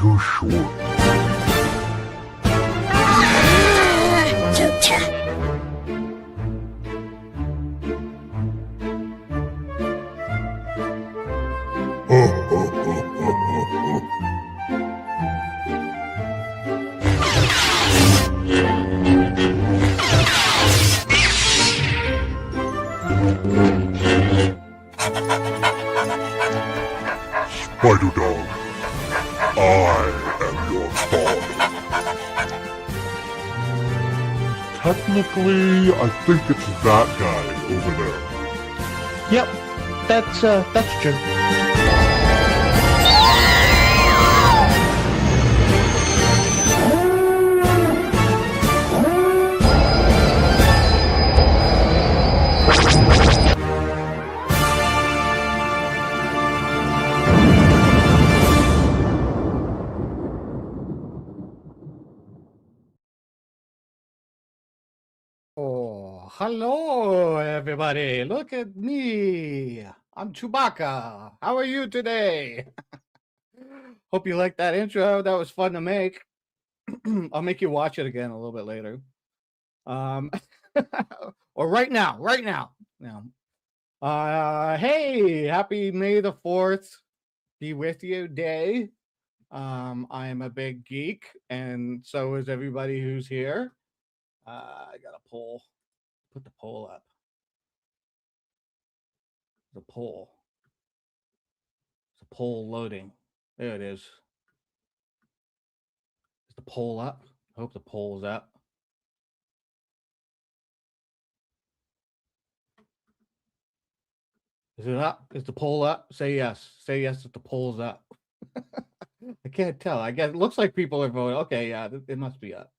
too short. Spider Dog, I am your father. Technically, I think it's that guy over there. Yep, that's true. Oh, hello, everybody. Look at me. I'm Chewbacca. How are you today? Hope you liked that intro. That was fun to make. I'll make you watch it again a little bit later. Or right now. Hey, happy May the 4th be with you day. I am a big geek, and so is everybody who's here. I got a poll. Put the poll up. The poll. The poll loading. There it is. Is the poll up? I hope the poll is up. Is it up? Is the poll up? Say yes. Say yes if the poll's up. I can't tell. I guess it looks like people are voting. Okay, yeah, it must be up.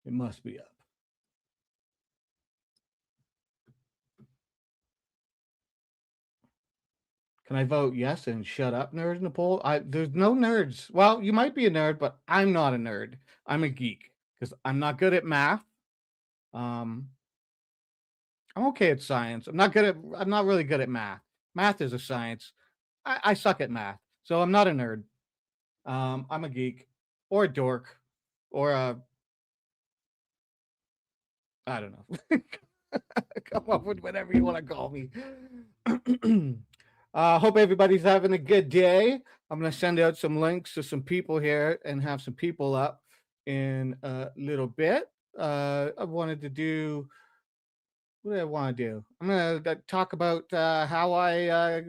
It must be up. Can I vote yes and shut up, nerds, in the poll? There's no nerds. Well, you might be a nerd, but I'm not a nerd. I'm a geek because I'm not good at math. I'm okay at science. I'm not really good at math. Math is a science. I suck at math, so I'm not a nerd. I'm a geek or a dork or a I don't know. Come up with whatever you want to call me. Hope everybody's having a good day. I'm going to send out some links to some people here and have some people up in a little bit. I wanted to do. What do I want to do? I'm going to talk about how I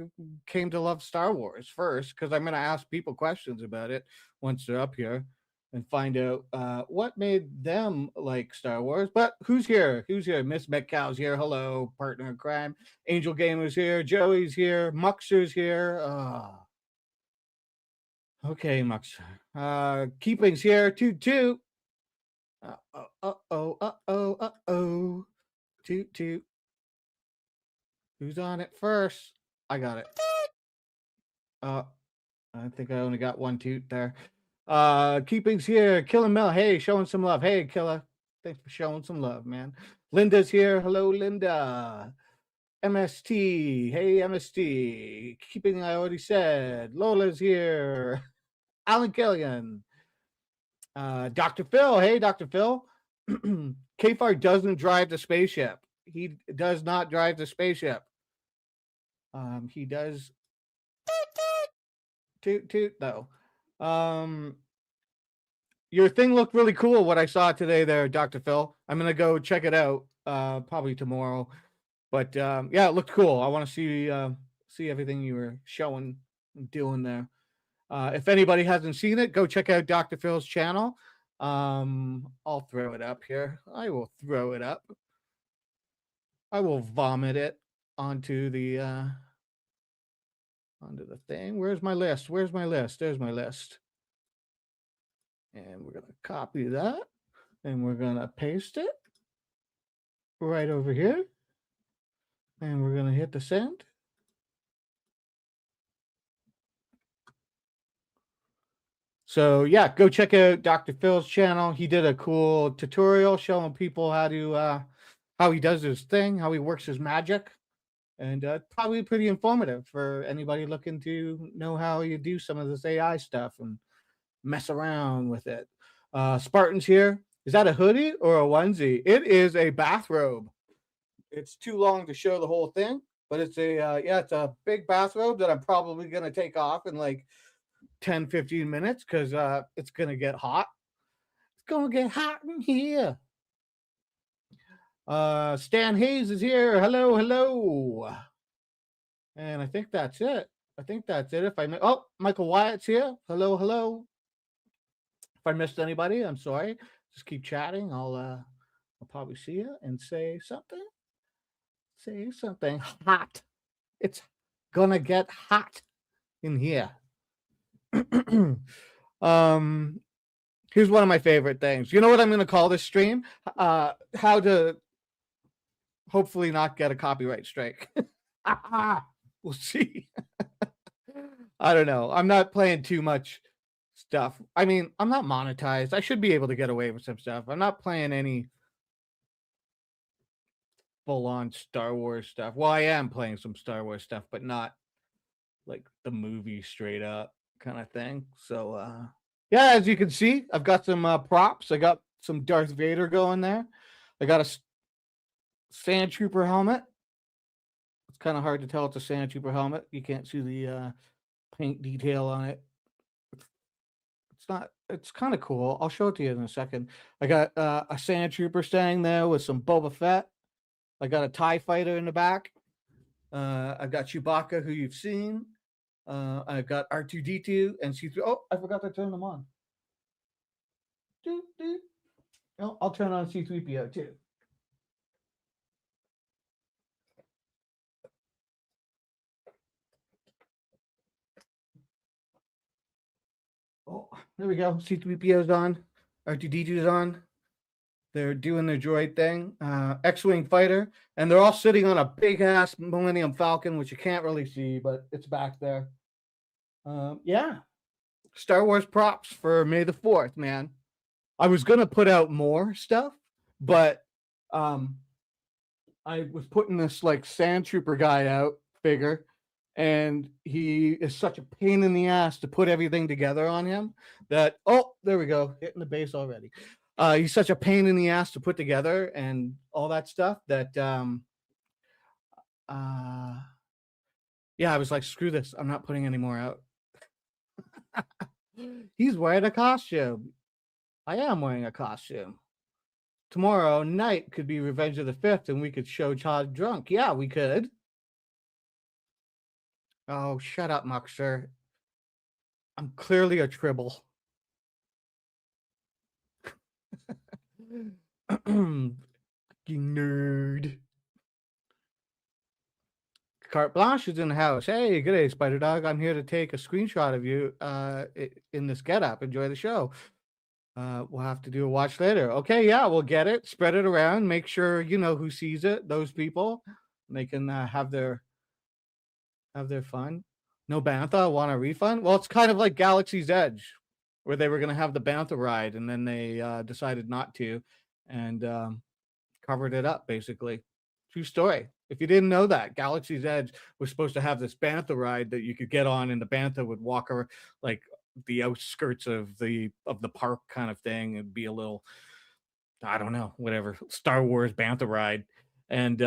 came to love Star Wars first, because I'm going to ask people questions about it once they're up here and find out what made them like Star Wars. But who's here? Who's here? Miss Metcalf's here. Hello, partner in crime. Angel Gamer's here. Joey's here. Muxer's here. Okay, Muxer. Keeping's here. Toot toot. Toot toot. Who's on it first? I got it. I think I only got one toot there. Keeping's here. Killer Mel. Hey, showing some love. Hey, Killer. Thanks for showing some love, man. Linda's here. Hello, Linda. MST. Hey, MST. Keeping, I already said. Lola's here. Alan Killian. Dr. Phil. Hey, Dr. Phil. Kfar doesn't drive the spaceship. He does not drive the spaceship. He does toot though. Your thing looked really cool. What I saw today there, Dr. Phil. I'm gonna go check it out. Probably tomorrow. But yeah, it looked cool. I want to see everything you were showing and doing there. If anybody hasn't seen it, go check out Dr. Phil's channel. I'll throw it up here. I will throw it up. I will vomit it onto the thing. Where's my list? There's my list. And we're gonna copy that and we're gonna paste it right over here. And we're gonna hit the send. So yeah, go check out Dr. Phil's channel. He did a cool tutorial showing people how he does his thing, how he works his magic. And probably pretty informative for anybody looking to know how you do some of this AI stuff and mess around with it. Spartan's here. Is that a hoodie or a onesie? It is a bathrobe. It's too long to show the whole thing, but it's it's a big bathrobe that I'm probably gonna take off in like 10-15 minutes because it's gonna get hot. It's gonna get hot in here. Stan Hayes is here. Hello, hello. And I think that's it. I think that's it. If I oh, Michael Wyatt's here. Hello, hello. If I missed anybody, I'm sorry. Just keep chatting. I'll probably see you and say something. Say something hot. It's gonna get hot in here. Here's one of my favorite things. You know what I'm gonna call this stream? How to hopefully not get a copyright strike. We'll see. I don't know. I'm not playing too much stuff. I mean, I'm not monetized. I should be able to get away with some stuff. I'm not playing any full-on Star Wars stuff. Well, I am playing some Star Wars stuff, but not like the movie straight up kind of thing. So yeah, as you can see, I've got some props. I got some Darth Vader going there. I got a Sand Trooper helmet. It's kind of hard to tell it's a Sand Trooper helmet. You can't see the paint detail on it. It's not. It's kind of cool. I'll show it to you in a second. I got a Sand Trooper staying there with some Boba Fett. I got a TIE fighter in the back. I've got Chewbacca, who you've seen. I've got R2-D2 and C3. Oh, I forgot to turn them on. Oh, I'll turn on C3PO too. Oh, there we go. C3PO's on. R2-D2's on. They're doing their droid thing. X-Wing fighter. And they're all sitting on a big-ass Millennium Falcon, which you can't really see, but it's back there. Yeah. Star Wars props for May the 4th, man. I was going to put out more stuff, but I was putting this like Sand Trooper guy out figure, and he is such a pain in the ass to put everything together on him that, oh, there we go, hitting the base already. He's such a pain in the ass to put together and all that stuff that, yeah, I was like, screw this. I'm not putting any more out. He's wearing a costume. I am wearing a costume. Tomorrow night could be Revenge of the 5th, and we could show Todd drunk. Yeah, we could. Oh, shut up, Muxer. I'm clearly a tribble. Nerd. Carte Blanche is in the house. Hey, good day, Spider Dog. I'm here to take a screenshot of you in this getup. Enjoy the show. We'll have to do a watch later. Okay, yeah, we'll get it. Spread it around. Make sure you know who sees it. Those people, they can have their fun. No bantha. Want a refund? Well, it's kind of like Galaxy's Edge, where they were going to have the bantha ride, and then they decided not to, and covered it up basically. True story. If you didn't know that, Galaxy's Edge was supposed to have this bantha ride that you could get on, and the bantha would walk over like the outskirts of the park kind of thing. It'd be a little, I don't know, whatever, Star Wars bantha ride, and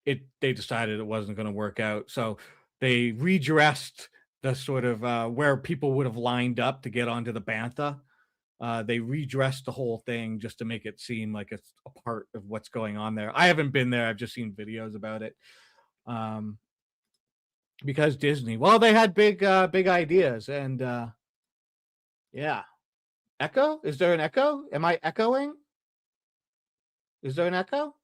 they decided it wasn't going to work out, so they redressed the sort of where people would have lined up to get onto the bantha. They redressed the whole thing just to make it seem like it's a part of what's going on there. I haven't been there. I've just seen videos about it. Because Disney, well, they had big ideas, and yeah. Echo? Is there an echo? Am I echoing? Is there an echo?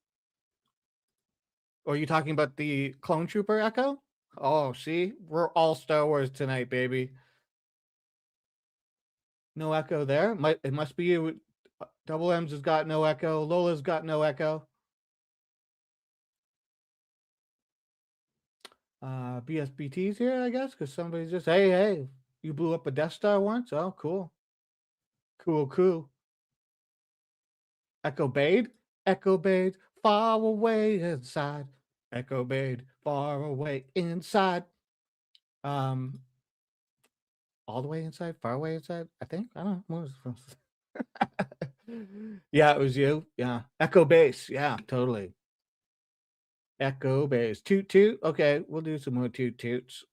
Or are you talking about the Clone Trooper echo? Oh, see, we're all Star Wars tonight, baby. No echo there. It must be you. Double M's has got no echo. Lola's got no echo. BSBT's here, I guess, because somebody's just, hey, you blew up a Death Star once? Oh, cool. Cool. Echo Bade? Echo Bade, far away inside. Echo Bade, far away inside. all the way inside, far away inside. I think I don't know. What was yeah, it was you. Yeah, echo bass. Yeah, totally. Echo bass. Toot toot. Okay, we'll do some more toot toots.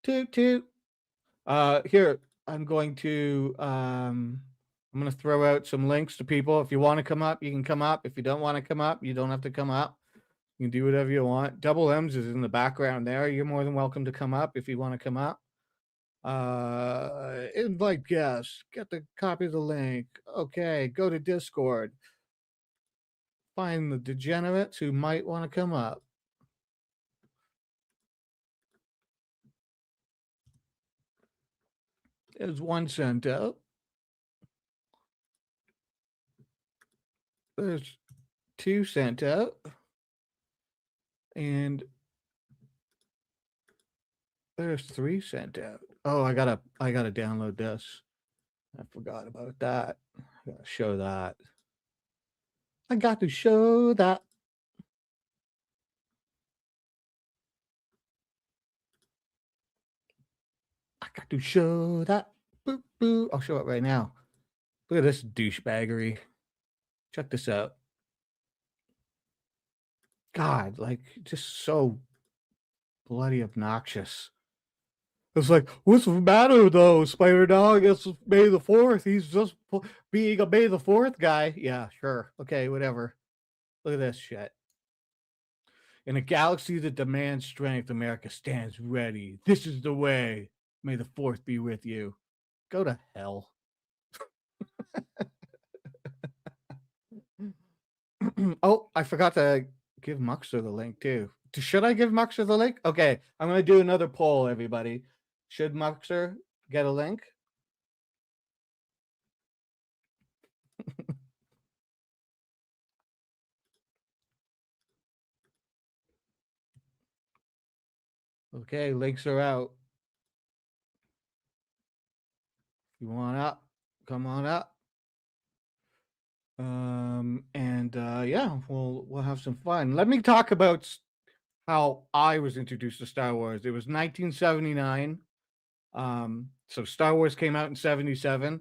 Toot toot. Here I'm going to throw out some links to people. If you want to come up, you can come up. If you don't want to come up, you don't have to come up. You can do whatever you want. Double M's is in the background there. You're more than welcome to come up if you want to come up. Invite guests. Get the copy of the link. Okay, go to Discord. Find the degenerates who might want to come up. There's one sent out. There's two sent out. And there's three sent out. Oh, I gotta download this. I forgot about that. I gotta show that. I got to show that. I got to show that. Boo, boo. I'll show it right now. Look at this douchebaggery. Check this out. God, like, just so bloody obnoxious. It's like, what's the matter though, Spider Dog? It's May the 4th. He's just being a May the 4th guy. Yeah, sure. Okay, whatever. Look at this shit. In a galaxy that demands strength, America stands ready. This is the way. May the 4th be with you. Go to hell. Oh, I forgot to give Muxer the link too. Should I give Muxer the link? Okay, I'm going to do another poll, everybody. Should Muxer get a link? Okay, links are out. You want up? Come on up. Yeah, we'll have some fun. Let me talk about how I was introduced to Star Wars. It was 1979. So Star Wars came out in 77.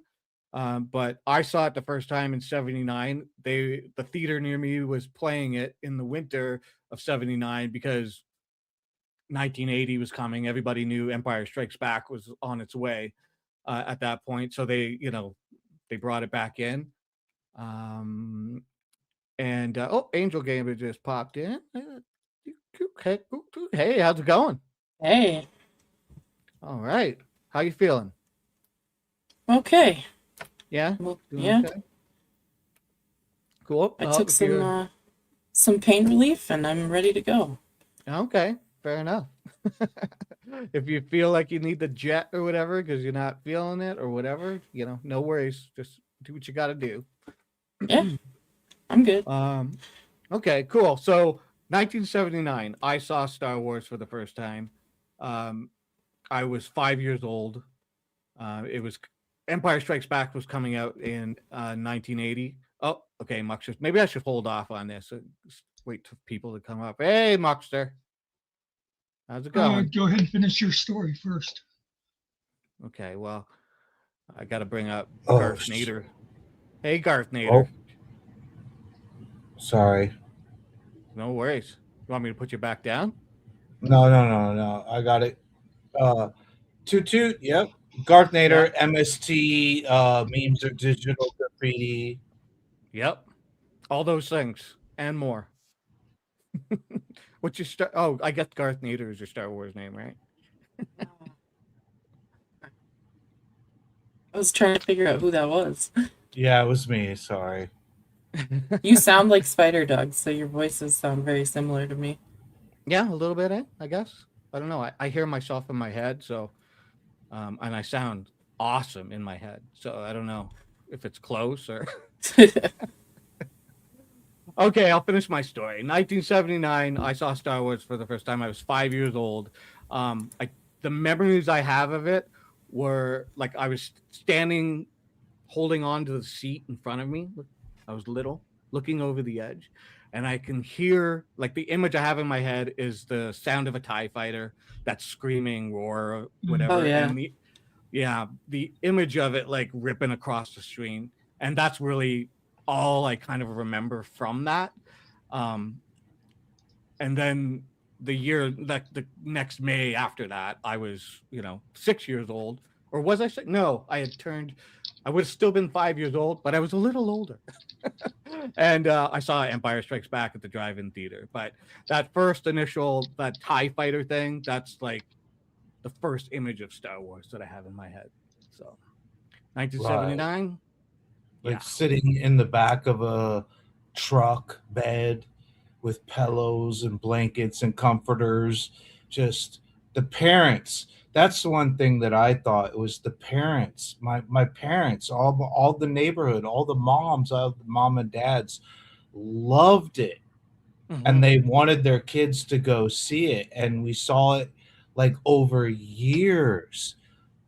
But I saw it the first time in 79. The theater near me was playing it in the winter of 79 because 1980 was coming. Everybody knew Empire Strikes Back was on its way at that point. So they brought it back in. Angel Gamer just popped in. Hey, how's it going? Hey. All right. How you feeling? Okay. Yeah? Well, yeah. Okay? Cool. I took some pain relief and I'm ready to go. Okay. Fair enough. If you feel like you need the jet or whatever because you're not feeling it or whatever, no worries. Just do what you got to do. Yeah. I'm good. Okay, cool. So 1979, I saw Star Wars for the first time. I was 5 years old. It was Empire Strikes Back was coming out in 1980. Oh, okay, Muxter. Maybe I should hold off on this. Wait for people to come up. Hey, Muxter. How's it going? Go ahead and finish your story first. Okay, well, I got to bring up Garth Nader. Hey, Garth Nader. Oh. Sorry. No worries. You want me to put you back down? No. I got it. Toot toot. Yep. Garth Nader, yeah. MST, memes or digital graffiti. Yep. All those things and more. What's your Oh, I guess Garth Nader is your Star Wars name, right? I was trying to figure out who that was. Yeah, it was me. Sorry. You sound like Spider Dog, so your voices sound very similar to me. Yeah, a little bit, I guess. I don't know. I hear myself in my head, so and I sound awesome in my head. So I don't know if it's close or Okay, I'll finish my story. 1979, I saw Star Wars for the first time. I was 5 years old. The memories I have of it were like I was standing, holding on to the seat in front of me. I was little, looking over the edge. and I can hear like the image I have in my head is the sound of a TIE fighter that's screaming roar or whatever, Oh yeah. and the image of it like ripping across the screen, and that's really all I kind of remember from that. Um, and then the next May after that, I was 6 years old, or was I six? No, I had turned. I would have still been 5 years old, but I was a little older. And I saw Empire Strikes Back at the drive-in theater. But that first initial that TIE fighter thing, that's like the first image of Star Wars that I have in my head. So 1979. Like Yeah. sitting in the back of a truck bed with pillows and blankets and comforters. Just the parents. That's the one thing that I thought. It was the parents. My parents, all the neighborhood, all the moms, all the mom and dads loved it, and Mhm. they wanted their kids to go see it, and we saw it like over years.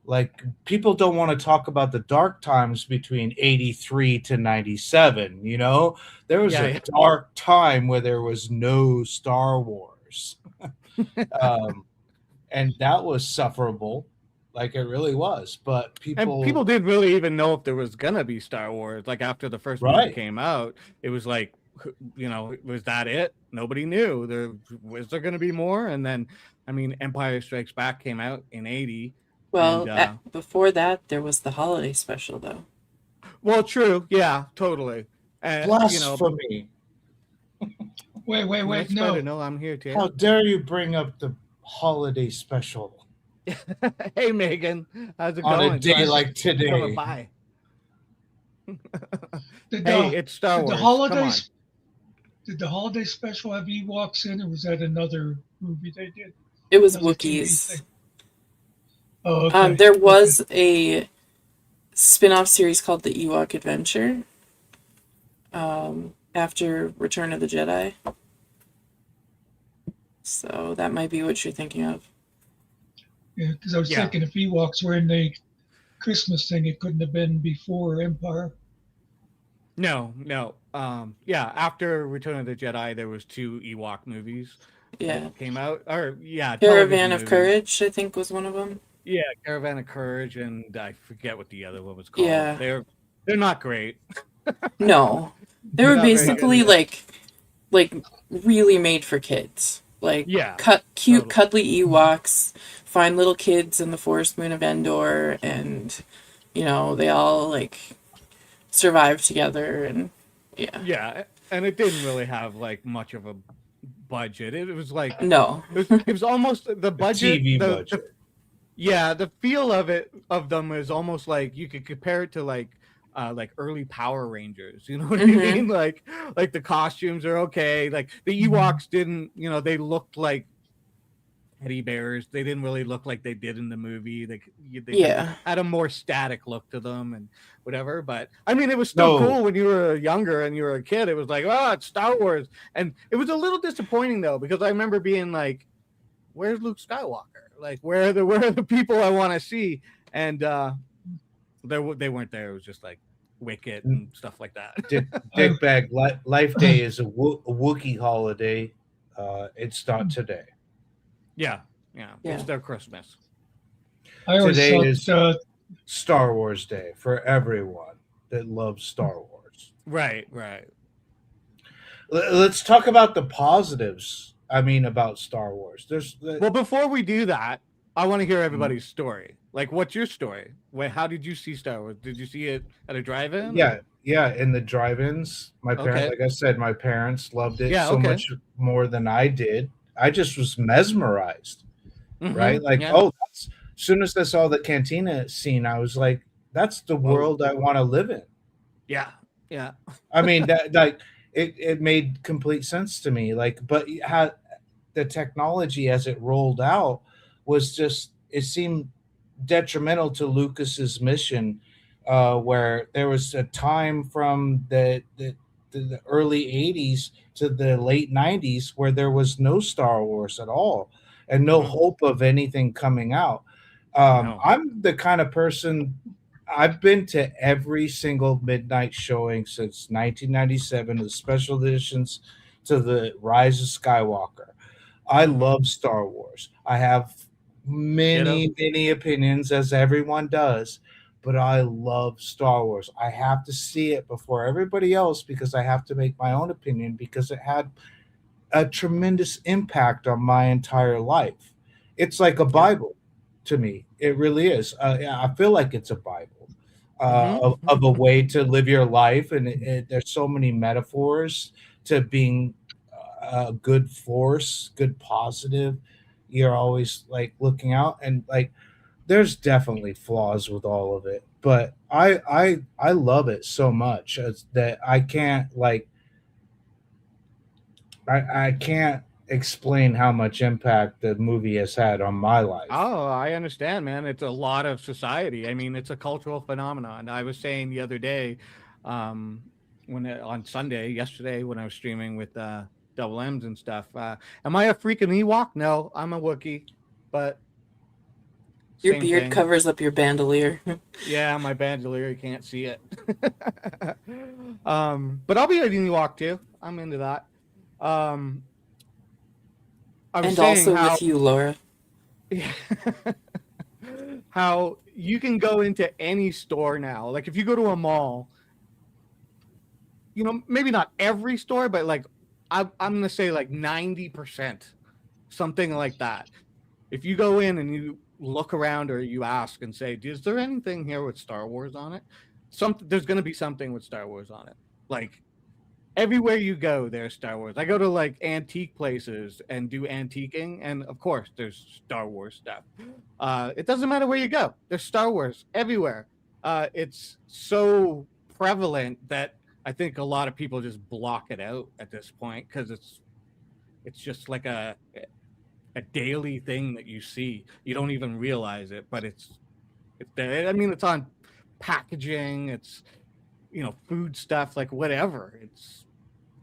Like, people don't want to talk about the dark times between 83 to 97. There was a Yeah. dark time where there was no Star Wars. um, and that was sufferable, like it really was. But And people, people didn't really even know if there was gonna be Star Wars. Like after the first movie right? came out, it was like, was that it? Nobody knew. Was there gonna be more? And then, I mean, Empire Strikes Back came out in '80, and Well, before that, there was the holiday special, though. well, true, yeah, totally. Blasphemy! Wait, Let Spider no. know I'm here, too. How dare you bring up the holiday special Hey, Megan, how's it on a going? day Glad like you're coming today? by. Did Hey, the it's Star did the Wars. Come on. holidays did the holiday special have Ewoks in, or was that another movie they did? It was Another TV Wookiees. thing? Oh, okay. There Okay. was a spin-off series called The Ewok Adventure after Return of the Jedi. So that might be what you're thinking of. Yeah, because I was Yeah. thinking if Ewoks were in the Christmas thing, it couldn't have been before Empire. No. Yeah, after Return of the Jedi, there was 2 Ewok movies Yeah. that came out. Or yeah, Caravan television of movies. Courage, I think, was one of them. Yeah, Caravan of Courage, and I forget what the other one was called. Yeah. They're not great. No. They were Not very basically good. like really made for kids. Like Yeah, cute, totally. cuddly Ewoks, find little kids in the forest moon of Endor, and they all like survive together, and yeah. Yeah, and it didn't really have like much of a budget. It was like No. it was almost the budget. TV the budget. Yeah, the feel of them is almost like you could compare it to like early Power Rangers. You know what I Mhm. mean? Like the costumes are okay. Like the Ewoks didn't, they looked like teddy bears. They didn't really look like they did in the movie. They Yeah. had a more static look to them and whatever. But I mean, it was still No. cool when you were younger and you were a kid. It was like, oh, it's Star Wars, and it was a little disappointing though because I remember being like, where's Luke Skywalker? Like, where are the people I want to see? And they weren't there. It was just like Wicket and stuff like that. Dickbag Life Day is a Wookiee holiday. It's not today. Yeah. Yeah. It's their Christmas. I always Today thought is Star Wars Day for everyone that loves Star Wars. Right. Let's talk about the positives. I mean, about Star Wars. Well, before we do that, I want to hear everybody's story. Like, what's your story? How did you see Star Wars? Did you see it at a drive-in? Yeah, in the drive-ins. My parents, Okay. like I said, my parents loved it Yeah, so okay. much more than I did. I just was mesmerized, Mhm, right? Like, yeah. as soon as I saw the cantina scene, I was like, that's the world I want to live in. Yeah. I mean, that like it made complete sense to me. Like, but how the technology as it rolled out was just, it seemed detrimental to Lucas's mission, where there was a time from the early 80s to the late 90s where there was no Star Wars at all and no Mhm. hope of anything coming out. No. I'm the kind of person, I've been to every single midnight showing since 1997, the special editions to the Rise of Skywalker. I love Star Wars. I have many opinions, as everyone does, but I love Star Wars. I have to see it before everybody else because I have to make my own opinion because it had a tremendous impact on my entire life. It's like a Bible to me. It really is. Yeah, I feel like it's a Bible of a way to live your life, and there's so many metaphors to being a good force, good positive. You're always like looking out, and like there's definitely flaws with all of it, but I love it so much that I can't like I can't explain how much impact the movie has had on my life. Oh, I understand, man. It's a lot of society. I mean, it's a cultural phenomenon. I was saying the other day, um, on Sunday, yesterday, when I was streaming with Double M's and stuff. Am I a freaking Ewok? No, I'm a Wookiee, but Your same beard thing. covers up your bandolier. Yeah, my bandolier, you can't see it. But I'll be an Ewok too. I'm into that. Um, I was And saying also how with you, Laura. how you can go into any store now. Like if you go to a mall, maybe not every store, but like I'm gonna say like 90%, something like that. If you go in and you look around or you ask and say, "Is there anything here with Star Wars on it?" There's gonna be something with Star Wars on it. Like everywhere you go, there's Star Wars. I go to like antique places and do antiquing, and of course, there's Star Wars stuff. It doesn't matter where you go. There's Star Wars everywhere. It's so prevalent that I think a lot of people just block it out at this point because it's just like a daily thing that you see. You don't even realize it, but it's there. I mean, it's on packaging. It's food stuff, like whatever. It's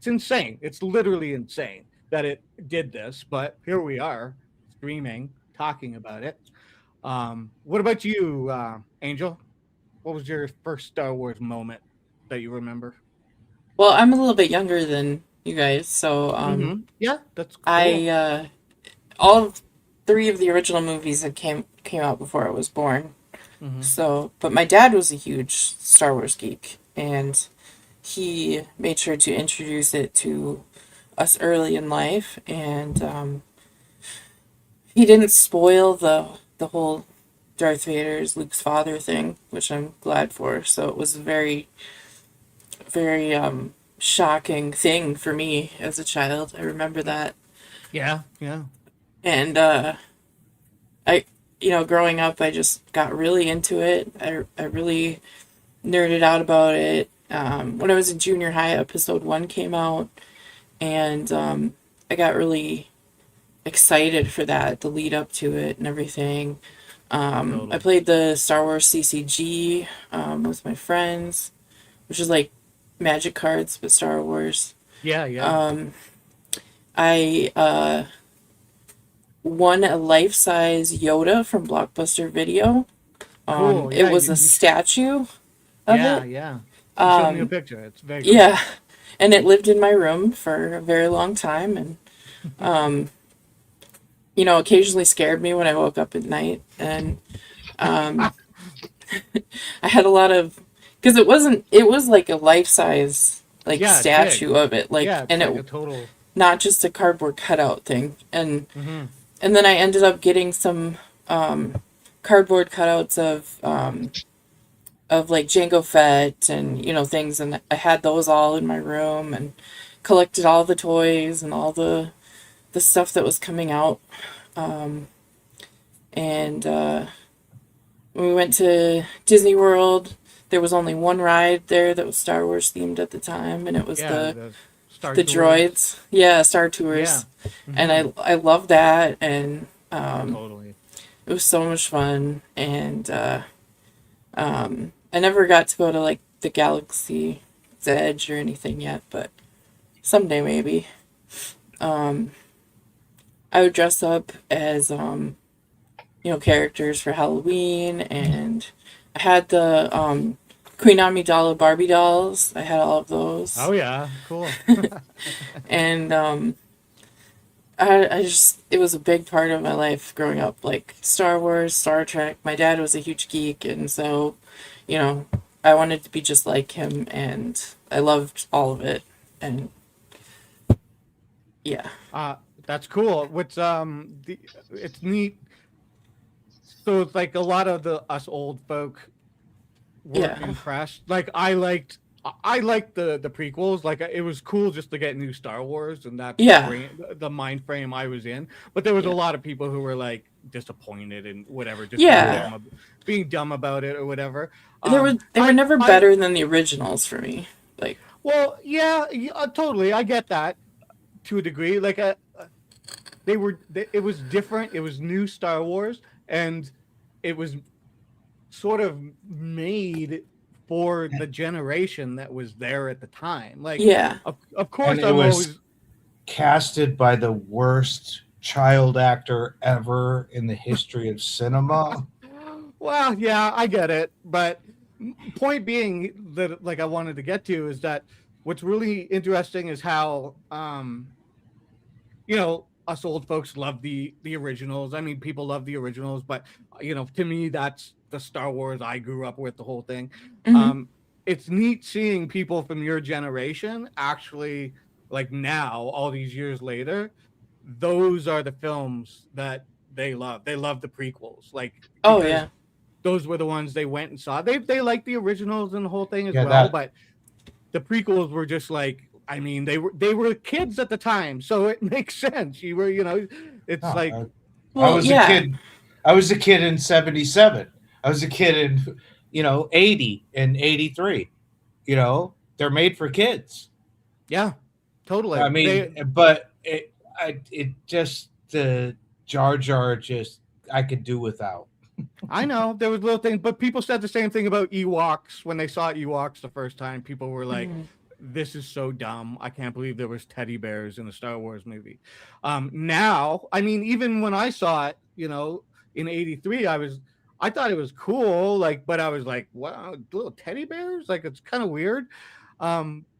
insane. It's literally insane that it did this, but here we are streaming, talking about it. What about you, Angel? What was your first Star Wars moment that you remember? Well, I'm a little bit younger than you guys, so Yeah, that's cool. I all three of the original movies that came out before I was born. So, but my dad was a huge Star Wars geek, and he made sure to introduce it to us early in life, and he didn't spoil the whole Darth Vader is Luke's father thing, which I'm glad for. So it was a very, very shocking thing for me as a child. I remember that. Yeah. And I, growing up, I just got really into it. I really nerded out about it. When I was in junior high, episode 1 came out, and I got really excited for that, the lead up to it and everything. I played the Star Wars CCG with my friends, which is like Magic cards but Star Wars. Yeah. I won a life-size Yoda from Blockbuster Video. Cool. It was a statue of it. Yeah. You showed me a picture. It's very cool. Yeah, and it lived in my room for a very long time, and occasionally scared me when I woke up at night, and I had a lot of, because it was like a life-size statue of it, and like a total, not just a cardboard cutout thing, and then I ended up getting some cardboard cutouts of like Jango Fett and things, and I had those all in my room and collected all the toys and all the stuff that was coming out. And when we went to Disney World, there was only one ride there that was Star Wars themed at the time, and it was the droids. Yeah, Star Tours. Yeah. And I loved that, and totally. It was so much fun, and I never got to go to like the Galaxy's Edge or anything yet, but someday maybe. I would dress up as characters for Halloween, and I had the Queen Amidala Barbie dolls. I had all of those. Oh yeah, cool. And I just, it was a big part of my life growing up, like Star Wars, Star Trek. My dad was a huge geek, and so, you know, I wanted to be just like him, and I loved all of it. And yeah, Uh, that's cool. It's neat. So it's like a lot of the us old folk weren't yeah, impressed. Like I liked the prequels. Like it was cool just to get new Star Wars, and that's yeah, the mind frame I was in. But there was a yeah, lot of people who were like disappointed and whatever, just yeah. being dumb about it or whatever. They were never I better than the originals for me. Like, well, yeah, totally. I get that to a degree. Like it was different. It was new Star Wars, and it was sort of made for the generation that was there at the time. Like, yeah, of course, And it I'm was always casted by the worst child actor ever in the history of cinema. well, yeah, I get it, but point being that like I wanted to get to is that what's really interesting is how us old folks love the originals. I mean, people love the originals, but to me, that's the Star Wars I grew up with, the whole thing. hmm, It's neat seeing people from your generation actually, like now, all these years later, those are the films that they love. They love the prequels, like oh because yeah, those were the ones they went and saw. They like the originals and the whole thing as Yeah, well, that but the prequels were just like, I mean, they were kids at the time, so it makes sense. It's no, like, I well, was a yeah, kid. I was a kid in '77. I was a kid in '80 and '83. They're made for kids. yeah, I totally. mean, but it just the Jar Jar just I could do without. I know there was little things, but people said the same thing about Ewoks when they saw Ewoks the first time. People were like, mhm, "This is so dumb. I can't believe there was teddy bears in a Star Wars movie." Now, I mean, even when I saw it, in '83, I thought it was cool, like, but I was like, "Wow, little teddy bears! Like, it's kind of weird."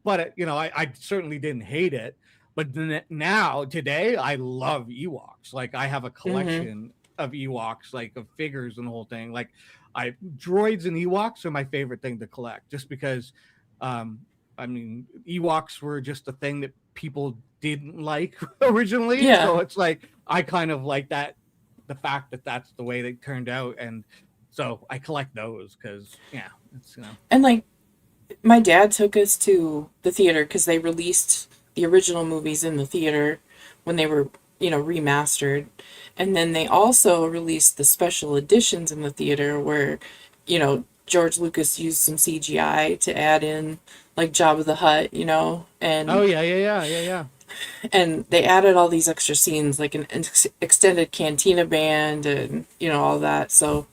But I certainly didn't hate it. But now today, I love Ewoks. Like, I have a mhm, collection of Ewoks, like of figures and the whole thing. Like, I droids and Ewoks are my favorite thing to collect, just because. Um, I mean, Ewoks were just a thing that people didn't like originally, yeah, so it's like I kind of like that, the fact that that's the way they turned out, and so I collect those because yeah, it's and like my dad took us to the theater because they released the original movies in the theater when they were, remastered. And then they also released the special editions in the theater where, George Lucas used some CGI to add in like Jabba the Hutt, oh and yeah, yeah, yeah, yeah, yeah. they added all these extra scenes like an extended cantina band and all that. So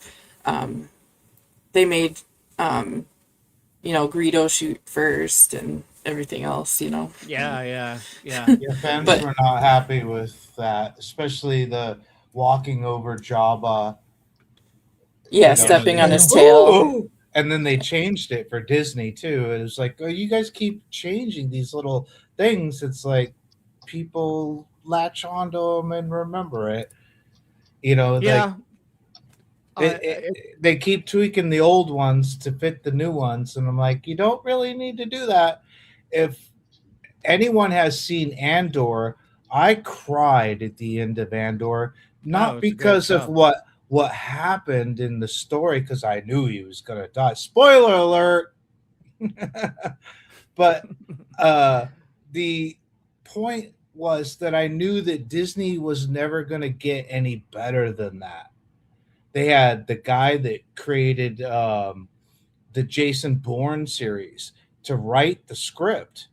they made Greedo shoot first and everything else. Yeah, yeah, yeah. Yeah, fans But were not happy with that, especially the walking over Jabba. yeah, And stepping on his then, tail. and then they changed it for Disney too. It was like, oh, you guys keep changing these little things. It's like people latch onto them and remember it. Like Yeah. it, they keep tweaking the old ones to fit the new ones, and I'm like, you don't really need to do that. If anyone has seen Andor, I cried at the end of Andor, Oh, not it's great because of stuff. what happened in the story, because I knew he was gonna die. Spoiler alert. But the point was that I knew that Disney was never gonna get any better than that. They had the guy that created the Jason Bourne series to write the script,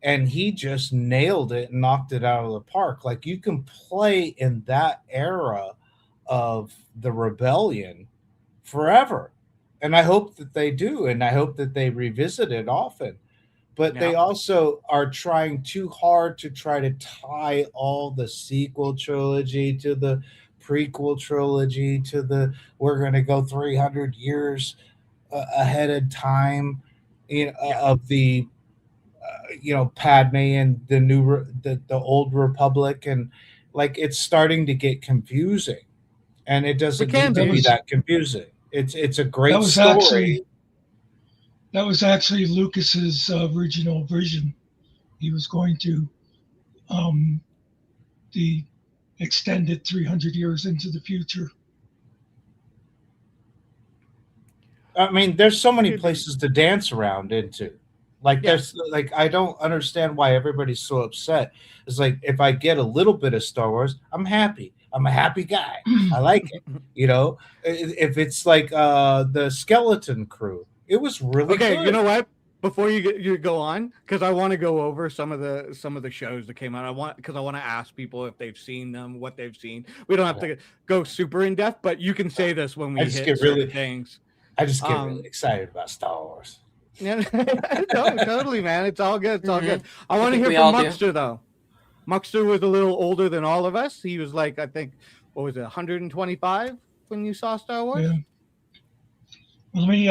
and he just nailed it and knocked it out of the park. Like, you can play in that era of the rebellion forever, and I hope that they do, and I hope that they revisit it often. But Yeah. they also are trying too hard to try to tie all the sequel trilogy to the prequel trilogy to the we're going to go 300 years. ahead of time, Yeah. of the Padme and the old Republic, and like it's starting to get confusing, and it It doesn't can need to That be be. was that confusing. It's a that great was actually story. that was actually Lucas's original vision. He was going to um, the extended 300 years into the future. I mean, there's so many Could be. places to dance around into. Like Yeah. there's like I don't understand why everybody's so upset. It's like if I get a little bit of Star Wars, I'm happy. I'm a happy guy. I like it. If it's like the Skeleton Crew, it was really Okay, you good. know what? Before you go on, because I want to go over some of the shows that came out. I want to ask people if they've seen them, what they've seen. We don't have to go super in depth, but you can say this when I we just hit get certain really things. I just get really excited about Star Wars. Yeah, no, totally, man. It's all good. It's all good. I I want to think hear we from all do. Muckster though. Muckster was a little older than all of us. He was like, I think, what was it, 125 when you saw Star Wars? Yeah. Well, let me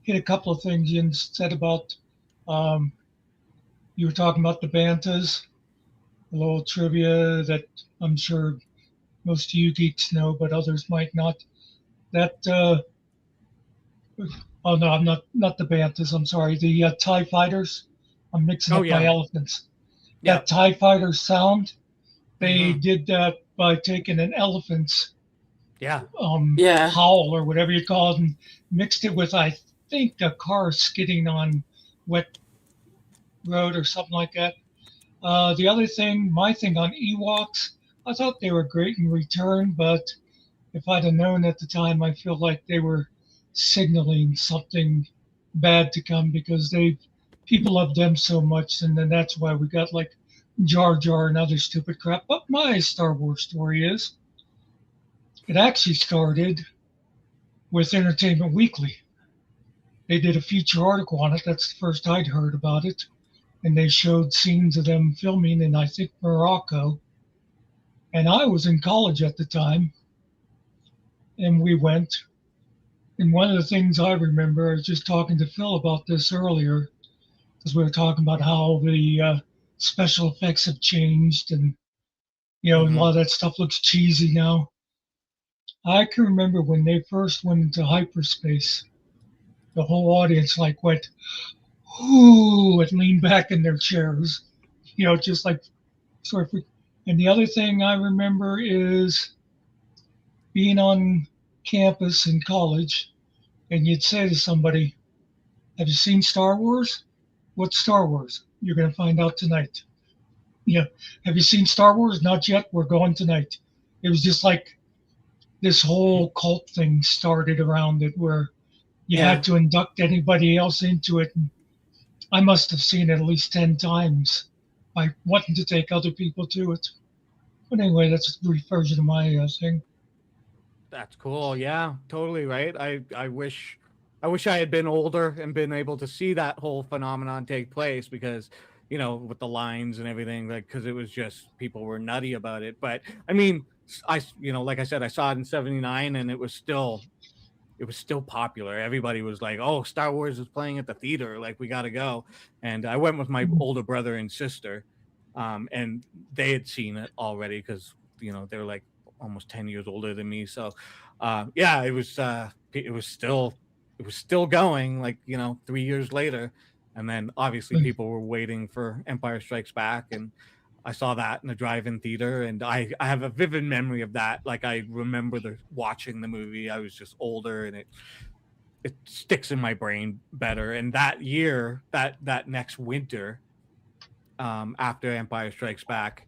hit a couple of things you said about. Um, you were talking about the bantas, a little trivia that I'm sure most of you geeks know, but others might not. That oh no, I'm not the bantas. I'm sorry, the Tie Fighters. I'm mixing Oh up my yeah, elephants. yeah. That Tie Fighter sound, they Hmm. did that by taking an elephant's Yeah. Yeah. howl or whatever you call it, and mixed it with I think a car skidding on wet road or something like that. The other thing, my thing on Ewoks, I thought they were great in return, but if I'd have known at the time, I feel like they were signaling something bad to come because people love them so much, and then that's why we got like Jar Jar and other stupid crap. But my Star Wars story is it actually started with Entertainment Weekly. They did a feature article on it. That's the first I'd heard about it. And they showed scenes of them filming in, I think, Morocco. And I was in college at the time, and we went. And one of the things I remember, I was just talking to Phil about this earlier, because we were talking about how the special effects have changed, and and a Hmm. lot of that stuff looks cheesy now. I can remember when they first went into hyperspace, the whole audience like went, "Ooh," and leaned back in their chairs, just like sort of. And the other thing I remember is being on campus in college, and you'd say to somebody, "Have you seen Star Wars?" "What's Star Wars?" "You're going to find out tonight." "Yeah." "Have you seen Star Wars?" "Not yet. We're going tonight." It was just like this whole cult thing started around it where you Yeah. had to induct anybody else into it. And I must have seen it at least 10 times by wanting to take other people to it. But anyway, that's a brief version of my thing. That's cool. Yeah, totally right. I wish I had been older and been able to see that whole phenomenon take place because, with the lines and everything, like, because it was just people were nutty about it. But I mean, like I said, I saw it in '79 and it was still popular. Everybody was like, "Oh, Star Wars is playing at the theater. Like, we got to go." And I went with my older brother and sister, and they had seen it already because they were like almost 10 years older than me. So, yeah, it was still going. Like 3 years later, and then obviously people were waiting for Empire Strikes Back, and I saw that in the drive-in theater, and I have a vivid memory of that. Like I remember watching the movie. I was just older, and it sticks in my brain better. And that year, that next winter, after Empire Strikes Back,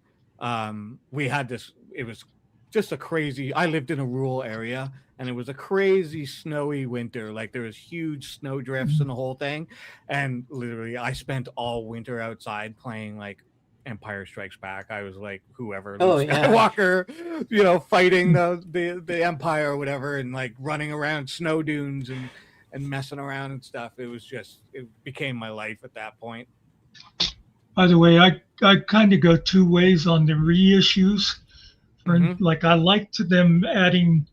we had this. It was just a crazy. I lived in a rural area, and it was a crazy snowy winter. Like there was huge snow drifts and the whole thing. And literally, I spent all winter outside playing like Empire Strikes Back. I was like whoever Luke Oh yeah. Skywalker, fighting the Empire or whatever, and like running around snow dunes and messing around and stuff. It became my life at that point. By the way, I kind of go two ways on the reissues. Hmm. Like I liked them adding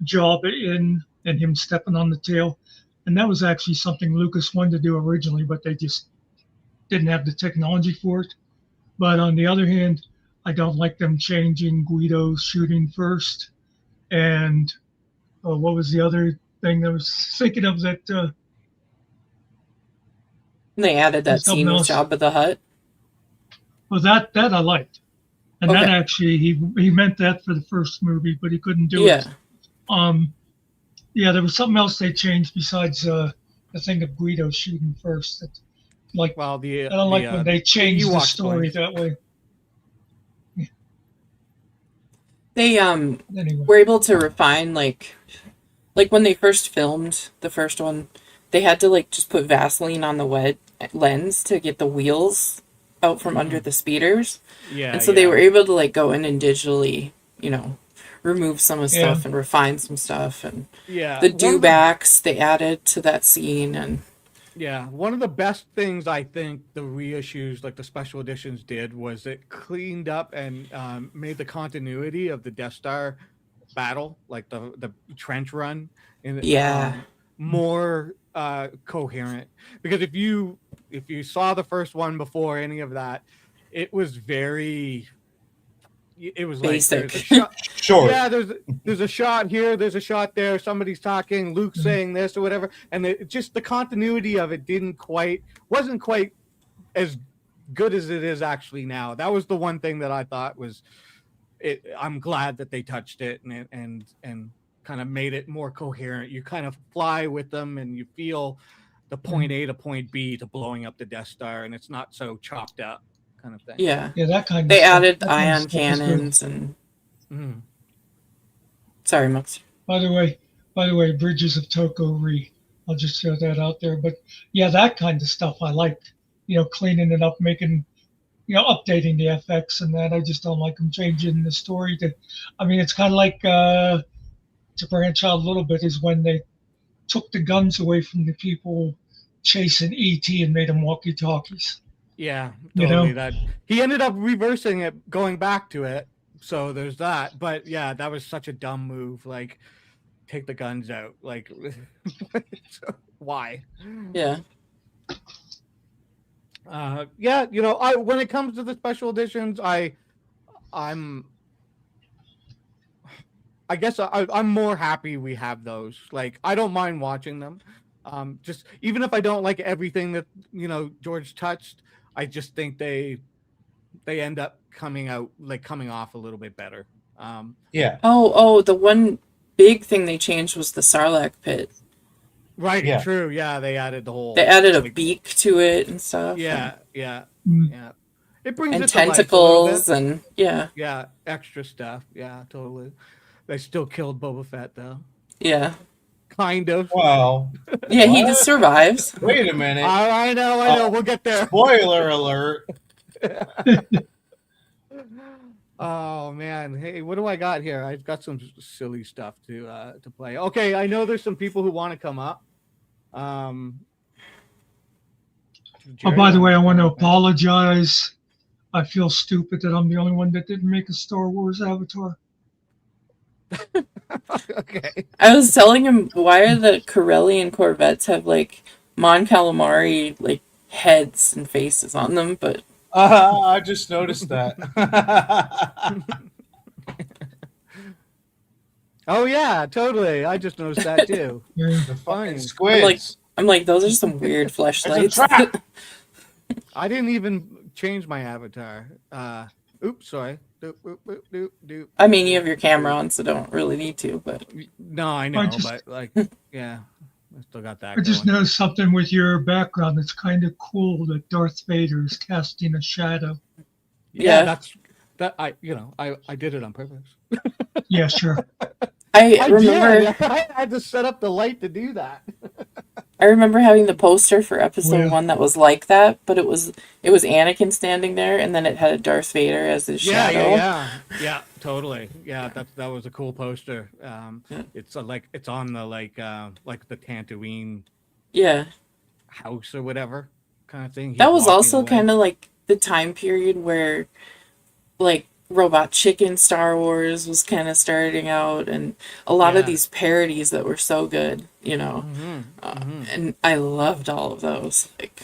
Jabba in and him stepping on the tail. And that was actually something Lucas wanted to do originally, but they just didn't have the technology for it. But on the other hand, I don't like them changing Guido shooting first. And what was the other thing I was thinking of that They added that something scene with else? Jabba the Hutt. Well, that I liked, and that Okay. actually he meant that for the first movie, but he couldn't do Yeah. it. Yeah, there was something else they changed besides the thing of Guido shooting first. That, like, Well, I don't like when they change the Ewok story toys. that way. They Anyway, were able to refine like when they first filmed the first one, they had to like just put Vaseline on the wet lens to get the wheels out from under the speeders. Yeah, And so they were able to like go in and digitally, remove some of the Yeah. stuff and refine some stuff, and yeah. the One of the- dewbacks they added to that scene. And Yeah, one of the best things I think the reissues, like the special editions, did was it cleaned up and made the continuity of the Death Star battle, like the trench run, in Yeah. more coherent. Because if you saw the first one before any of that, it was very. It was Basic. like there's a shot. Sure. Yeah, there's a shot here, there's a shot there. Somebody's talking, Luke's saying this or whatever, and just the continuity of it wasn't quite as good as it is actually now. That was the one thing that I thought was. I'm glad that they touched it and kind of made it more coherent. You kind of fly with them, and you feel the point A to point B to blowing up the Death Star, and it's not so chopped up kind of thing. Yeah. yeah, that kind of They stuff, added that kind of ion stuff is good. cannons and Mhm. sorry, Mux. By the way, Bridges of Toko Re. I'll just throw that out there. But yeah, that kind of stuff I like. Cleaning it up, making, updating the FX and that. I just don't like them changing the story. It's kind of like to branch out a little bit is when they took the guns away from the people chasing ET and made them walkie-talkies. Yeah, You totally. know? That he ended up reversing it, going back to it. So there's that. But yeah, that was such a dumb move. Like, take the guns out. Like, why? Yeah. Yeah, when it comes to the special editions, I guess I'm more happy we have those. Like, I don't mind watching them. Just even if I don't like everything that George touched, I just think they end up coming off a little bit better. Yeah. Oh, the one big thing they changed was the Sarlacc pit. Right. Yeah. True. Yeah, they added the whole. They added a like, beak to it and stuff. Yeah. Mm. Yeah. It brings And it to life a little tentacles bit. and yeah. Yeah, extra stuff. Yeah, totally. They still killed Boba Fett though. Yeah. Kind of. Well, Yeah, he What? just survives. wait a minute. I know. We'll get there. Spoiler alert. Oh man, hey, what do I got here? I've got some silly stuff to play. Okay, I know there's some people who want to come up. Oh, Jerry, by the way, I want to okay. apologize. I feel stupid that I'm the only one that didn't make a Star Wars avatar. Okay. I was telling him, why are the Corellian Corvettes have like Mon Calamari like heads and faces on them? But I just noticed that. Oh yeah, totally. I just noticed that too. Yeah. The Fine. fucking squids. I'm like, those are some weird It's a fleshlights. trap. I didn't even change my avatar. Oops, sorry. Doop. I mean, you have your camera on, so don't really need to. But No, I know, just- but like, yeah, I still got that. I just going. noticed something with your background. It's kind of cool that Darth Vader is casting a shadow. Yeah, Yeah. that's that. I did it on purpose. Yeah, sure. I remember, did. I had to set up the light to do that. I remember having the poster for episode Yeah. 1 that was like that, but it was Anakin standing there, and then it had a Darth Vader as his shadow. Yeah, totally. Yeah, that was a cool poster. Yeah. It's it's on the like the Tatooine Yeah. house or whatever kind of thing. That was also kind of like the time period where, like, Robot Chicken Star Wars was kind of starting out, and a lot of Yeah. these parodies that were so good, you know. And I loved all of those, like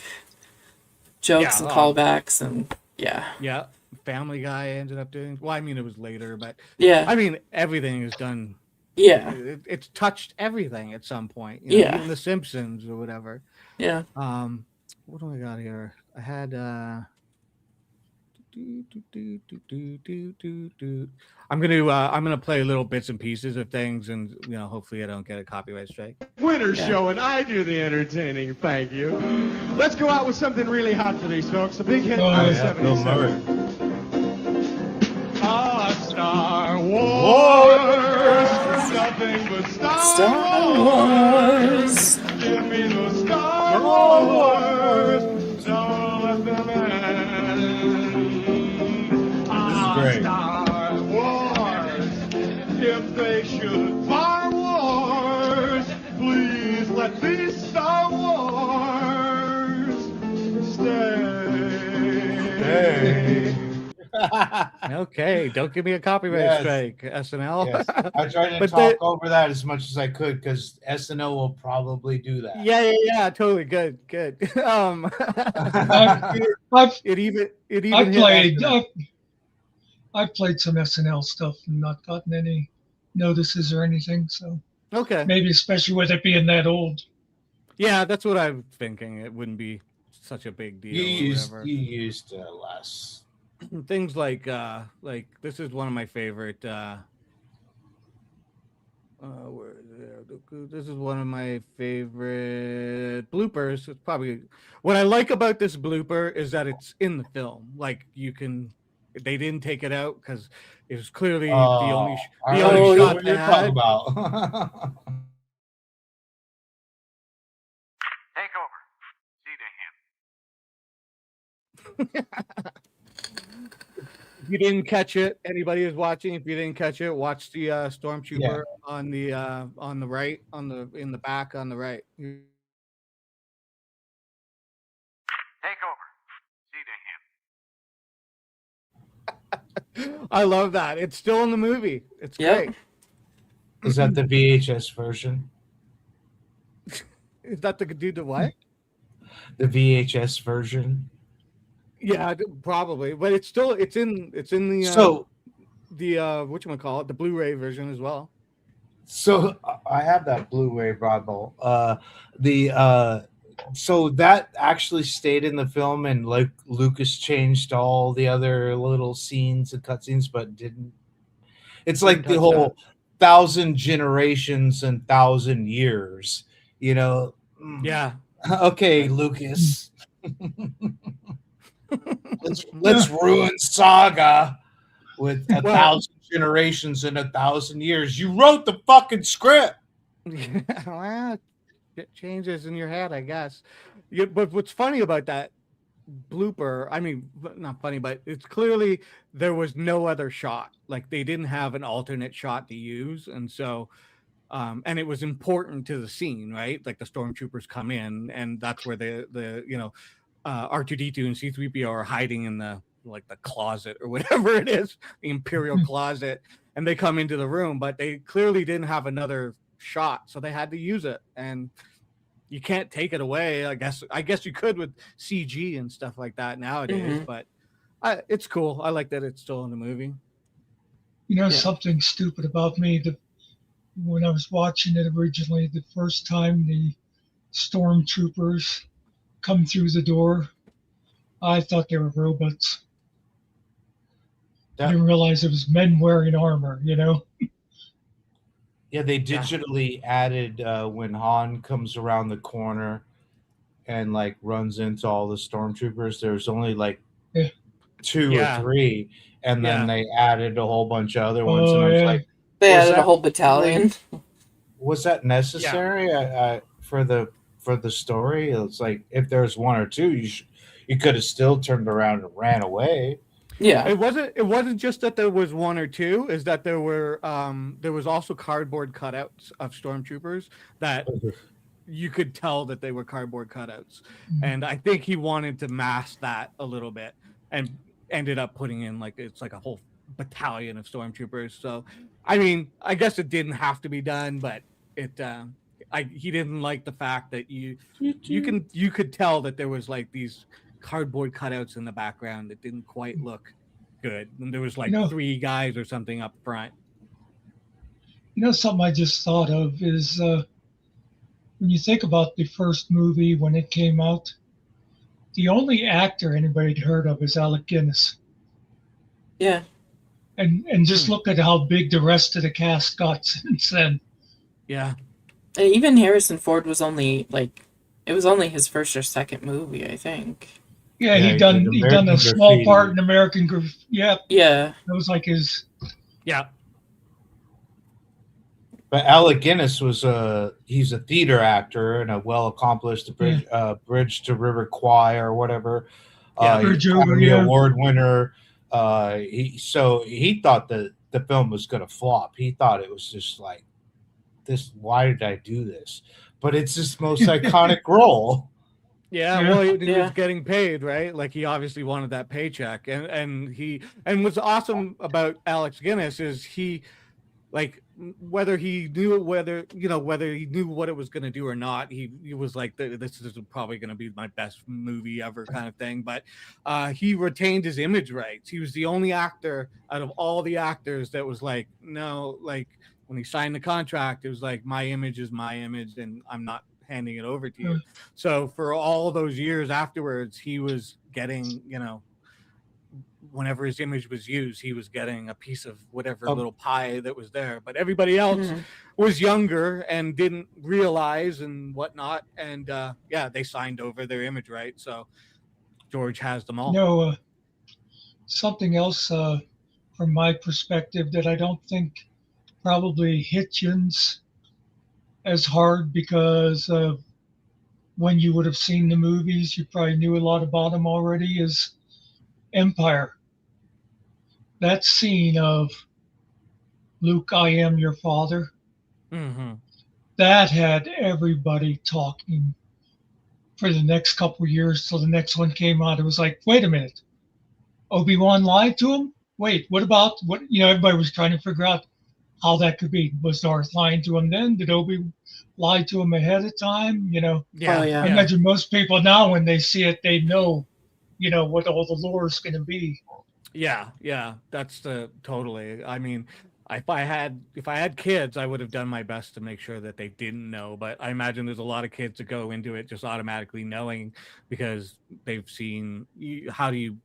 jokes Yeah. and callbacks, and yeah, Yeah. Family Guy ended up doing. Well, I mean, it was later, but yeah, I mean, everything is done. yeah, It's touched everything at some point. yeah, Even The Simpsons or whatever. yeah. What do I got here? I had I'm gonna play little bits and pieces of things, and hopefully I don't get a copyright strike. Winter Yeah. show, and I do the entertaining. Thank you. Let's go out with something really hot for these folks. A big hit Oh, out of yeah, Bill 77. Murray. Star Wars. Nothing but Star Wars. Give me the Star Wars. Don't let them end. This is great. Star Wars. If they should Star Wars, please let these Star Wars stay. Hey. Okay, don't give me a copyright Yes. strike, SNL. Yes. I tried to But talk over that as much as I could because SNL will probably do that. Yeah, totally good. I've It even I've hit played SNL. I've played some SNL stuff and not gotten any notices or anything. So Okay. maybe especially with it being that old. Yeah, that's what I'm thinking. It wouldn't be such a big deal. You or whatever. used less. Things like this is one of my favorite. Where is it? This is one of my favorite bloopers. It's probably what I like about this blooper is that it's in the film. Like they didn't take it out because it was clearly the only I the already only know shot what they you're talking had. about. Take over. See to him. If you didn't catch it, anybody who's watching, if you didn't catch it, watch the stormtrooper on the right, in the back on the right. Take over. See to him. I love that. It's still in the movie. It's Yep. great. Is that the VHS version? Is that the dude to what? The VHS version. Yeah, probably, but it's in the So whatchamacallit, the Blu-ray version as well. So I have that Blu-ray Bible. So that actually stayed in the film, and like Lucas changed all the other little scenes and cutscenes, but didn't. It's like the touch whole 1,000 generations and 1,000 years. Yeah. Okay, Lucas. let's ruin Saga with 1,000 generations and 1,000 years. You wrote the fucking script. Well, it changes in your head, I guess. But what's funny about that blooper, I mean, not funny, but it's clearly there was no other shot. Like they didn't have an alternate shot to use, and so and it was important to the scene, right? Like the stormtroopers come in, and that's where the R2D2 and C3PO are hiding in the closet or whatever it is, the Imperial closet, and they come into the room, but they clearly didn't have another shot, so they had to use it, and you can't take it away. I guess you could with CG and stuff like that nowadays, but it's cool. I like that it's still in the movie. Something stupid about me. When I was watching it originally, the first time the stormtroopers come through the door, I thought they were robots. I didn't realize it was men wearing armor, Yeah, they digitally added when Han comes around the corner and like runs into all the stormtroopers. There's only like 2 or 3, and then they added a whole bunch of other ones. And I was like, they added a whole battalion. Was that necessary for the story? It's like if there's 1 or 2, you could have still turned around and ran away. Yeah, it wasn't just that there was 1 or 2, is that there was also cardboard cutouts of stormtroopers that you could tell that they were cardboard cutouts, and I think he wanted to mask that a little bit, and ended up putting in it's like a whole battalion of stormtroopers. So, I mean, I guess it didn't have to be done, but it. He didn't like the fact that you could tell that there was like these cardboard cutouts in the background that didn't quite look good, and there was You like know, 3 guys or something up front. something I just thought of is when you think about the first movie when it came out, the only actor anybody had heard of is Alec Guinness. Yeah. And just look at how big the rest of the cast got since then. Yeah. And even Harrison Ford was only like, it was only his first or second movie, I think. Yeah, Yeah, he done American a small Graffiti. part in American Graffiti. Yeah, Yeah. that was like his. Yeah. But Alec Guinness was he's a theater actor and a well accomplished Bridge to River Kwai or whatever. Bridge Over, Academy yeah. Award winner. He thought that the film was going to flop. He thought it was just like this. Why did I do this? But it's his most iconic role. Yeah, Yeah. well, he Yeah. was getting paid, right? Like he obviously wanted that paycheck, and what's awesome about Alex Guinness is he, like, whether he knew whether he knew what it was going to do or not, he was like, this is probably going to be my best movie ever, kind of thing. But he retained his image rights. He was the only actor out of all the actors that was like, no, like when he signed the contract, it was like, my image is my image, and I'm not handing it over to you. So for all those years afterwards, he was getting, whenever his image was used, he was getting a piece of whatever little pie that was there. But everybody else was younger and didn't realize and whatnot. And they signed over their image, right? So George has them all. Something else from my perspective that I don't think probably Hitchens as hard because when you would have seen the movies, you probably knew a lot about them already, is Empire. That scene of Luke, I am your father, that had everybody talking for the next couple of years till the next one came out. It was like, wait a minute, Obi-Wan lied to him? Wait, what about what? Everybody was trying to figure out how that could be. Was Darth lying to him then? Did Obi lie to him ahead of time? Yeah. Oh, yeah. I imagine most people now, when they see it, they know, what all the lore is going to be. Yeah, that's totally. I mean, if I had kids, I would have done my best to make sure that they didn't know. But I imagine there's a lot of kids that go into it just automatically knowing because they've seen. How do you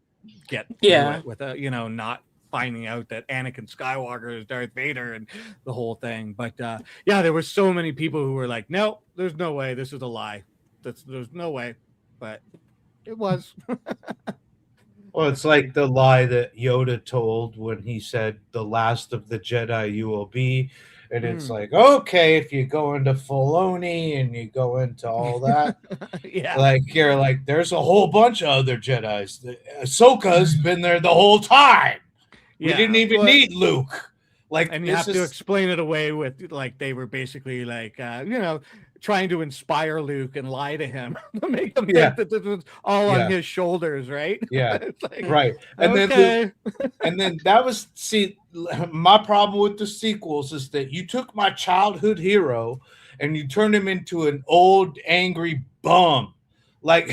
get through it without not finding out that Anakin Skywalker is Darth Vader and the whole thing? But there were so many people who were like, no, there's no way, this is a lie. There's no way, but it was. Well, it's like the lie that Yoda told when he said, "The last of the Jedi you will be," and it's like, okay, if you go into Filoni and you go into all that, like you're like, there's a whole bunch of other Jedis. Ahsoka's been there the whole time. We didn't even need Luke. Like, and you have to explain it away with like they were basically like trying to inspire Luke and lie to him to make him think that this was all on his shoulders, right? Yeah, like, right. And then that was my problem with the sequels is that you took my childhood hero and you turned him into an old angry bum. Like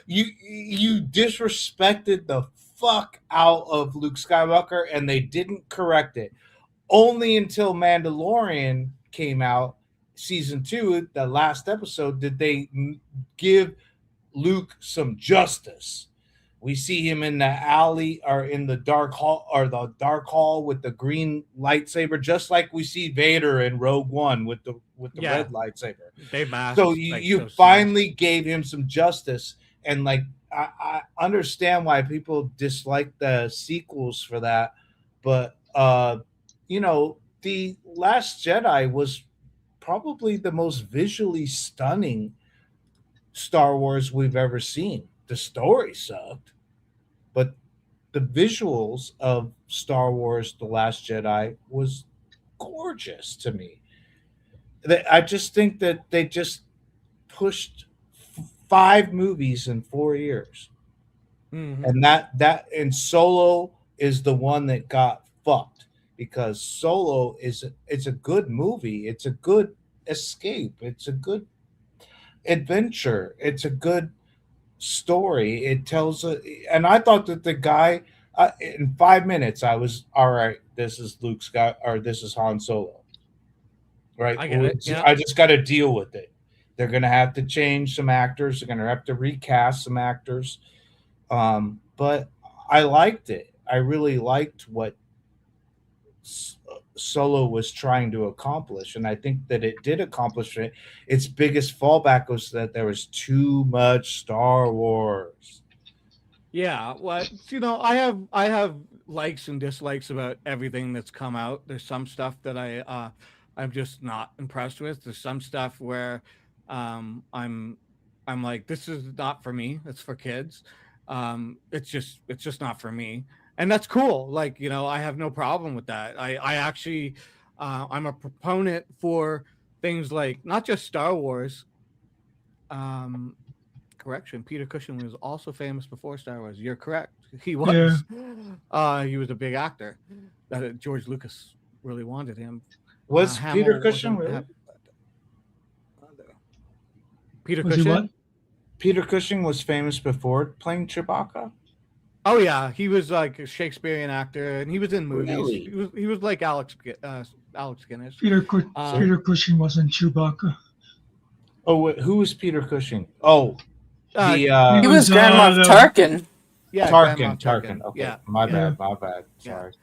you disrespected the fuck out of Luke Skywalker, and they didn't correct it. Only until Mandalorian came out, season 2, the last episode, did they give Luke some justice. We see him in the alley or in the dark hall with the green lightsaber, just like we see Vader in Rogue One with the red lightsaber. They masked, so you finally gave him some justice, and like I understand why people dislike the sequels for that, but the Last Jedi was probably the most visually stunning Star Wars we've ever seen. The story sucked, but the visuals of Star Wars The Last Jedi was gorgeous to me. I just think that they just pushed 5 movies in 4 years. And that and Solo is the one that got fucked, because Solo it's a good movie. It's a good escape. It's a good adventure. It's a good story. It tells and I thought that the guy in 5 minutes I was all right. This is Luke Scott, or this is Han Solo. Right? I get it. Yeah. I just got to deal with it. They're going to have to change some actors. They're going to have to recast some actors. But I liked it. I really liked what Solo was trying to accomplish, and I think that it did accomplish it. Its biggest fallback was that there was too much Star Wars. Yeah, well, I have likes and dislikes about everything that's come out. There's some stuff that I'm just not impressed with. There's some stuff where I'm like, this is not for me. It's for kids. It's just not for me. And that's cool. Like, I have no problem with that. I actually I'm a proponent for things like not just Star Wars. Um Correction, Peter Cushing was also famous before Star Wars. You're correct. He was. He was a big actor. That George Lucas really wanted him. Was Hamill Peter Cushing wasn't really? happy about that. Peter Was he Cushing? what? Peter Cushing was famous before playing Chewbacca? Oh yeah, he was like a Shakespearean actor, and he was in movies. Really? He was like Alex Guinness. Peter Cushing wasn't Chewbacca. Oh, who was Peter Cushing? Oh, Uh, the He was Grand Moff Tarkin. Yeah, Grand Moff Tarkin. Okay, Yeah, my yeah. bad. Sorry.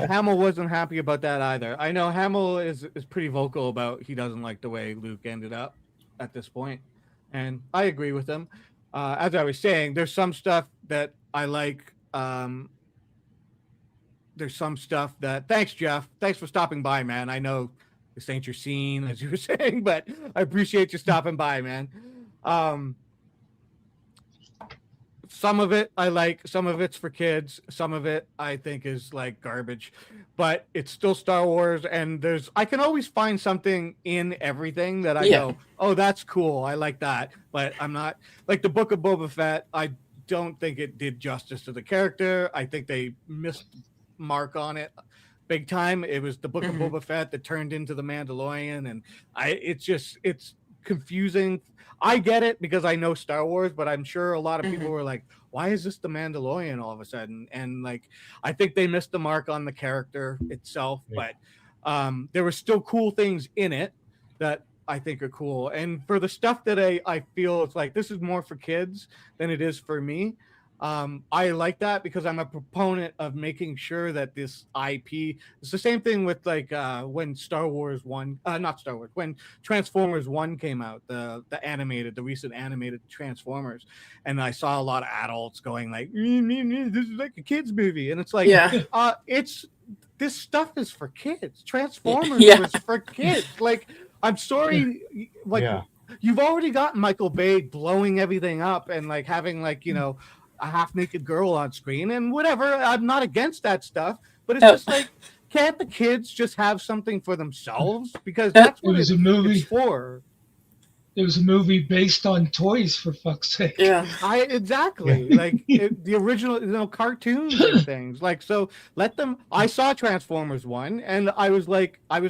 Hamill wasn't happy about that either. I know Hamill is pretty vocal about he doesn't like the way Luke ended up at this point, and I agree with him. As I was saying, there's some stuff that I like. There's some stuff that. Thanks, Jeff. Thanks for stopping by, man. I know this ain't your scene, as you were saying, but I appreciate you stopping by, man. Some of it I like, some of it's for kids, some of it I think is like garbage, but it's still Star Wars, and I can always find something in everything that I go, oh, that's cool, I like that. But I'm not like the Book of Boba Fett. I don't think it did justice to the character. I think they missed mark on it big time. It was the Book of Boba Fett that turned into the Mandalorian, and it's confusing. I get it because I know Star Wars, but I'm sure a lot of people were like, why is this the Mandalorian all of a sudden? And like, I think they missed the mark on the character itself, but there were still cool things in it that I think are cool. And for the stuff that I feel it's like, this is more for kids than it is for me. I like that because I'm a proponent of making sure that this IP. It's the same thing with like when when Transformers 1 came out, the recent animated Transformers, and I saw a lot of adults going like, this is like a kids movie, and it's like, this stuff is for kids. Transformers was for kids. Like, I'm sorry, you've already got Michael Bay blowing everything up and like having like a half-naked girl on screen and whatever. I'm not against that stuff, but it's just like, can't the kids just have something for themselves? Because that's what it's for. It was a movie based on toys, for fuck's sake. Yeah, exactly. Like the original, cartoons and things. Like, so let them. I saw Transformers 1, and I was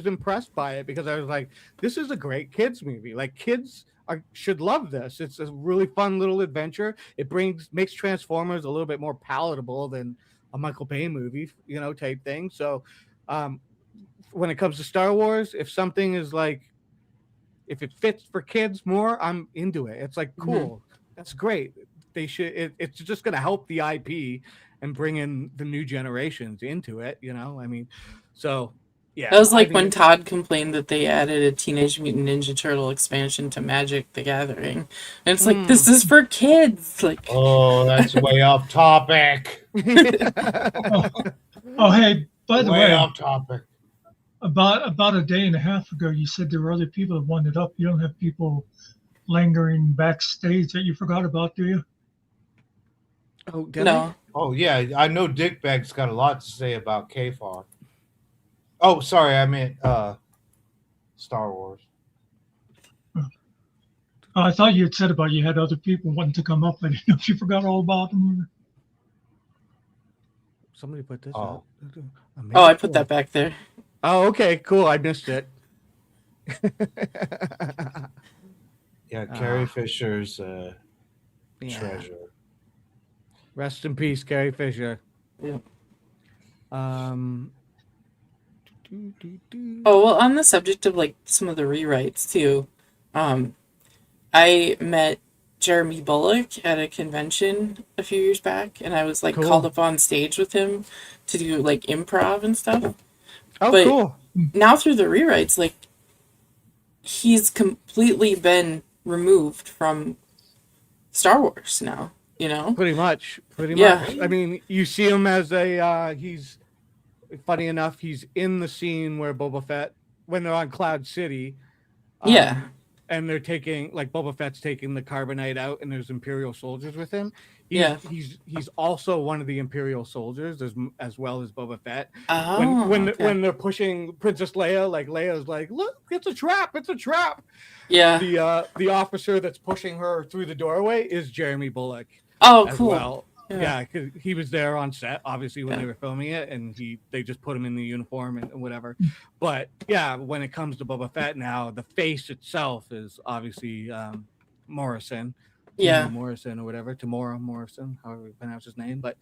impressed by it because I was like, this is a great kids movie. Like, kids should love this. It's a really fun little adventure. It makes Transformers a little bit more palatable than a Michael Bay movie, type thing. So, when it comes to Star Wars, if something is like, if it fits for kids more, I'm into it. It's like, cool. That's great. They should. It's just going to help the IP and bring in the new generations into it. I mean, so yeah. That was like when Todd complained that they added a Teenage Mutant Ninja Turtle expansion to Magic the Gathering, and it's like, this is for kids. Like, oh, that's way off topic. Oh, hey, by the way, off topic. About a day and a half ago, you said there were other people that wanted up. You don't have people lingering backstage that you forgot about, do you? Oh, no. Oh, yeah. I know Dick Bag's got a lot to say about K-Far. Oh, sorry. I meant Star Wars. I thought you had said about you had other people wanting to come up. I didn't know if you forgot all about them. somebody put this Oh. up. Oh, I put that back there. Oh, okay, cool. I missed it. Yeah, Carrie Ah. Fisher's Yeah. treasure. Rest in peace, Carrie Fisher. Yeah. Um. Oh, well, on the subject of like some of the rewrites too, I met Jeremy Bulloch at a convention a few years back, and I was like Cool. called up on stage with him to do like improv and stuff. Oh, But cool. now through the rewrites, like he's completely been removed from Star Wars now, you know? Pretty much. Yeah. I mean, you see him as a he's funny enough, he's in the scene where Boba Fett, when they're on Cloud City, Yeah. and they're taking, like, Boba Fett's taking the carbonite out, and there's Imperial soldiers with him. Yeah. He's also one of the Imperial soldiers, as well as Boba Fett. Oh, When okay. when they're pushing Princess Leia, like Leia's like, look, it's a trap, it's a trap. Yeah. The officer that's pushing her through the doorway is Jeremy Bulloch. Oh, as cool. well. Yeah. Yeah, because he was there on set, obviously, when Yeah. they were filming it, and they just put him in the uniform and whatever. But yeah, when it comes to Boba Fett now, the face itself is obviously Morrison, Yeah. Temuera Morrison or whatever, Temuera Morrison, however you pronounce his name. But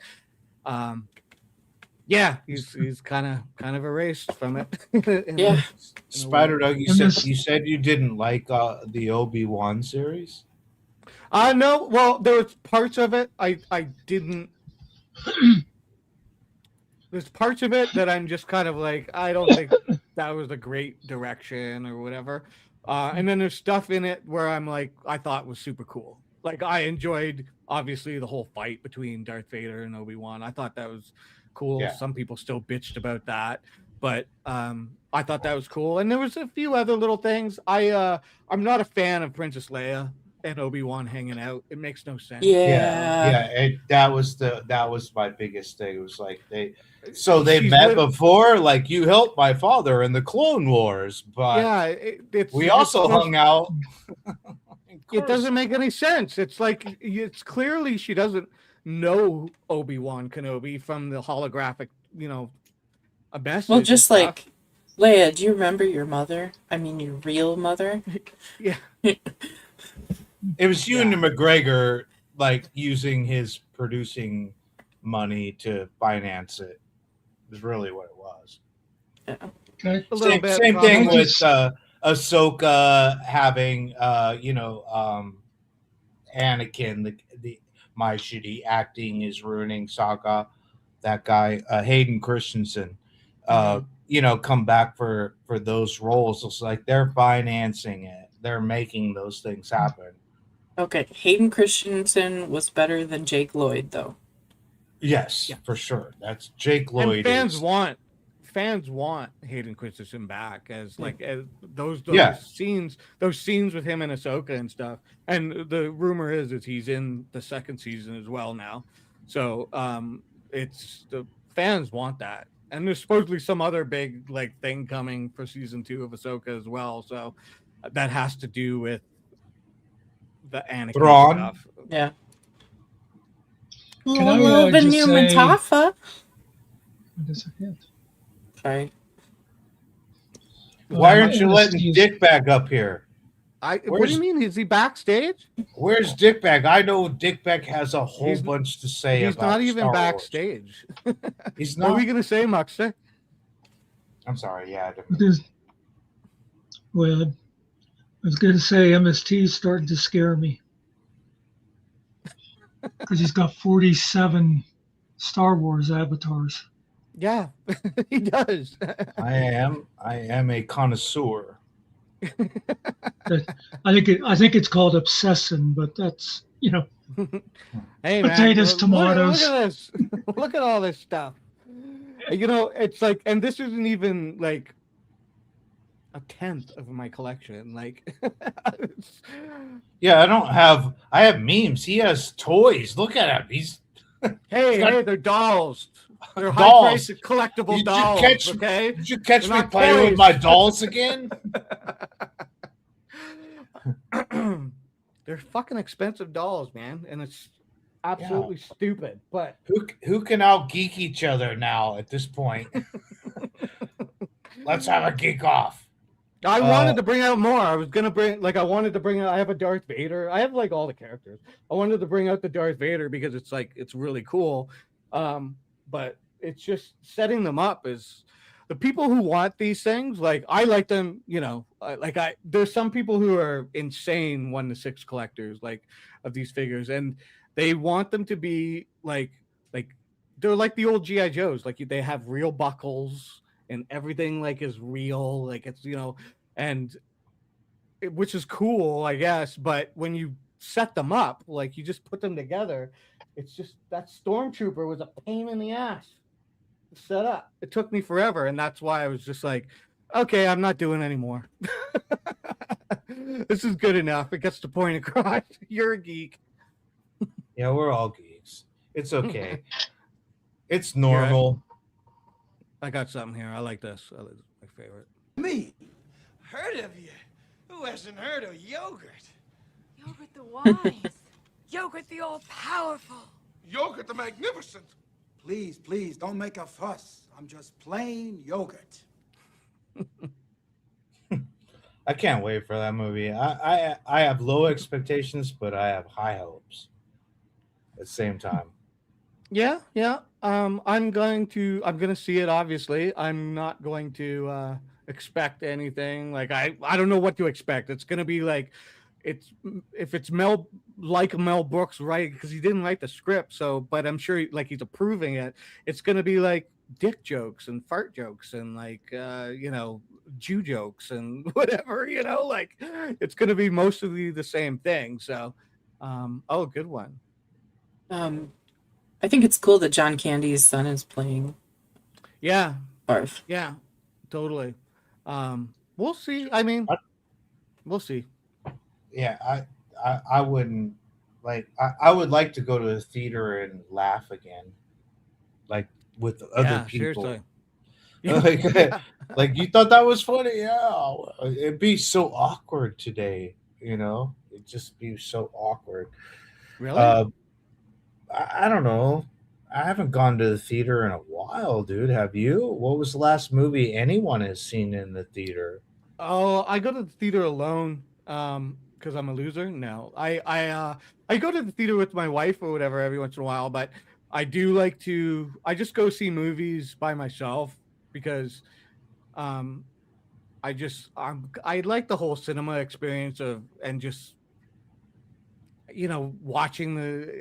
yeah, he's kind of erased from it. Yeah. Spider Dog, you And said you didn't like the Obi-Wan series. No, well, there was parts of it I didn't. There's parts of it that I'm just kind of like, I don't think that was a great direction or whatever. And then there's stuff in it where I'm like, I thought was super cool. Like, I enjoyed obviously the whole fight between Darth Vader and Obi-Wan. I thought that was cool. Yeah. Some people still bitched about that, but I thought that was cool. And there was a few other little things. I'm not a fan of Princess Leia and Obi-Wan hanging out. It makes no sense. Yeah. That was my biggest thing. It was like they She's met lit- before, like you helped my father in the Clone Wars, but Yeah, we also hung out. It doesn't make any sense. It's like, it's clearly she doesn't know Obi-Wan Kenobi from the holographic, a message. Well, and just stuff. like, Leia, do you remember your mother? I mean, your real mother? Yeah. It was Ewan McGregor like using his producing money to finance it. Is really what it was. Okay. A little bit. Same thing probably. with Ahsoka having Anakin, the my shitty acting is ruining Sokka. That guy Hayden Christensen, come back for those roles. It's like they're financing it. They're making those things happen. Okay, Hayden Christensen was better than Jake Lloyd, though. Yes, for sure. That's Jake Lloyd. And fans want Hayden Christensen back as those scenes with him and Ahsoka and stuff. And the rumor is he's in the second season as well now. So it's the fans want that. And there's supposedly some other big thing coming for season 2 of Ahsoka as well. So that has to do with the Anakin Thrawn. stuff. Yeah. Can I, Little bit just new say- Matafa. What is it? Sorry. Why aren't you letting Excuse- Dick back up here? What do Where's- you mean? Is he backstage? Where's Dick Beck? I know Dick Beck has a whole He's- bunch to say He's about not even Star Wars. backstage. He's What are not. we gonna say, Muxter? I'm sorry. Yeah. I didn't- Because, well, I was going to say MST is starting to scare me. Because he's got 47 Star Wars avatars. Yeah, he does. I am a connoisseur. I think it's called obsession, but that's, Hey, Potatoes, look tomatoes. at this. Look at all this stuff. It's like, and this isn't even like a tenth of my collection. Like, it's- Yeah, I have memes. He has toys. Look at him. He's hey, they're dolls. They're Dolls. high-priced collectible Did you dolls. catch- Okay. Did you catch They're me not playing toys. with my dolls again? They're fucking expensive dolls, man, and absolutely stupid. But Who can out geek each other now at this point? Let's have a geek off. I wanted to bring out more. I was gonna bring I wanted to bring out. I have a Darth Vader. I have like all the characters. I wanted to bring out the Darth Vader because it's really cool. But it's just setting them up is the people who want these things. Like I like them. There's some people who are insane 1-6 collectors of these figures, and they want them to be like they're like the old GI Joes. Like they have real buckles and everything is real. Like it's and which is cool, I guess. But when you set them up, you just put them together, it's just that stormtrooper was a pain in the ass to set up. It took me forever, and that's why I was just like, okay, I'm not doing anymore. This is good enough. It gets the point across. You're a geek. Yeah, we're all geeks. It's okay. It's normal. I got something here. I like this. This is my favorite. Me? Heard of you? Who hasn't heard of yogurt? Yogurt the wise. Yogurt the all-powerful. Yogurt the magnificent. Please, please, don't make a fuss. I'm just plain yogurt. I can't wait for that movie. I have low expectations, but I have high hopes at the same time. Yeah. I'm gonna see it. Obviously, I'm not going to expect anything. I don't know what to expect. It's gonna be if it's Mel Brooks, right? Because he didn't write the script. So, but I'm sure he's approving it. It's gonna be dick jokes and fart jokes and Jew jokes and whatever. It's gonna be mostly the same thing. So, good one. I think it's cool that John Candy's son is playing. Yeah. Barf. Yeah, totally. We'll see. I mean, we'll see. Yeah, I wouldn't I would like to go to the theater and laugh again, with other people. Seriously. You thought that was funny? Yeah, it'd be so awkward today. It'd just be so awkward. Really? I don't know. I haven't gone to the theater in a while, dude. Have you? What was the last movie anyone has seen in the theater? Oh, I go to the theater alone because I'm a loser. No, I go to the theater with my wife or whatever every once in a while, but I do like to. I just go see movies by myself because I like the whole cinema experience and just watching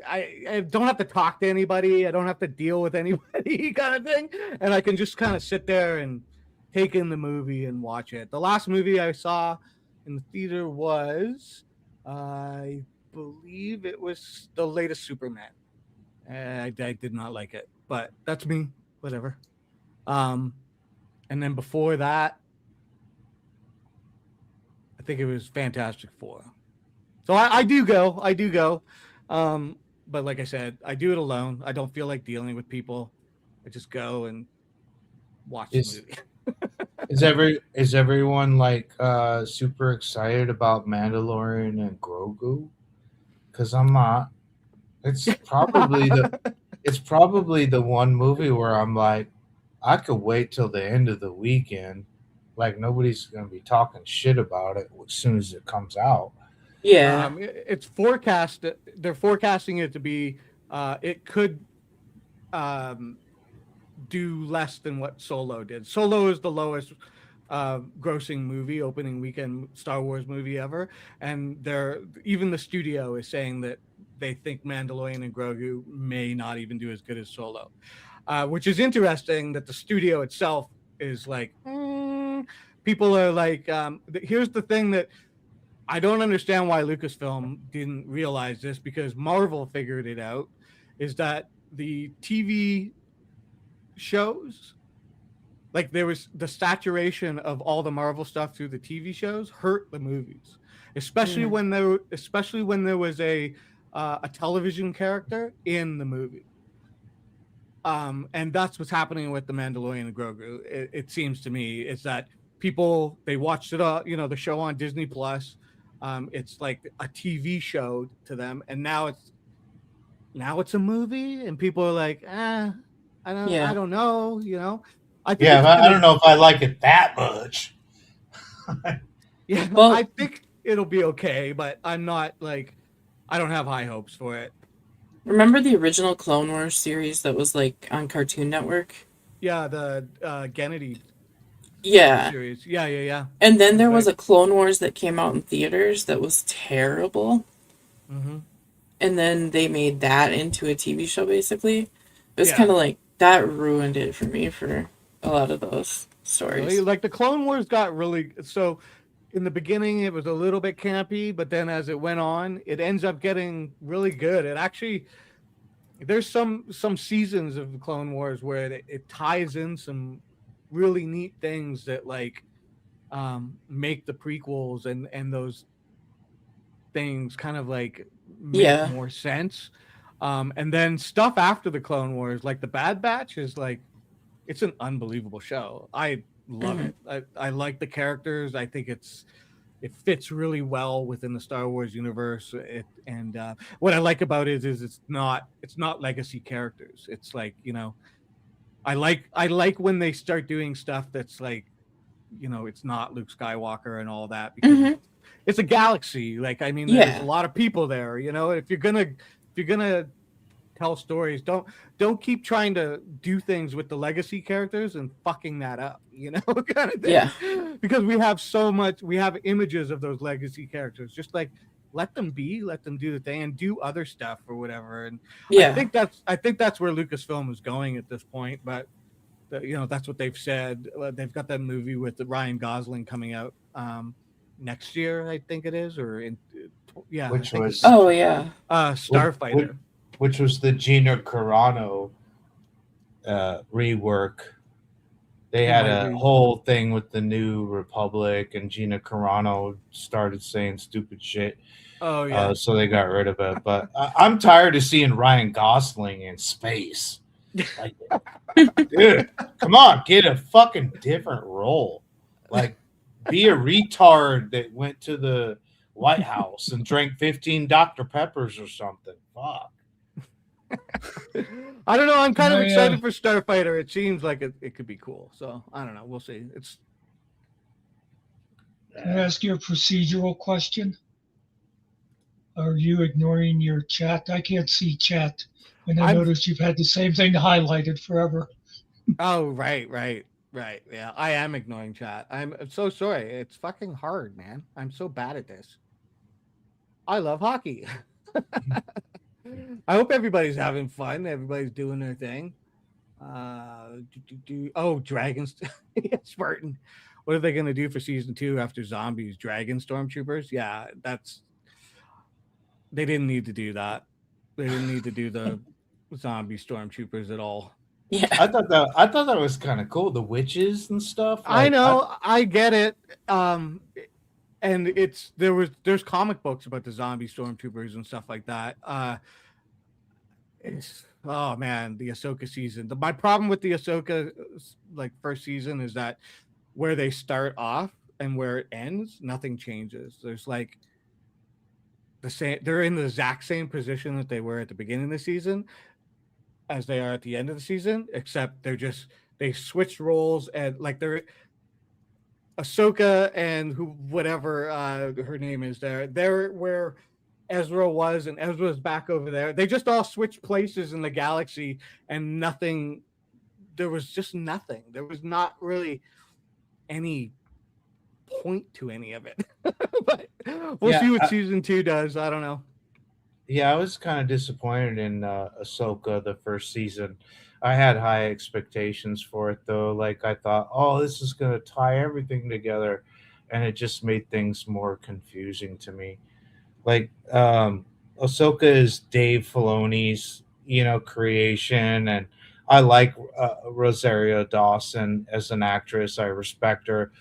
I don't have to talk to anybody. I don't have to deal with anybody kind of thing. And I can just kind of sit there and take in the movie and watch it. The last movie I saw in the theater was, I believe it was the latest Superman. I did not like it, but that's me, whatever. And then before that, I think it was Fantastic Four. So I do go. But like I said, I do it alone. I don't feel like dealing with people. I just go and watch the movie. Is everyone super excited about Mandalorian and Grogu? Because I'm not. It's probably the one movie where I'm like, I could wait till the end of the weekend. Nobody's gonna be talking shit about it as soon as it comes out. Yeah, it's forecast. They're forecasting it to be. It could do less than what Solo did. Solo is the lowest grossing movie, opening weekend Star Wars movie ever, and even the studio is saying that they think Mandalorian and Grogu may not even do as good as Solo, which is interesting. That the studio itself is people are here's the thing that. I don't understand why Lucasfilm didn't realize this, because Marvel figured it out, is that the TV shows, there was the saturation of all the Marvel stuff through the TV shows hurt the movies, especially when there was a television character in the movie. And that's what's happening with The Mandalorian and Grogu. It seems to me is that people, they watched it the show on Disney Plus. It's like a TV show to them, and now now it's a movie, and people are like, I Yeah. don't know, you know. I think Yeah, it's I gonna, don't know if I like it that much. yeah, I Well, think it'll be okay, but I'm not like, I don't have high hopes for it. remember the original Clone Wars series that was like on Cartoon Network? Yeah, the Gennady Yeah. series. Yeah, yeah, yeah. And then That's there was right. a Clone Wars that came out in theaters that was terrible. Mm-hmm. And then they made that into a TV show basically. It was kind Yeah. of like that ruined it for me for a lot of those Really, stories. like the Clone Wars got really so. In the beginning, it was a little bit campy, but then as it went on, it ends up getting really good. It actually, there's some seasons of the Clone Wars where it ties in some really neat things that like make the prequels and those things kind of like make Yeah. more sense. And then stuff after the Clone Wars, like the Bad Batch, is like it's an unbelievable show. I love Hmm. it. I like the characters. I think it fits really well within the Star Wars universe. And what I like about it is it's not legacy characters. It's like, you know, I like when they start doing stuff that's like, you know, it's not Luke Skywalker and all that, because Hmm. it's a galaxy. Like, I mean, there's a Yeah. lot of people there. You know, if you're gonna tell stories, don't keep trying to do things with the legacy characters and fucking that up, you know, kind of thing. Yeah. Because we have images of those legacy characters. Just like let them do the thing and do other stuff or whatever. And Yeah. I think that's where Lucasfilm is going at this point. But you know, that's what they've said. They've got that movie with Ryan Gosling coming out next year, I think it is, or in yeah, I Which think it's was next Oh year. yeah. Starfighter. which was the Gina Carano rework. They It had might a be. whole thing with the New Republic, and Gina Carano started saying stupid shit, Oh yeah. so they got rid of it. But I'm tired of seeing Ryan Gosling in space. Like, dude, come on, get a fucking different role. Like, be a retard that went to the White House and drank 15 Dr. Peppers or something. Fuck. I don't know. I'm kind of I, excited for Starfighter. It seems like it could be cool. So I don't know. We'll see. It's can I ask you a procedural question? Are you ignoring your chat? I can't see chat. And I I'm noticed you've had the same thing highlighted forever. oh right. Yeah, I am ignoring chat. I'm so sorry. It's fucking hard, man. I'm so bad at this. I love hockey. I hope everybody's having fun. Everybody's doing their thing. Oh, dragons. Spartan. What are they going to do for season 2 after zombies? Dragon stormtroopers? Yeah, that's they didn't need to do that. They didn't need to do the zombie stormtroopers at all. Yeah. I thought that was kind of cool. The witches and stuff. I Like, know, I get it. And there's comic books about the zombie stormtroopers and stuff like that. Oh man, the Ahsoka season. My problem with the Ahsoka like first season is that where they start off and where it ends, nothing changes. There's like the same. They're in the exact same position that they were at the beginning of the season as they are at the end of the season, except they switched roles, and like they're Ahsoka and whatever her name is they're where Ezra was, and Ezra's back over there. They just all switched places in the galaxy, and nothing. There was just nothing. There was not really any point to any of it. But we'll yeah, see what season 2 does. I don't know. yeah, I was kind of disappointed in Ahsoka the first season. I had high expectations for it though. Like, I thought, oh, this is gonna tie everything together, and it just made things more confusing to me. Like, Ahsoka is Dave Filoni's, creation, and I like Rosario Dawson as an actress. I respect her,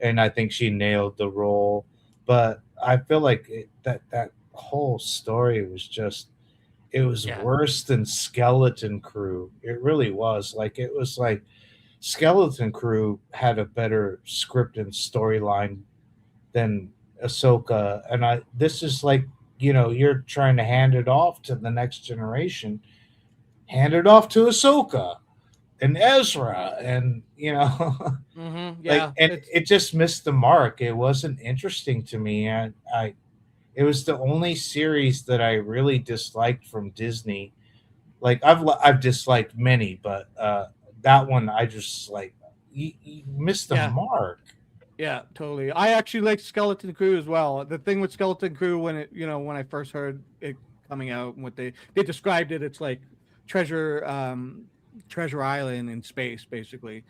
and I think she nailed the role. But I feel like that whole story was just it was Yeah. worse than Skeleton Crew. It really was. Like, it was like Skeleton Crew had a better script and storyline than Ahsoka, and this is like you're trying to hand it off to the next generation, hand it off to Ahsoka and Ezra, and like, Yeah, and it's it just missed the mark. It wasn't interesting to me, and it was the only series that I really disliked from Disney. Like I've disliked many, but that one I just like you missed the yeah. mark. Yeah, totally. I actually like Skeleton Crew as well. The thing with Skeleton Crew, when when I first heard it coming out, and what they described it, it's like treasure treasure island in space, basically.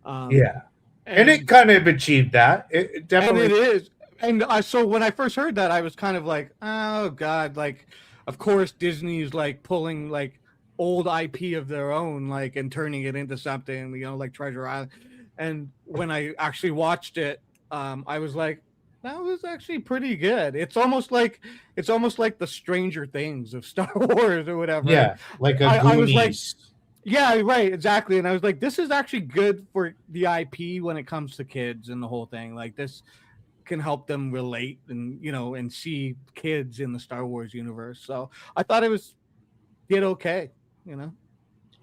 Um, Yeah, and it and kind of achieved that. It and definitely. it is. And I so when I first heard that, I was kind of like, oh god, like of course Disney's like pulling like old IP of their own, like and turning it into something, like Treasure Island. And when I actually watched it, I was like, that was actually pretty good. It's almost like the Stranger Things of Star Wars or whatever. And Yeah, like a I was like, Goonies. yeah, right, exactly. And I was like, this is actually good for the IP when it comes to kids and the whole thing. Like this can help them relate and and see kids in the Star Wars universe. So I thought it was did okay, you know.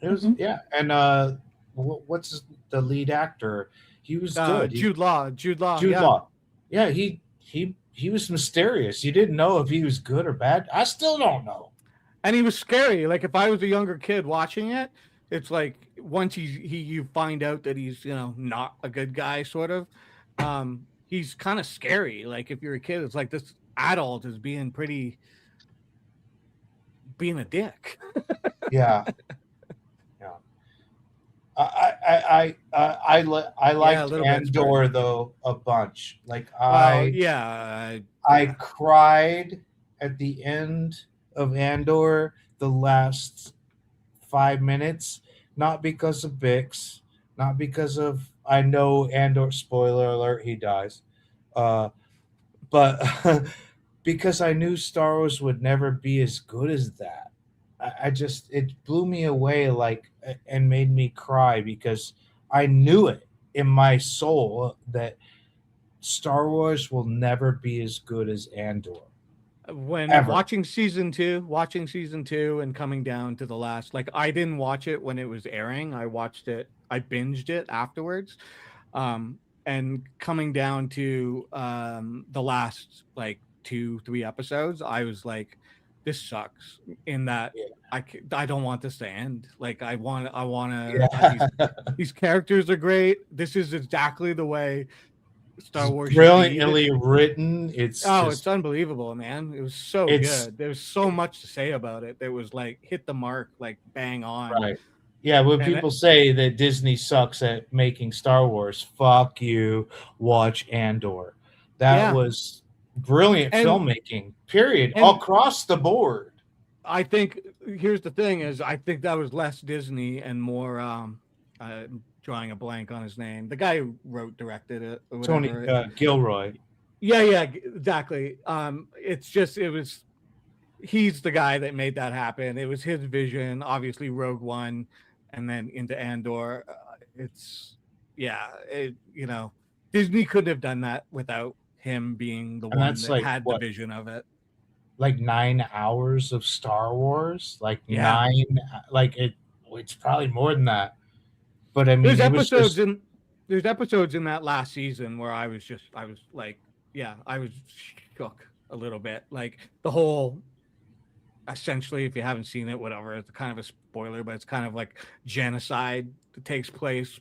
It was, Hmm. yeah, and what's the lead actor? He was good. Jude Law, Jude yeah. Law. Yeah, he was mysterious. You didn't know if he was good or bad. I still don't know. And he was scary. Like if I was a younger kid watching it, it's like once you find out that he's not a good guy, sort of. He's kind of scary. Like if you're a kid, it's like this adult is being a dick. Yeah, yeah. I Yeah, a liked little bit. Andor though a bunch. Like Well, yeah, I yeah. cried at the end of Andor the last 5 minutes, not because of Bix, not because of I know Andor, spoiler alert, he dies, uh, but because I knew Star Wars would never be as good as that. I just it blew me away, like, and made me cry because I knew it in my soul that Star Wars will never be as good as Andor When ever. watching season two and coming down to the last, like I didn't watch it when it was airing. I binged it afterwards. And coming down to the last like 2 3 episodes, I was like, this sucks in that Yeah. I don't want this to end. Like I want to Yeah. these characters are great. This is exactly the way It's Star Wars should be. brilliantly written. It's Oh, it's just unbelievable, man. It was so it's good. There's so much to say about it. That was like hit the mark, like bang on. right. Yeah, when And people say that Disney sucks at making Star Wars, fuck you. Watch Andor. That yeah, was brilliant and filmmaking. Period. and Across the board. I think here's the thing is I think that was less Disney and more drawing a blank on his name. The guy who wrote directed it or Tony whatever. Gilroy. Yeah, exactly. It's just he's the guy that made that happen. It was his vision, obviously Rogue One and then into Andor. It's yeah, Disney couldn't have done that without him being the And one that's that like had the what, vision of it. like 9 hours of Star Wars? Like Yeah. like it's probably more than that. But I There's mean, it was episodes just in there's episodes in that last season where I was like, yeah, I was shook a little bit. Like the whole essentially, if you haven't seen it, whatever, it's kind of a spoiler, but it's kind of like genocide that takes place.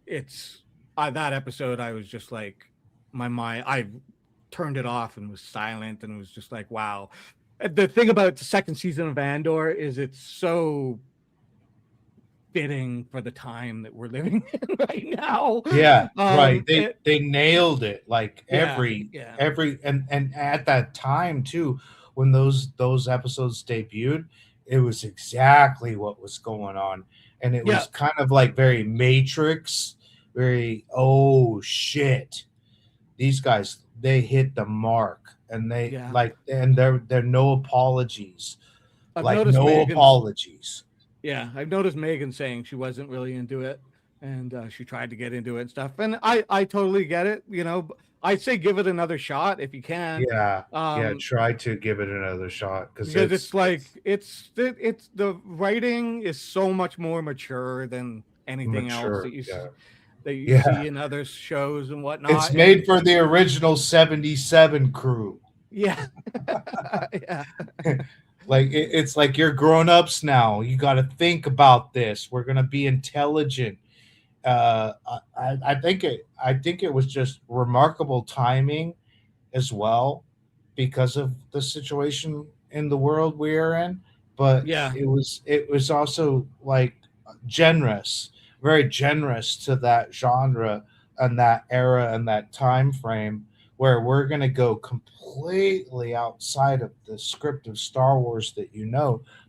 It's that episode I was just like my mind I turned it off and was silent and was just like, wow. The thing about the second season of Andor is it's so fitting for the time that we're living in right now. yeah, right. It, They nailed it. Like yeah, yeah, every and at that time too, when those episodes debuted, it was exactly what was going on, and it yeah, was kind of like very Matrix, very oh shit, these guys they hit the mark, and they yeah. like and there no apologies, I've like noticed no Megan's apologies. Yeah, I've noticed Megan saying she wasn't really into it. and she tried to get into it and stuff. And I totally get it. I'd say give it another shot if you can. Yeah, yeah. Um, Try to give it another shot because because it's like it's the writing is so much more mature than anything else mature. Yeah, that you yeah. see in other shows and It's whatnot. And made for the original '77 crew. yeah, yeah, Like it's like you're grown ups now. You got to think about this. We're gonna be intelligent. I think it was just remarkable timing as well because of the situation in the world we are in. But yeah, it was also like generous, very generous to that genre and that era and that time frame where we're going to go completely outside of the script of Star Wars that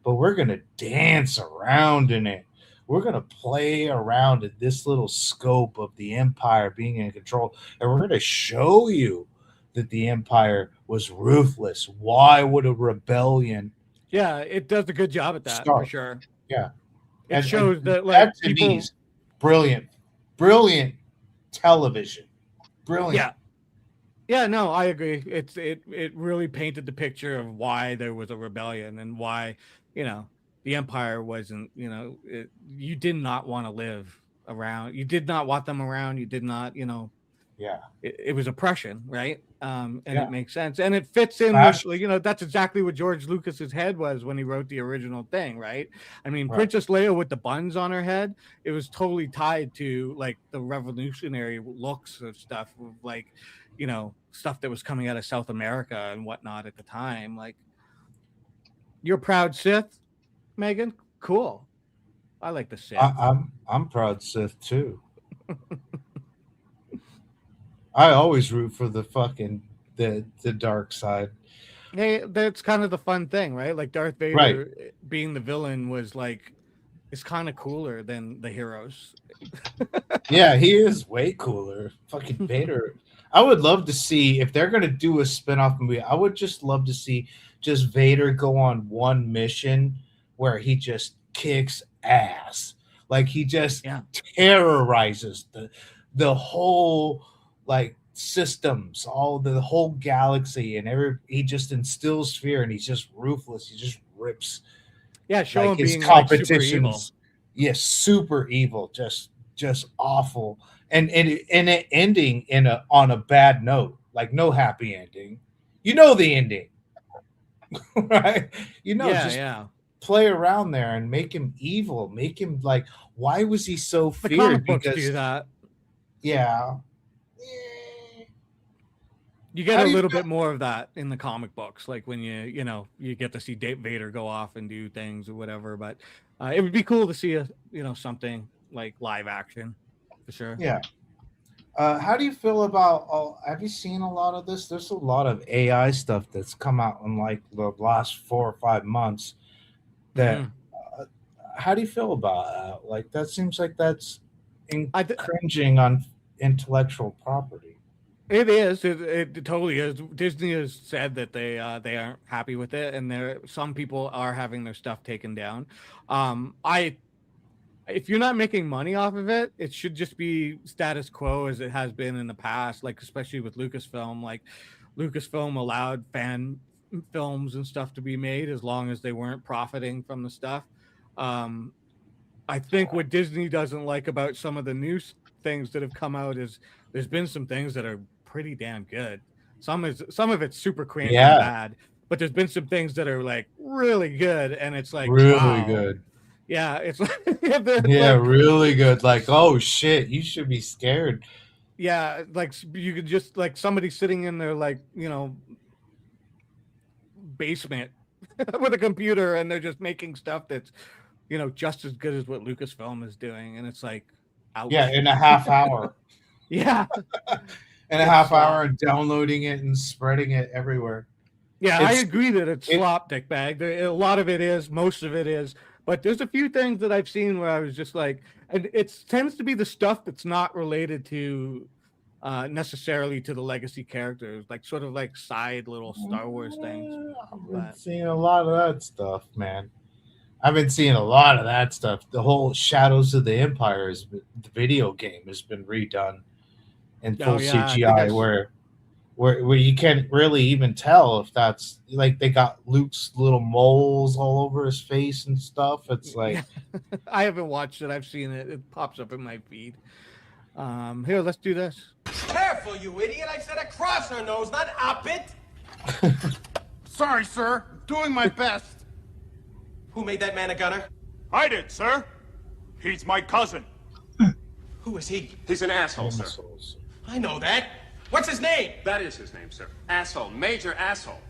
but we're going to dance around in it. We're going to play around in this little scope of the Empire being in control, and we're going to show you that the Empire was ruthless. Why would a rebellion yeah. It does a good job at that for start? sure. Yeah, It and shows that like that to me people, is brilliant, brilliant television, brilliant. yeah, yeah. No, I agree. It really painted the picture of why there was a rebellion and why you know the empire wasn't. You did not want to live around. You did not want them around. You did not. Yeah, It was oppression, right? And yeah, it makes sense, and it fits in with fascist. that's exactly what George Lucas's head was when he wrote the original thing, right? I mean, Right. Princess Leia with the buns on her head, it was totally tied to like the revolutionary looks of stuff, of like stuff that was coming out of South America and whatnot at the time. Like, you're a proud Sith, Megan. Cool. I like the Sith. I'm proud Sith too. I always root for the dark side. Hey, that's kind of the fun thing, right? Like Darth Right. Vader being the villain was like it's kind of cooler than the heroes. Yeah, he is way cooler. Fucking Vader. I would love to see if they're gonna do a spin-off movie. I would just love to see just Vader go on one mission where he just kicks ass. Like he just Yeah. terrorizes the whole like systems, all the whole galaxy, and he just instills fear and he's just ruthless. He just rips Yeah, show like him his being like super evil. competitions. Yes, super evil, just awful, and it ending on a bad note, like no happy ending. The ending, right? Yeah, Just yeah. play around there and make him evil, make him like, why was he so The comic feared? books Because do that. yeah, You get how a do you little feel? bit more of that in the comic books, like when you get to see Vader go off and do things or whatever. But it would be cool to see something like live action for sure. Yeah. How do you feel about? Have you seen a lot of this? There's a lot of AI stuff that's come out in like the last 4 or 5 months. That Mhm. uh, how do you feel about that? Like that seems like that's I th- infringing on intellectual property. It is. It totally is. Disney has said that they aren't happy with it, and some people are having their stuff taken down. I If you're not making money off of it, it should just be status quo as it has been in the past. Like especially with Lucasfilm, like Lucasfilm allowed fan films and stuff to be made as long as they weren't profiting from the stuff. Um, I think what Disney doesn't like about some of the things that have come out is there's been some things that are pretty damn good. Some of it's super cringe and Yeah, bad, but there's been some things that are like really good, and it's like really wow, good. yeah, it's it's Yeah, like really good. Like, oh shit, you should be scared. yeah, like you could just like somebody sitting in their like basement with a computer, and they're just making stuff that's just as good as what Lucasfilm is doing, and it's like, Yeah, ouch. in a half hour. Yeah, In a it's half slop. hour and downloading it and spreading it everywhere. Yeah, I It's agree that it's it slop, dickbag. A lot of it is, most of it is, but there's a few things that I've seen where I was just like, and it tends to be the stuff that's not related to necessarily to the legacy characters, like sort of like side little Star Wars things. I've been But seeing a lot of that stuff, man. I've been seeing a lot of that stuff. The whole Shadows of the Empire, the video game, has been redone in full CGI, where you can't really even tell if that's like they got Luke's little moles all over his face and stuff. It's like I haven't watched it. I've seen it. It pops up in my feed. Here, let's do this. Careful, you idiot! I said across her nose, not up it. Sorry, sir. Doing my best. Who made that man a gunner? I did, sir. He's my cousin. Who is he? He's an asshole, sir. I know that. What's his name? That is his name, sir. Asshole. Major asshole.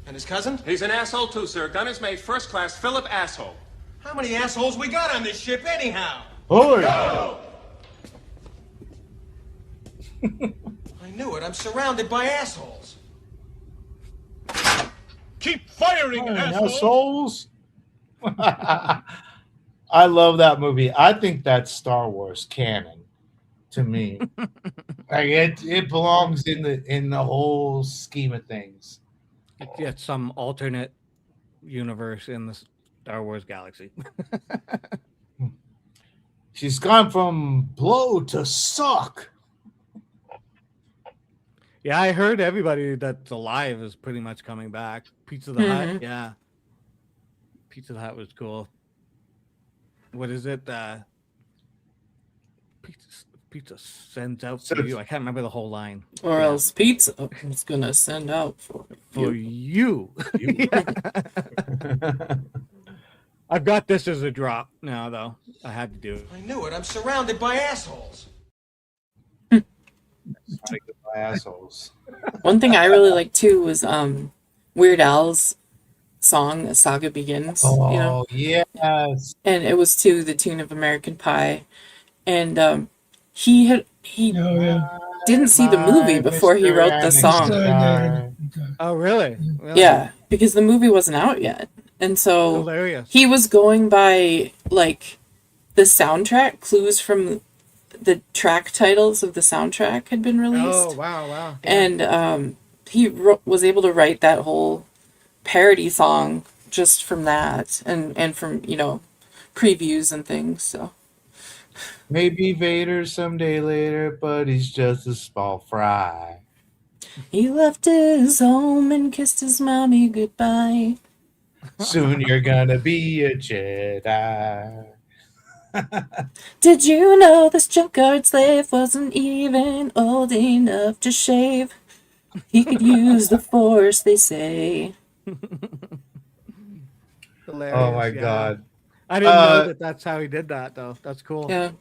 And his cousin? He's an asshole, too, sir. Gunner's mate, first class, Philip Asshole. How many assholes we got on this ship, anyhow? holy. I knew it. I'm surrounded by assholes. Keep firing, Assholes. I love that movie. I think that's Star Wars canon to me. Like it belongs in the whole scheme of things. It's some alternate universe in the Star Wars galaxy. She's gone from blow to suck. Yeah, I heard everybody that's alive is pretty much coming back. Pizza the Hut, yeah. Pizza the Hut was cool. What is it? Pizza sends out for you. I can't remember the whole line. Or else pizza is gonna send out for you. I've got this as a drop now, though. I had to do it. I knew it. I'm surrounded by assholes. Assholes. One thing I really liked too was Weird Al's song "The Saga Begins." Oh, you know? yes. And it was to the tune of American Pie, and he didn't see the movie before he wrote the song. Oh, really? Yeah, because the movie wasn't out yet, and so Hilarious. he was going by like the soundtrack clues from the track titles of the soundtrack had been released. Oh, wow. Yeah. And he was able to write that whole parody song just from that and from, previews and things. So Maybe Vader someday later, but he's just a small fry. he left his home and kissed his mommy goodbye. Soon you're gonna be a Jedi. Did you know this junkyard slave wasn't even old enough to shave? He could use the Force, they say. Hilarious, Oh my God. I didn't know that's how he did that, though. That's cool. Yeah.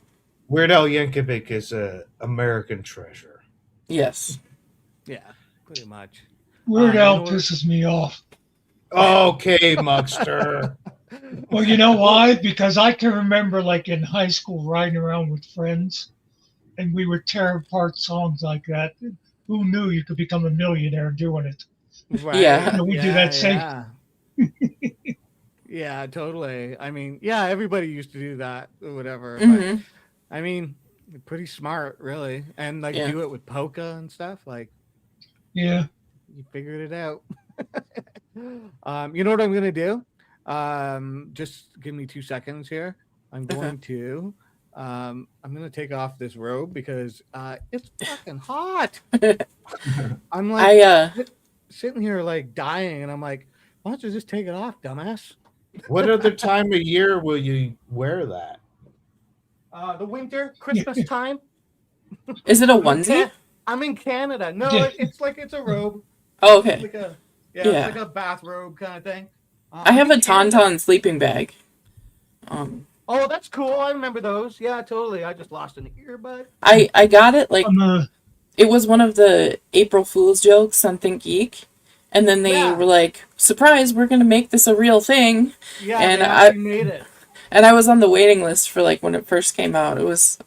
Weird Al Yankovic is a American treasure. Yes. Yeah, pretty much. Weird Al pisses me off. Okay, Muckster. Well, you know why? Because I can remember, like in high school, riding around with friends, and we would tear apart songs like that. Who knew you could become a millionaire doing it? Right. Yeah. We do that same. Yeah. Yeah, totally. I mean, yeah, everybody used to do that or whatever. Mhm. But I mean, pretty smart, really, and like Yeah. do it with polka and stuff. Like, Yeah. you figured it out. You know what I'm gonna do? Just give me 2 seconds here. I'm going to I'm gonna take off this robe because it's fucking hot. I'm like sitting here like dying, and I'm like, why don't you just take it off, dumbass? What other time of year will you wear that? The winter, Christmas time. Is it a onesie? I'm in Canada. No, Yeah. it's a robe. Oh, It's okay. like a Yeah. it's like a bathrobe kind of thing. I have I'm a in Canada. Tauntaun sleeping bag. Oh, that's cool. I remember those. Yeah, totally. I just lost an earbud. I got it like I'm it was one of the April Fool's jokes on Think Geek, and then they Yeah. were like, "Surprise, we're gonna make this a real thing." Yeah, And they actually made it. And I was on the waiting list for like when it first came out. I was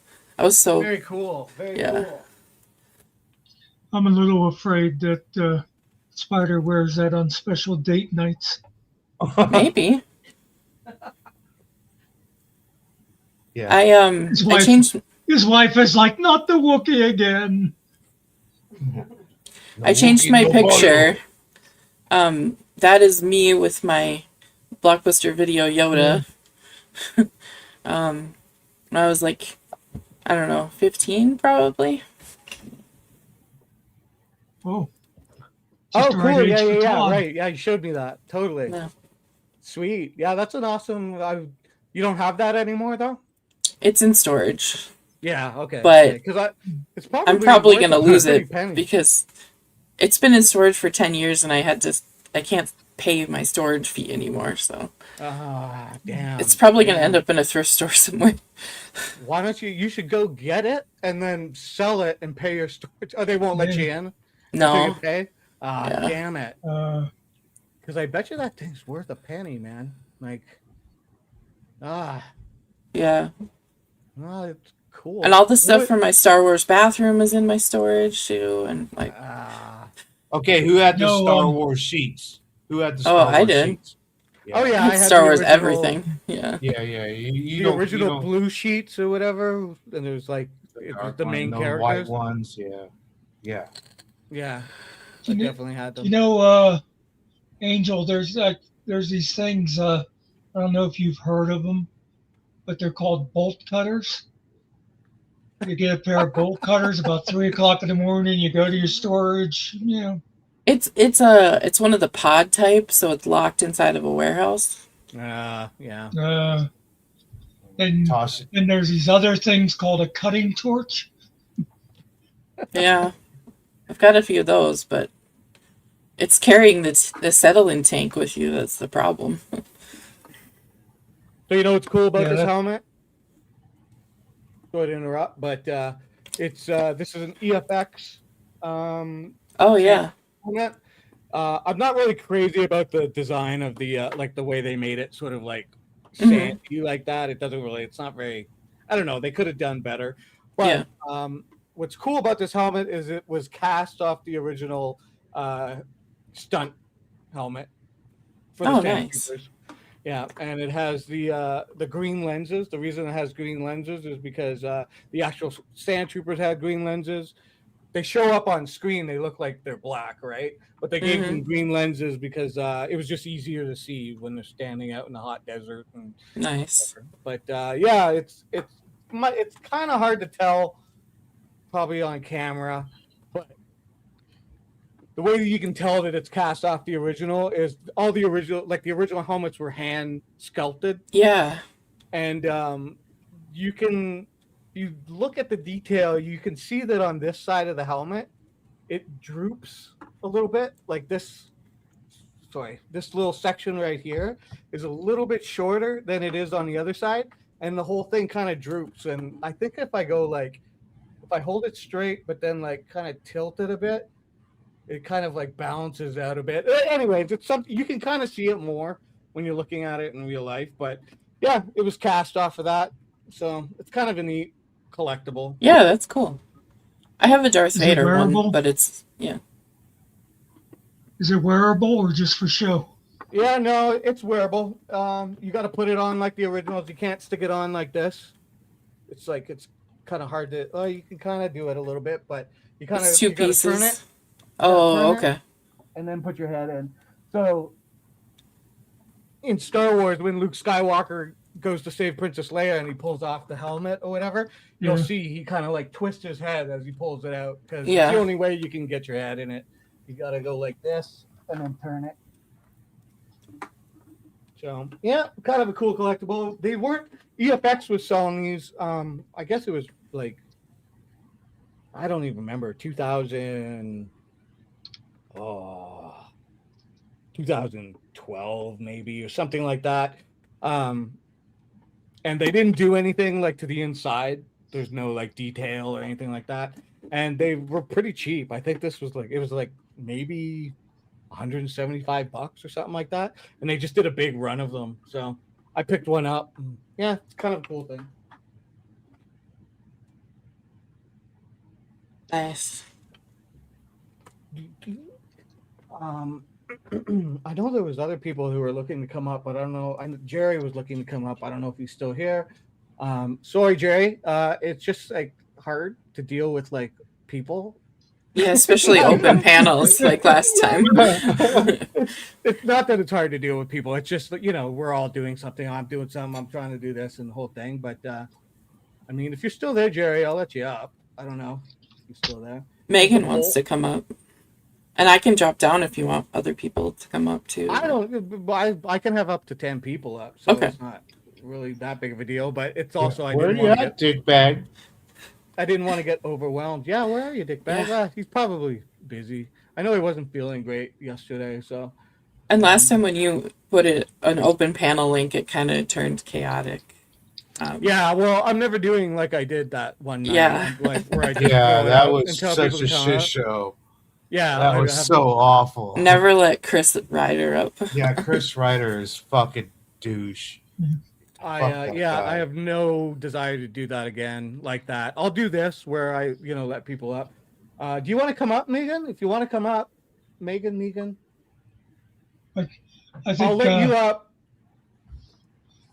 so Very cool. Very Yeah. cool. I'm a little afraid that Spider wears that on special date nights. maybe. Yeah. I wife- changed His wife is like, not the Wookiee again. I changed my picture. That is me with my Blockbuster Video Yoda. When I was like, I don't know, 15 probably. Oh. Oh, Just the right cool. age Yeah, for yeah, yeah. Todd. Right. Yeah, you showed me that. Totally. Yeah. Sweet. Yeah, that's an awesome. You don't have that anymore, though? It's in storage, Yeah. Okay. but Because it's I'm probably probably worth gonna a lose pretty it penny. because it's been in storage for 10 years and I can't pay my storage fee anymore, so Damn. it's probably gonna damn. end up in a thrift store somewhere. Why don't you? You should go get it and then sell it and pay your storage. Oh, they won't let you in until you No. pay. Yeah. Damn it. Because I bet you that thing's worth a penny, man. Like, Yeah. oh, it's cool. And all the stuff from my Star Wars bathroom is in my storage too, and like. Okay, who had the No, Star Wars sheets? Who had the Oh, Star I Wars did. sheets? Oh yeah, I had Star Wars everything. Yeah. Yeah. You the don't- original you don't- blue sheets or whatever, and there's like the main those characters. white ones. Yeah. Yeah, You I know- definitely had them. You know, Angel, there's these things. I don't know if you've heard of them, but they're called bolt cutters. You get a pair of bolt cutters about 3 o'clock in the morning. You go to your storage. You know. It's one of the pod type, so it's locked inside of a warehouse. Yeah. And Toss it. and there's these other things called a cutting torch. Yeah. I've got a few of those, but it's carrying the acetylene tank with you that's the problem. So you know what's cool about Yeah, this that- helmet? Sorry to interrupt, but it's this is an EFX. Oh yeah. Helmet. I'm not really crazy about the design of the like the way they made it, sort of like sandy like that. It doesn't really. It's not very. I don't know. They could have done better. But what's cool about this helmet is it was cast off the original stunt helmet for the Stormtroopers. Yeah, and it has the green lenses. The reason it has green lenses is because the actual Stormtroopers had green lenses. They show up on screen, they look like they're black, right? But they gave them green lenses because it was just easier to see when they're standing out in the hot desert. And nice. whatever. But yeah, it's kind of hard to tell, probably on camera. But the way that you can tell that it's cast off the original is all the original helmets were hand sculpted. Yeah. And you look at the detail, you can see that on this side of the helmet, it droops a little bit. Like this little section right here is a little bit shorter than it is on the other side. And the whole thing kind of droops. And I think if I hold it straight, but then like kind of tilt it a bit, it kind of like balances out a bit. Anyways, it's something you can kind of see it more when you're looking at it in real life. But yeah, it was cast off of that. So it's kind of a neat collectible. Yeah, that's cool. I have a Darth Is it Vader wearable? one, but it's Is it wearable or just for show? Yeah, no, it's wearable. You got to put it on like the originals. You can't stick it on like this. It's kind of hard to. Oh, you can kind of do it a little bit, but you kind of it's two turn pieces. it. Oh, okay. And then put your head in. So in Star Wars, when Luke Skywalker goes to save Princess Leia and he pulls off the helmet or whatever, you'll see he kind of like twists his head as he pulls it out because it's the only way you can get your head in it. You got to go like this and then turn it. So yeah, kind of a cool collectible. They weren't EFX was selling these. I guess it was like I don't even remember 2012 maybe or something like that. And they didn't do anything like to the inside. There's no like detail or anything like that. And they were pretty cheap. I think this was like maybe $175 or something like that. And they just did a big run of them. So I picked one up. Yeah, it's kind of a cool thing. Nice. I know there was other people who were looking to come up, but I don't know. I know Jerry was looking to come up. I don't know if he's still here. Sorry, Jerry. It's just like hard to deal with like people Yeah, especially open panels like last time. It's not that it's hard to deal with people. It's just that, we're all doing something. I'm doing something. I'm trying to do this and the whole thing. But I mean, if you're still there, Jerry, I'll let you up. I don't know if you're still there. Megan wants to come up. And I can drop down if you want other people to come up too. I don't. I can have up to 10 people up, so Okay. it's not really that big of a deal. But it's also Where are you at, dickbag? I didn't want to get overwhelmed. Yeah, where are you, dickbag? Yeah. He's probably busy. I know he wasn't feeling great yesterday, so. And last time when you put an open panel link, it kind of turned chaotic. Yeah, well, I'm never doing like I did that one night. Yeah. Like where I that was such a shit show. Yeah, that was so awful. Never let Chris Ryder up. Yeah, Chris Ryder is fucking douche. I have no desire to do that again like that. I'll do this where I, let people up. Do you want to come up, Megan? If you want to come up, Megan. I think I'll let you up.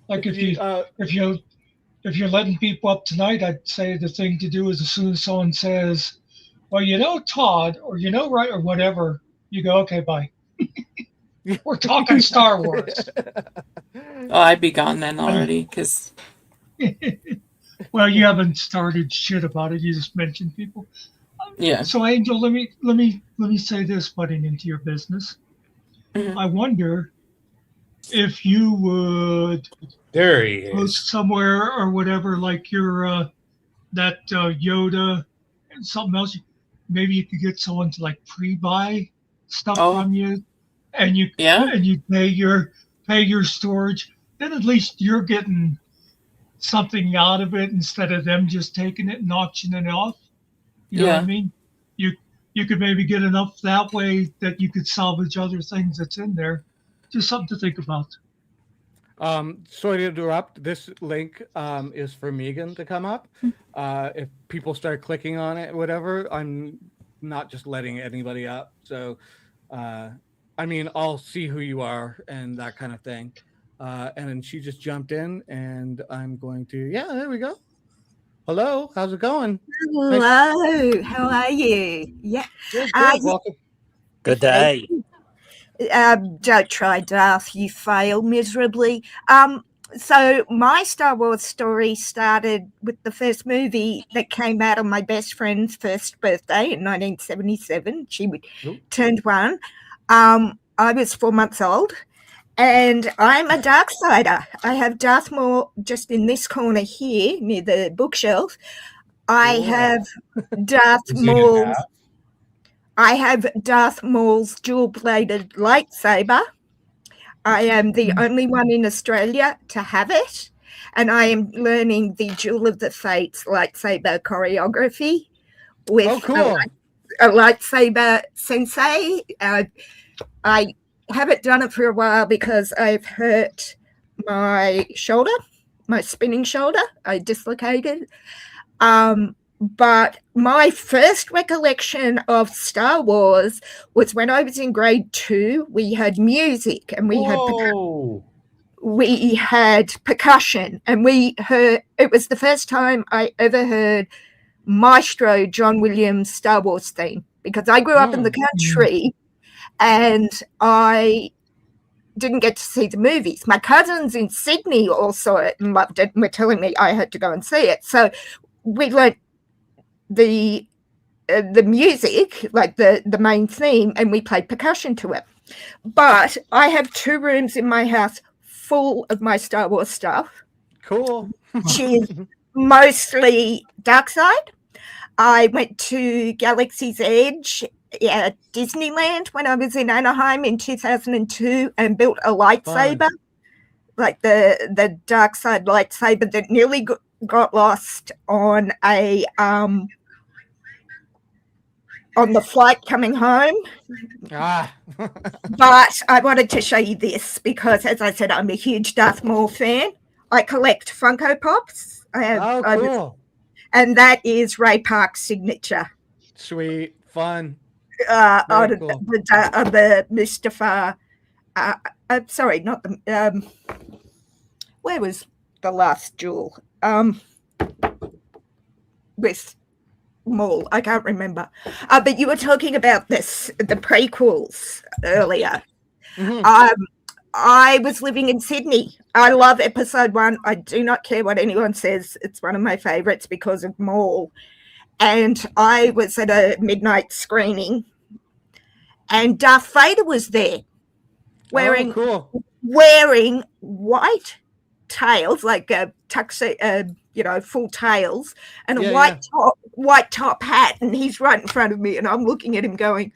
Like if you're letting people up tonight, I'd say the thing to do is as soon as someone says, "Well, Todd," or right, or whatever, you go, "Okay, bye." We're talking Star Wars. Oh, I'd be gone then already, because. Well, you haven't started shit about it. You just mentioned people. Yeah. So, Angel, let me say this, butting into your business. Mm-hmm. I wonder if you would post somewhere or whatever, like your that Yoda and something else. Maybe you could get someone to like pre-buy stuff from you, and you pay your storage. Then at least you're getting something out of it instead of them just taking it and auctioning it off. You know what I mean? You could maybe get enough that way that you could salvage other things that's in there. Just something to think about. Sorry to interrupt. This link is for Megan to come up. If people start clicking on it, whatever, I'm not just letting anybody up. So, I'll see who you are and that kind of thing. And then she just jumped in, and I'm going to. Yeah, there we go. Hello, how's it going? Hello, how are you? Yeah. Good. Welcome. Good day. Don't try, Darth. You fail miserably. So my Star Wars story started with the first movie that came out on my best friend's first birthday in 1977. She turned 1. I was 4 months old, and I'm a Darksider. I have Darth Maul just in this corner here near the bookshelf. I have Darth Maul. I have Darth Maul's dual-bladed lightsaber. I am the only one in Australia to have it, and I am learning the Duel of the Fates lightsaber choreography with a lightsaber sensei. I haven't done it for a while because I've hurt my shoulder, my spinning shoulder. I dislocated. But my first recollection of Star Wars was when I was in grade 2. We had music and we had percussion, and we heard. It was the first time I ever heard Maestro John Williams' Star Wars theme, because I grew up in the country and I didn't get to see the movies. My cousins in Sydney all saw it and loved it and were telling me I had to go and see it. So we learned the music, like the main theme, and we played percussion to it. But I have 2 rooms in my house full of my Star Wars stuff. Cool. Which is mostly Darkside. I went to Galaxy's Edge at Disneyland when I was in Anaheim in 2002 and built a lightsaber, like the Darkside lightsaber that nearly got lost on on the flight coming home. But I wanted to show you this because, as I said, I'm a huge Darth Maul fan. I collect Funko Pops. I have, cool. And that is Ray Park's signature. Sweet. Fun. On cool. the Mustafa. Sorry, not the. Where was the last jewel? With Maul. I can't remember. But you were talking about the prequels earlier. I was living in Sydney. I love episode 1. I do not care what anyone says. It's one of my favorites because of Maul. And I was at a midnight screening, and Darth Vader was there wearing white tails, like a tuxedo, full tails, and a white top hat, and he's right in front of me, and I'm looking at him going,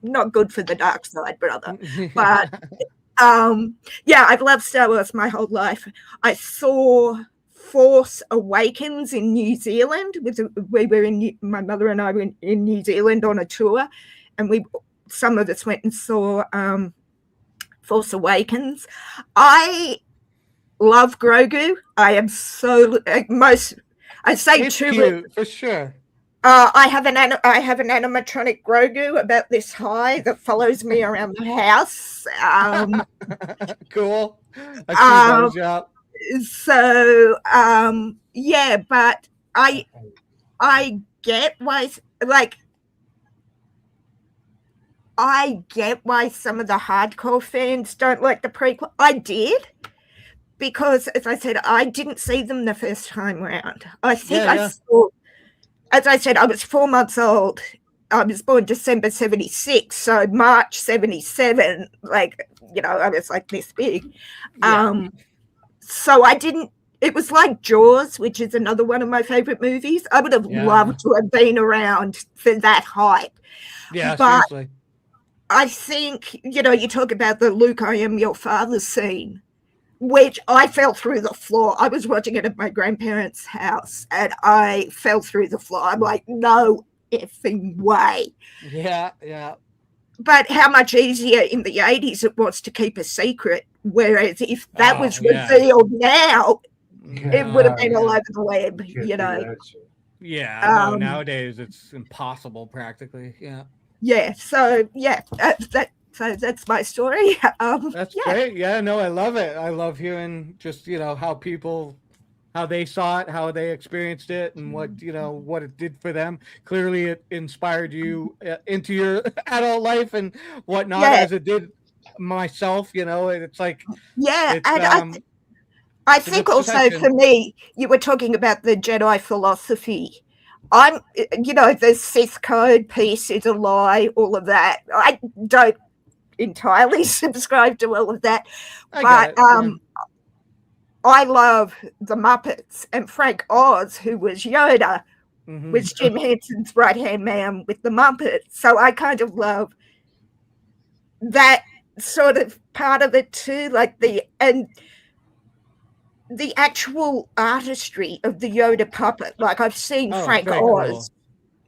not good for the dark side, brother. But I've loved Star Wars my whole life. I saw Force Awakens in New Zealand. My mother and I were in New Zealand on a tour, and some of us went and saw Force Awakens. I love Grogu. I am so It's cute, for sure. I have an animatronic Grogu about this high that follows me around the house. Cool. I see those, yeah. So but I get why, I get why some of the hardcore fans don't like the prequel. I did, because, as I said, I didn't see them the first time round. I think I saw, as I said, I was 4 months old. I was born December 76, so March 77, I was like this big. Yeah. So I didn't, it was like Jaws, which is another one of my favorite movies. I would have loved to have been around for that hype. Yeah, but seriously. I think, you talk about the Luke, I am your father scene, which I fell through the floor. I was watching it at my grandparents' house, and I fell through the floor. I'm like, no effing way. Yeah, yeah. But how much easier in the 80s it was to keep a secret, whereas if that was revealed now, it would have been all over the web, Yeah, no, nowadays it's impossible practically, yeah. Yeah, so, that's my story. That's great. Yeah, no, I love it. I love hearing just, how they saw it, how they experienced it, and what it did for them. Clearly it inspired you into your adult life and whatnot, as it did myself. It's like, I think also for me, you were talking about the Jedi philosophy. I'm, the Sith code piece is a lie, all of that. I don't entirely subscribe to all of that, but I love the Muppets, and Frank Oz, who was Yoda, was Jim Henson's right-hand man with the Muppets. So I kind of love that sort of part of it too, and the actual artistry of the Yoda puppet. Like, I've seen Frank Oz,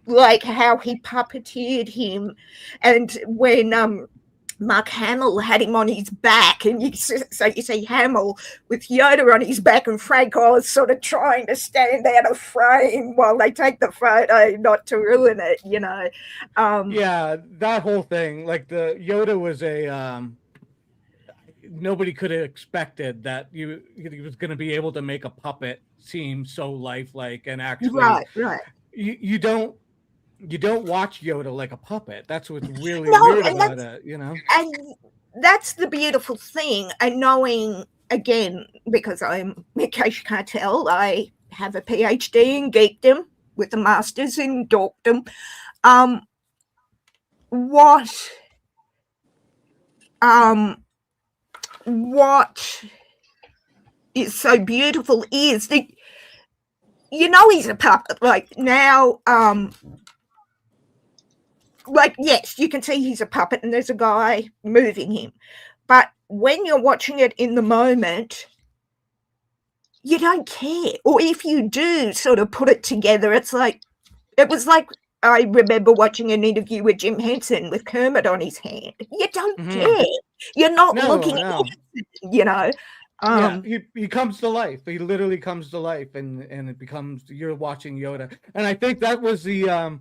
like how he puppeteered him, and when Mark Hamill had him on his back, and you see Hamill with Yoda on his back and Frank Oz sort of trying to stand out of frame while they take the photo, not to ruin it, yeah, that whole thing, like the Yoda was nobody could have expected that he was going to be able to make a puppet seem so lifelike, and actually, right. You don't watch Yoda like a puppet. That's what's really weird about it, And that's the beautiful thing. And knowing, again, because I'm, in case you can't tell, I have a PhD in geekdom with a master's in dorkdom. What is so beautiful is that, he's a puppet. Like, now, yes, you can see he's a puppet and there's a guy moving him. But when you're watching it in the moment, you don't care. Or if you do sort of put it together, it was like, I remember watching an interview with Jim Henson with Kermit on his hand. You don't care. You're not looking at it, he comes to life. He literally comes to life, and it becomes, you're watching Yoda. And I think that was the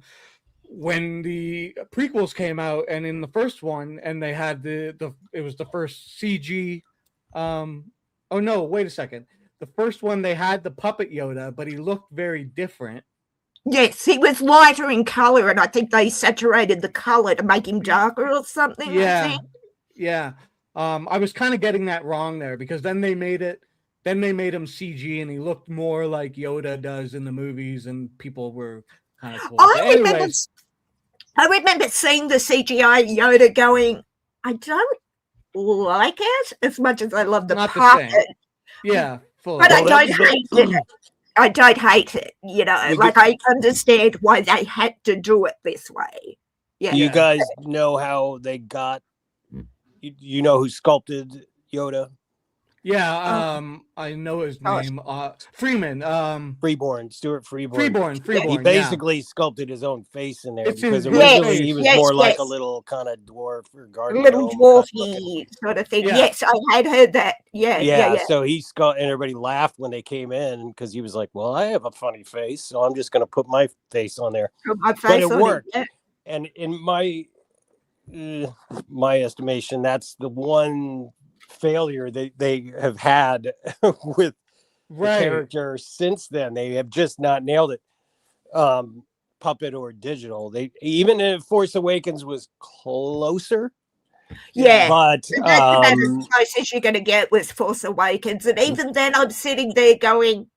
when the prequels came out, and in the first one, and they had it was the first CG. Oh no, wait a second. The first one, they had the puppet Yoda, but he looked very different. Yes, he was lighter in color, and I think they saturated the color to make him darker or something. I Yeah, think. yeah. I was kind of getting that wrong there because then they made him CG, and he looked more like Yoda does in the movies, and people were kind of cool. I remember seeing the CGI Yoda going, I don't like it as much as I love the Not the puppet. same. Yeah, fully. But I Well, don't hate it. I don't hate it. You know, like I understand why they had to do it this way. Yeah. Do you guys know how they got? You know who sculpted Yoda? Yeah, I know his name. Freeman. Freeborn, Stuart Freeborn. Freeborn. He basically sculpted his own face in there It's because his originally face. he was Yes, more like yes. a little kind of dwarf or A garden little gnome dwarfy sort of thing. Yeah. Yes, I had heard that. Yeah. So he and everybody laughed when they came in because he was like, "Well, I have a funny face, so I'm just going to put my face on there." Put my But face it on worked. yeah. And in my estimation, that's the one failure they have had with the character since then. They have just not nailed it. Puppet or digital. They even if Force Awakens was closer. Yeah, but that's about as close as you're going to get with Force Awakens, and even then, I'm sitting there going,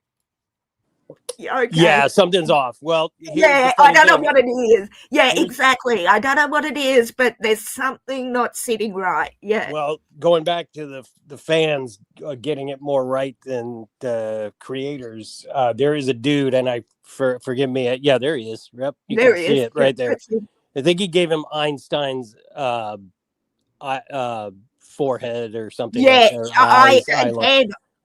okay. Yeah, something's off. Well, yeah, I don't know what it is. Yeah, exactly. I don't know what it is, but there's something not sitting right. Yeah. Well, going back to the fans getting it more right than the creators, there is a dude, and forgive me. Yeah, there he is. Yep, you There can he see is. it right there. I think he gave him Einstein's forehead or something. Yeah, like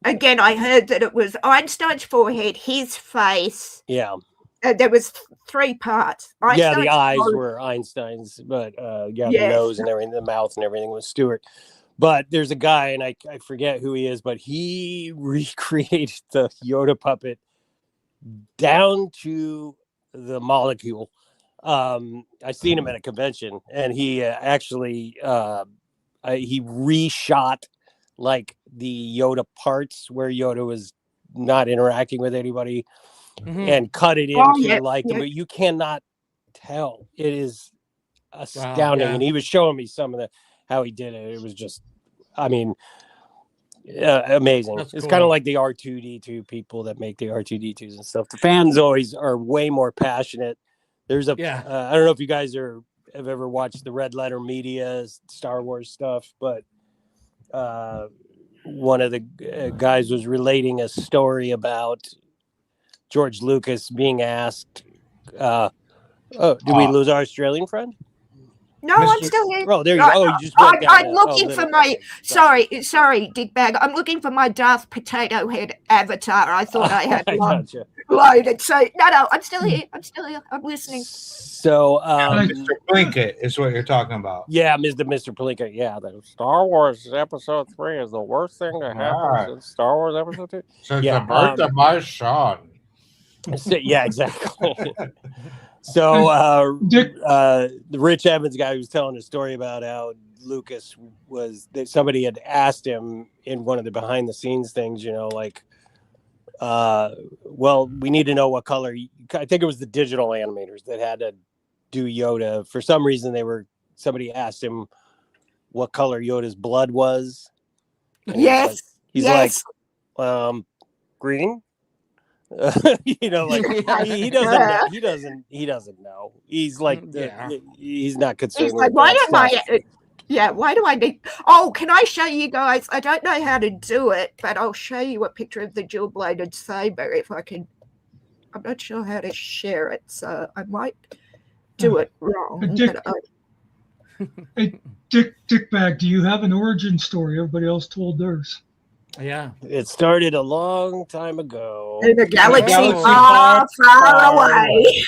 again, I heard that it was Einstein's forehead, his face. Yeah. There was 3 parts. Yeah, the eyes were Einstein's, but the nose and everything, the mouth and everything was Stewart. But there's a guy, and I forget who he is, but he recreated the Yoda puppet down to the molecule. I seen him at a convention, and he actually he reshot like the Yoda parts where Yoda was not interacting with anybody, and cut it into but you cannot tell. It is astounding. And he was showing me some of how he did it. It was just, I mean, amazing. It's kind of like the R2D2 people that make the R2D2s and stuff. The fans always are way more passionate. There's I don't know if you guys have ever watched the Red Letter Media Star Wars stuff, but one of the guys was relating a story about George Lucas being asked, did we lose our Australian friend? No, I'm still here. Oh, there you go. Oh, you just went down. I'm looking for my. Sorry, Dickbag. I'm looking for my Darth Potato Head avatar. I thought I had one loaded. So no, I'm still here. I'm listening. So, Mr. Plinkett is what you're talking about. Yeah, Mr. Plinkett. Yeah, the Star Wars Episode 3 is the worst thing to happen since Star Wars Episode 2. Since the birth of my son. Yeah, exactly. So the Rich Evans guy was telling a story about how Lucas somebody had asked him in one of the behind the scenes things, like, well, we need to know what color. I think it was the digital animators that had to do Yoda. For some reason, somebody asked him what color Yoda's blood was. Yes. He's like, green. He doesn't know. He's like he's not concerned. He's like, why do I need? Oh, can I show you guys? I don't know how to do it, but I'll show you a picture of the dual bladed saber if I can. I'm not sure how to share it, so I might do it wrong. Hey, Dickbag, do you have an origin story? Everybody else told theirs. Yeah, it started a long time ago in a galaxy far, far away.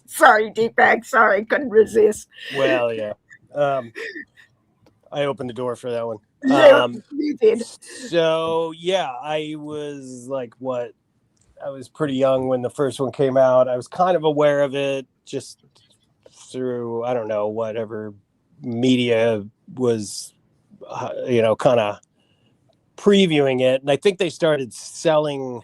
Sorry, Dickbag. Sorry, couldn't resist. Well, yeah. I opened the door for that one. You did. So yeah, I was like, I was pretty young when the first one came out. I was kind of aware of it just through, I don't know, whatever media was, kind of previewing it. And I think they started selling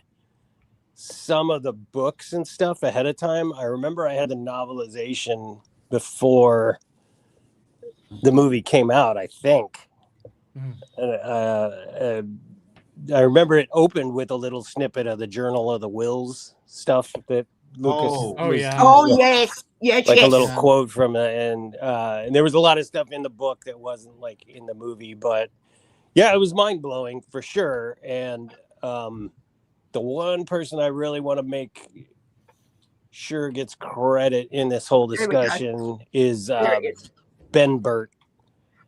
some of the books and stuff ahead of time. I remember I had the novelization before the movie came out, I think. I remember it opened with a little snippet of the Journal of the Wills stuff that Lucas yes, like a little quote from it, and there was a lot of stuff in the book that wasn't like in the movie, but yeah, it was mind-blowing for sure. And the one person I really want to make sure gets credit in this whole discussion is Ben Burt.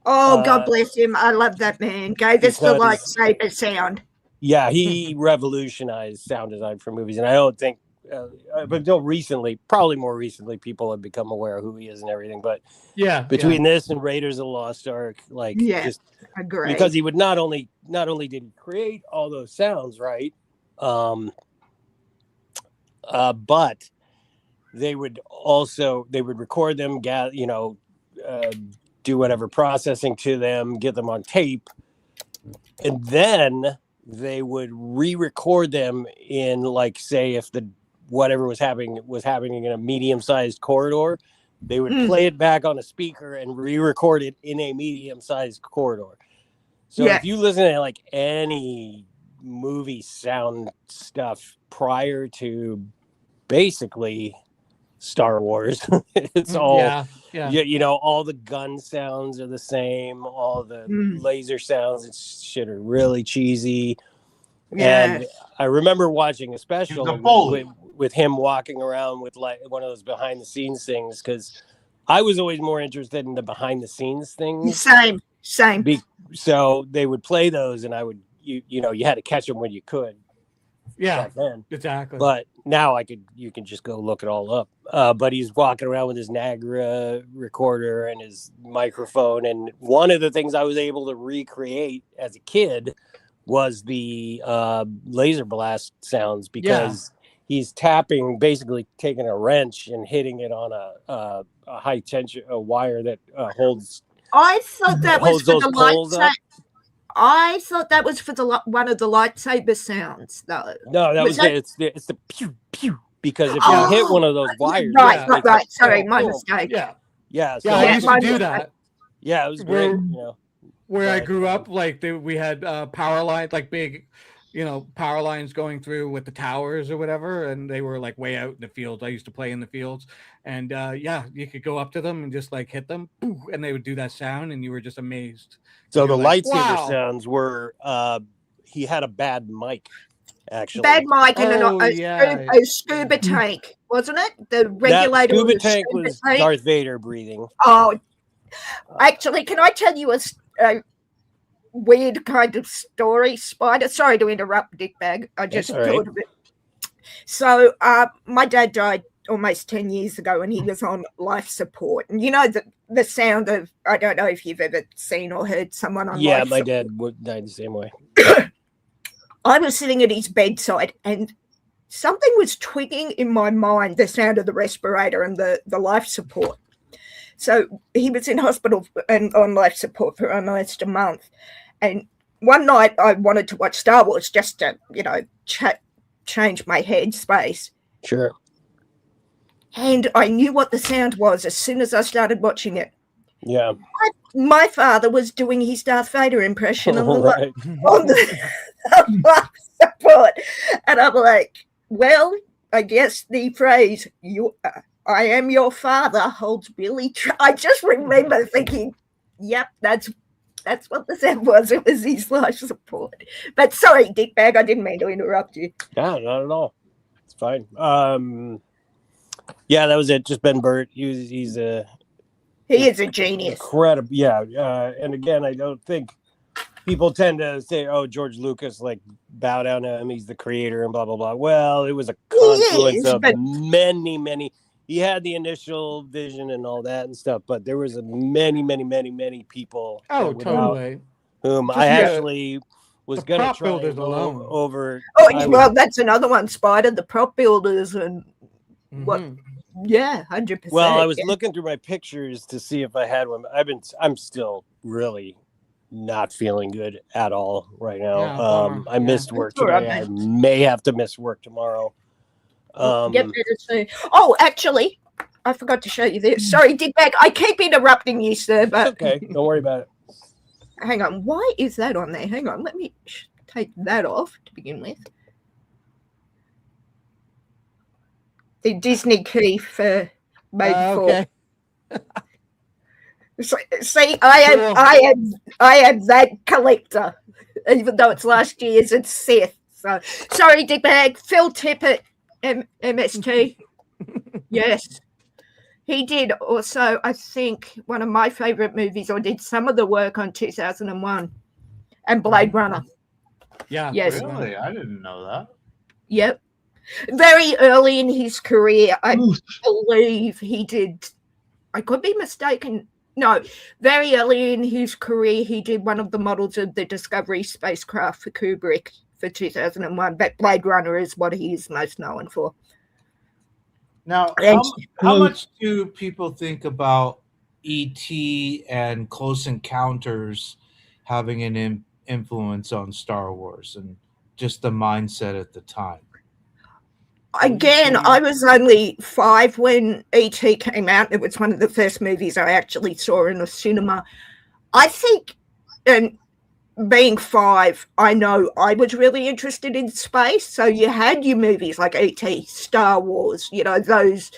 Oh, God bless him. I love that man. Gave us the lightsaber sound. Yeah, he revolutionized sound design for movies. And I don't think, but until recently, probably more recently, people have become aware of who he is and everything. But between this and Raiders of the Lost Ark, like, just agree. Because he would not only did he create all those sounds, right? But they would record them, do whatever processing to them, get them on tape, and then they would re-record them in, like, say, if whatever was happening in a medium-sized corridor, they would play it back on a speaker and re-record it in a medium-sized corridor. So if you listen to like any movie sound stuff prior to basically Star Wars, it's all all the gun sounds are the same, all the laser sounds and shit are really cheesy. And I remember watching a special with him walking around with like one of those behind the scenes things, because I was always more interested in the behind the scenes things. Same. So they would play those, and I would you had to catch them when you could. Yeah, back then. Exactly. But now you can just go look it all up. But he's walking around with his Niagara recorder and his microphone. And one of the things I was able to recreate as a kid was the laser blast sounds, because he's tapping, basically taking a wrench and hitting it on a high tension wire that holds. I thought that was for the lightsaber. I thought that was for one of the lightsaber sounds, though. No, it's the pew pew, because if you hit one of those wires, right. Sorry, my mistake. Yeah. So I used to do that. Yeah, it was great. Where I grew up, like we had power lines, like big, power lines going through with the towers or whatever, and they were like way out in the fields. I used to play in the fields, and you could go up to them and just like hit them, and they would do that sound, and you were just amazed. So the lightsaber sounds were he had a bad mic, actually. Bad mic and a scuba tank, wasn't it? The regulator. Scuba tank was Darth Vader breathing. Oh, actually, can I tell you a weird kind of story, Spider? Sorry to interrupt, Dickbag. I just thought of it. So my dad died almost 10 years ago, and he was on life support. And the sound of, I don't know if you've ever seen or heard someone on life support. Yeah, my dad died the same way. I was sitting at his bedside, and something was twigging in my mind, the sound of the respirator and the life support. So he was in hospital and on life support for almost a month. And one night I wanted to watch Star Wars just to, change my head space. Sure. And I knew what the sound was as soon as I started watching it. Yeah. My father was doing his Darth Vader impression on the life support. And I'm like, well, I guess the phrase, I am your father, holds really true. I just remember thinking, yep, that's what the sound was. It was his life support. But sorry, Dickbag, I didn't mean to interrupt you. Yeah, not at all. It's fine. Yeah, that was it. Just Ben Burt. He is a genius. Incredible. Yeah. And again, I don't think people tend to say, "Oh, George Lucas, like, bow down to him. He's the creator," and blah blah blah. Well, it was a confluence of many. He had the initial vision and all that and stuff, but there was many people. Oh, totally. Whom just I actually was going to try to go over. Oh, well, that's another one, Spider. The prop builders and what? Yeah, 100%. Well, I was looking through my pictures to see if I had one. I'm still really not feeling good at all right now. I missed work today. I may have to miss work tomorrow. Get better soon. Oh, actually, I forgot to show you this. Sorry, Dickbag. I keep interrupting you, sir, but It's okay. Don't worry about it. hang on. Why is that on there? Hang on. Let me take that off to begin with. The Disney key for Made Okay. See, I am that collector, even though it's last year's. It's Seth. So sorry, Dickbag. Phil Tippett, MST. Yes, he did also. I think one of my favorite movies, or did some of the work on 2001 and Blade Runner. Yeah. Yes. Really? I didn't know that. Yep. Very early in his career, I believe he did. I could be mistaken. No, very early in his career, he did one of the models of the Discovery spacecraft for Kubrick for 2001. But Blade Runner is what he is most known for. Now, how much do people think about E.T. and Close Encounters having an influence on Star Wars and just the mindset at the time? Again, I was only 5 when E.T. came out. It was one of the first movies I actually saw in a cinema. I think, and being 5, I know I was really interested in space. So you had your movies like E.T., Star Wars, those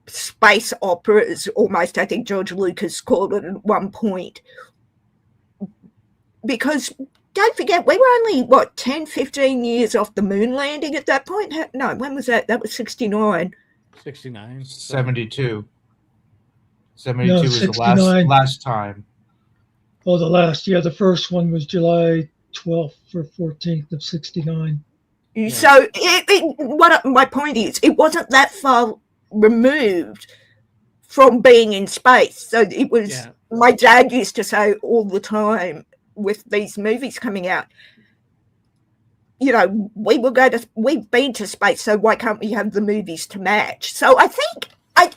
space operas almost. I think George Lucas called it at one point. Because don't forget, we were only, 10, 15 years off the moon landing at that point? No, when was that? That was 69. 69. 72. 72 No, was the 69. last time. Oh, the first one was July 12th or 14th of 69. Yeah. So what my point is, it wasn't that far removed from being in space. So it was, my dad used to say all the time with these movies coming out, we've been to space, so why can't we have the movies to match? So I think I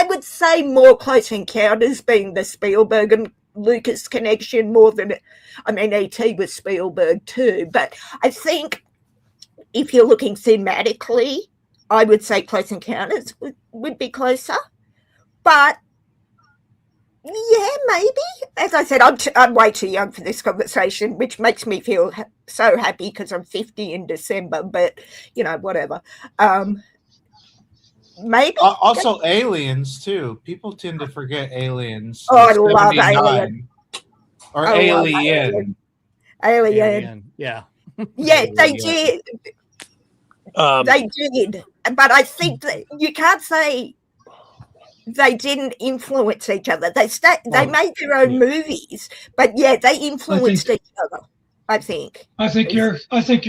would say more Close Encounters being the Spielberg and Lucas connection more than, E.T. was Spielberg too, but I think if you're looking thematically, I would say Close Encounters would be closer, but yeah, maybe. As I said, I'm way too young for this conversation, which makes me feel so happy because I'm 50 in December, but, whatever. Maybe. Also, Aliens, too. People tend to forget Aliens. Oh, I love Alien. Or Alien. Alien. Yeah. Yeah, they did. They did. But I think that you can't say they didn't influence each other. They made their own movies, but they influenced each other. I think. I think you're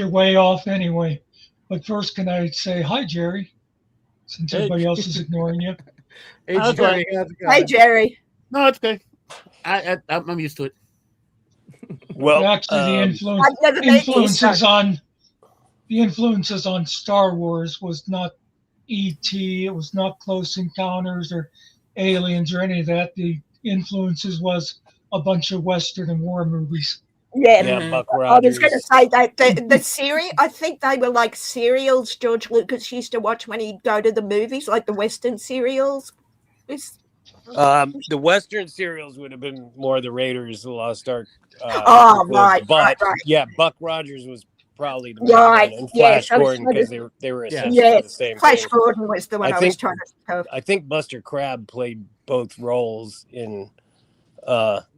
way off anyway. But first, can I say hi, Jerry? Since everybody else is ignoring you. Hey, Jerry. Hey, Jerry. No, it's okay. I'm used to it. Well, actually, the influences on Star Wars was not E.T., it was not Close Encounters or Aliens or any of that. The influences was a bunch of Western and war movies. Yeah, Buck I Rogers. was going to say that the series, I think they were like serials George Lucas used to watch when he'd go to the movies, like the Western serials. The Western serials would have been more the Raiders, the Lost Ark. Right. Yeah, Buck Rogers was probably the right. And Flash Gordon, because they were essentially the same Flash thing. Gordon was the one I was trying to think of. I think Buster Crabbe played both roles in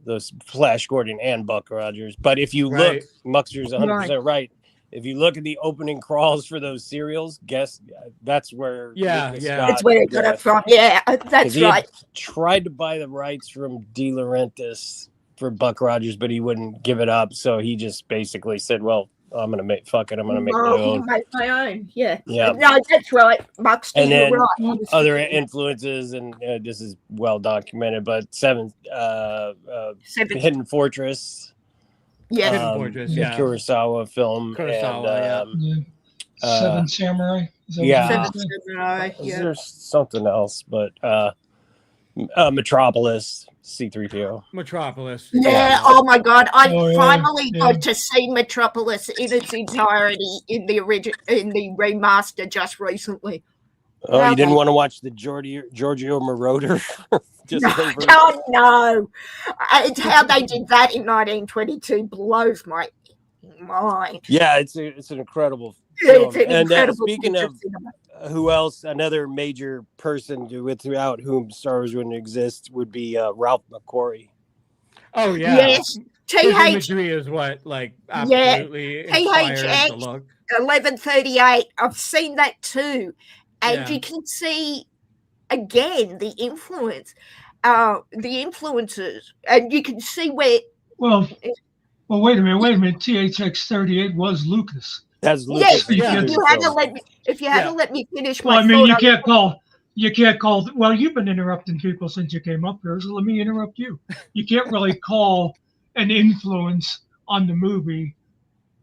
those Flash Gordon and Buck Rogers. But if you look, Muxter's 100% right. If you look at the opening crawls for those serials, guess that's where that's where it got it from. Yeah, that's right. Tried to buy the rights from De Laurentiis for Buck Rogers, but he wouldn't give it up. So he just basically said, "Well, I'm gonna make my own." Make my own. Yeah. Yeah. No, that's right, Buxton. And then right. other influences, and this is well documented, but Hidden Fortress. Yeah, Hidden Fortress. Yeah, Kurosawa film. Seven Samurai. Seven Samurai. Yeah. There's something else, but Metropolis. C-3PO. Metropolis. Yeah. Oh my God! I Oh, yeah, finally yeah. got to see Metropolis in its entirety in the remaster just recently. Oh, you didn't want to watch the Giorgio Moroder? God, no. It's how they did that in 1922 blows my mind. Yeah, it's an incredible Yeah, film. it's an And incredible speaking piece of cinema. who else, another major person without whom Star Wars wouldn't exist would be Ralph McQuarrie. Oh yeah. Yes. His TH. imagery is what absolutely inspires the look. 1138. I've seen that too, and Yeah. you can see again the influences, and you can see where. Well, wait a minute. THX-38 was Lucas. That's Lucas. Yes, you had to let me. If you had to let me finish my Well, I mean, thought, you can't call. Well, you've been interrupting people since you came up here, so let me interrupt you. You can't really call an influence on the movie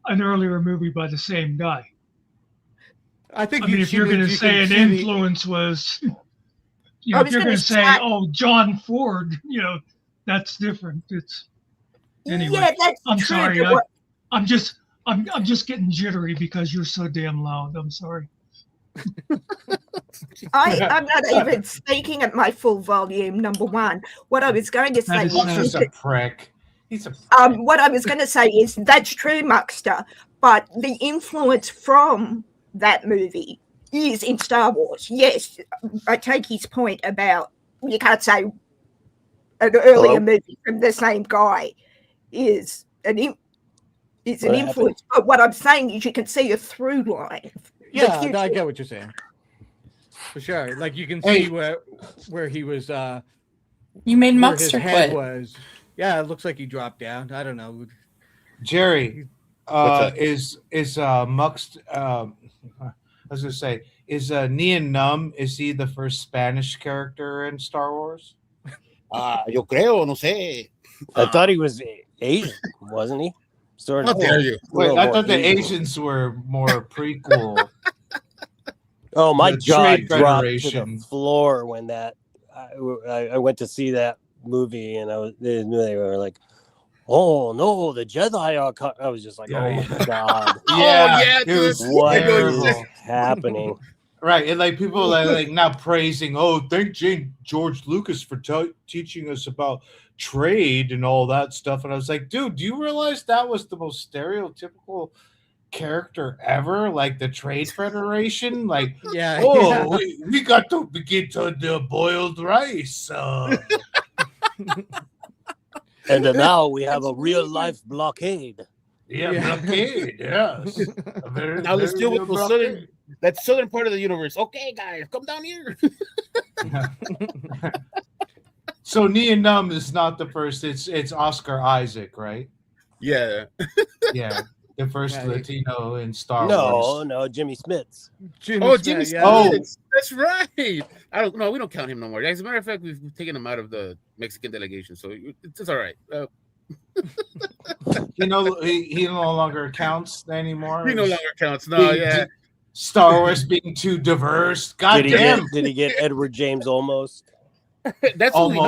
an earlier movie by the same guy. I think. I mean, if you're going to say an influence was, if you're going to say, John Ford, that's different. It's anyway. Yeah, that's I'm true, sorry. but I'm just getting jittery because you're so damn loud. I'm sorry. I'm not even speaking at my full volume. Number one, what I was going to say He's just a prick. He's a what I was going to say is that's true, Muckster, but the influence from that movie is in Star Wars. Yes, I take his point about you can't say an earlier movie from the same guy is an influence. But what I'm saying is you can see a through line. Yeah, I get what you're saying. For sure. Like you can see where he was you made where Muckster his head quit. was. Yeah, it looks like he dropped down. I don't know. Jerry, is Mux? I was gonna say, is Nien Nunb? Is he the first Spanish character in Star Wars? Yo creo, no sé. I thought he was Asian, wasn't he? Sort of. How dare you? Wait, I thought the Asians were more prequel. Oh, my The jaw Trade dropped to Federation. the floor when I went to see that movie, and they were like, "Oh no, the Jedi are!" I was just like, "Oh my god!" Yeah, it was What terrible. is happening? Right, and like people are like now praising, thank George Lucas for teaching us about trade and all that stuff. And I was like, dude, do you realize that was the most stereotypical character ever? Like the Trade Federation? Like, we got to begin to the boiled rice. And now we have a real life blockade. Blockade, yes. Now let's deal with that southern part of the universe. Okay, guys, come down here. So Nien Nunb is not the first. It's Oscar Isaac, right? Yeah. Yeah, the first Latino in Star Wars. No, Jimmy Smits. Jimmy Smits. Oh, that's right. I don't know. We don't count him no more. As a matter of fact, we've taken him out of the Mexican delegation, so it's all right. He no longer counts anymore. He no longer counts. No, Star Wars being too diverse. God damn. Did he get Edward James Almost? That's what we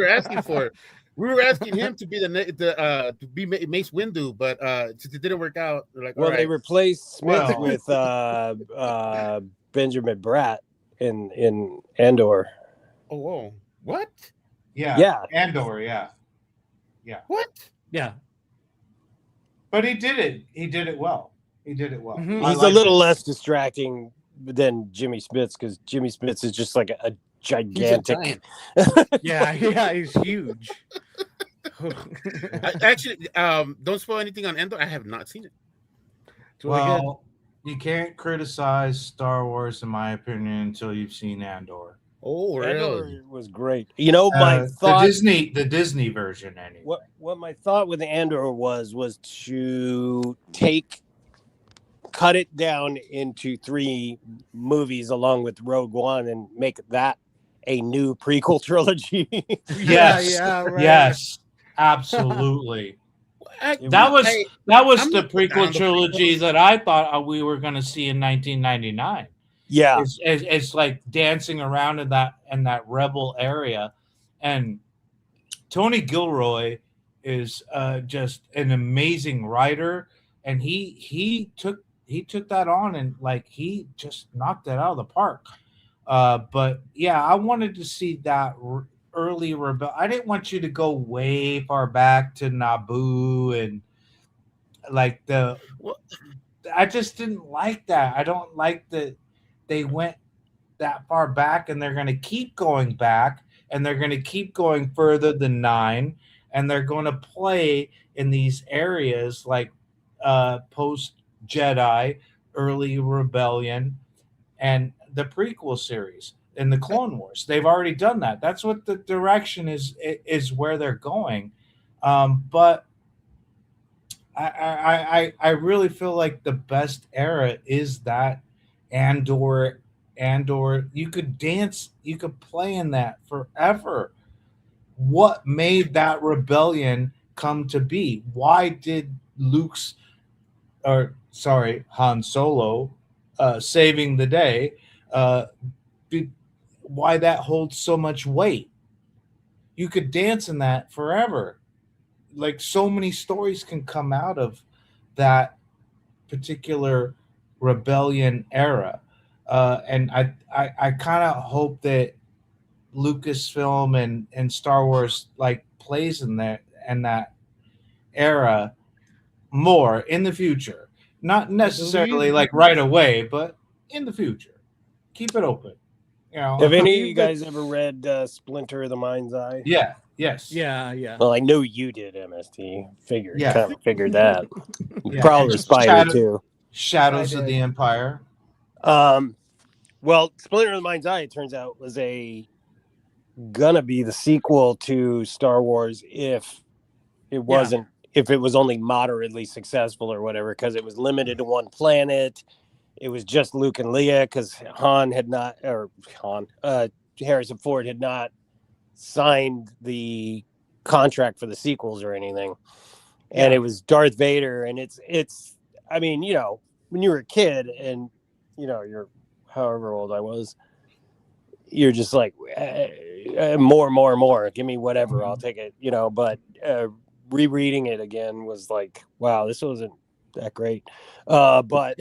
were asking for. We were asking him to be to be Mace Windu, but since it didn't work out, they're like, they replaced Smith with Benjamin Bratt in Andor. Oh, whoa! What? Yeah. Andor. Yeah. What? Yeah. But he did it. He did it well. Mm-hmm. He's a little less distracting than Jimmy Smits because Jimmy Smits is just like a gigantic. He's huge. Actually, don't spoil anything on Endor. I have not seen it. Well, you can't criticize Star Wars, in my opinion, until you've seen Andor. Oh, really? Andor was great. My thought, the Disney version. Anyway, what my thought with Andor was to cut it down into 3 movies along with Rogue One and make that a new prequel trilogy. Yes, right. Yes, absolutely. That was the prequel trilogy that I thought we were going to see in 1999. Yeah, it's like dancing around in that rebel area, and Tony Gilroy is just an amazing writer, and he took that on and like he just knocked it out of the park. But yeah, I wanted to see that early rebel. I didn't want you to go way far back to Naboo and like the. I just didn't like that. I don't like that they went that far back, and they're going to keep going back, and they're going to keep going further than 9, and they're going to play in these areas like post Jedi, early Rebellion, and the prequel series in the Clone Wars. They've already done that. That's what the direction is where they're going. But I really feel like the best era is that Andor. You could dance, you could play in that forever. What made that rebellion come to be? Why did Han Solo saving the day, why that holds so much weight? You could dance in that forever. Like so many stories can come out of that particular rebellion era. And I kind of hope that Lucasfilm and Star Wars like plays in that era more in the future. Not necessarily like right away, but in the future. Keep it open. You know. Have any of you guys ever read Splinter of the Mind's Eye? Yeah. Yes. Yeah. Well, I know you did, MST. Yeah. Kind of figured that. Yeah. Probably Spider too. Shadows of the Empire. Well, Splinter of the Mind's Eye, it turns out, was gonna be the sequel to Star Wars if it wasn't, if it was only moderately successful or whatever, because it was limited to one planet. It was just Luke and Leia because Harrison Ford had not signed the contract for the sequels or anything. And it was Darth Vader. And it's, I mean, you know, when you were a kid and, you know, you're however old I was, you're just like, more. Give me whatever. I'll take it, you know, but rereading it again was like, wow, this wasn't that great. But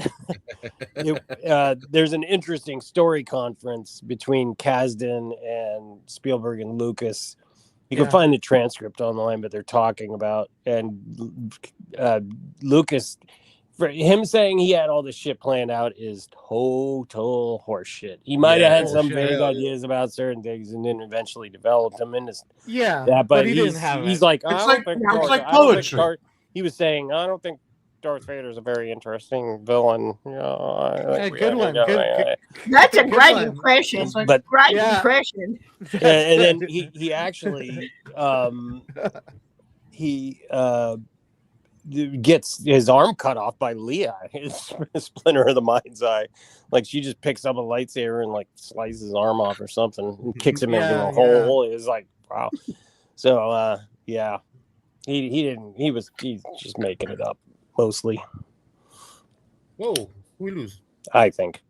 there's an interesting story conference between Kasdan and Spielberg and Lucas. You can find the transcript online, but they're talking about, and Lucas, for him saying he had all this shit planned out is total horseshit. He might have had some vague ideas about certain things and then eventually developed them into but he didn't have he's it. like, It's like poetry. He was saying, I don't think Darth Vader is a very interesting villain. You know, good one. That's a great impression. But great impression. And then he actually gets his arm cut off by Leia. His Splinter of the Mind's Eye. Like she just picks up a lightsaber and like slices his arm off or something and kicks him into a hole. It's like, wow. So he's just making it up mostly. Whoa, we lose. I think.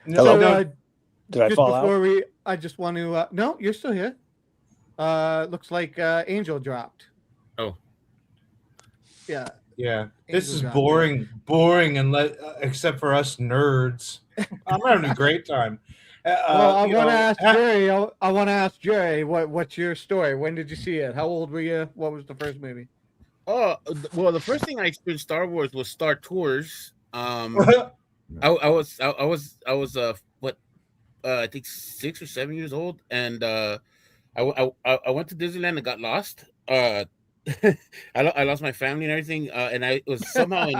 Hello. Did I fall out? I just want to. No, you're still here. Looks like Angel dropped. Oh. Yeah. Yeah. This is boring, and except for us nerds. I'm having a great time. Well, I want to ask Jerry. I want to ask Jerry, what's your story? When did you see it? How old were you? What was the first movie? Oh, well, the first thing I experienced Star Wars was Star Tours. I was I think 6 or 7 years old, and I went to Disneyland and got lost. I lost my family and everything, and I was somehow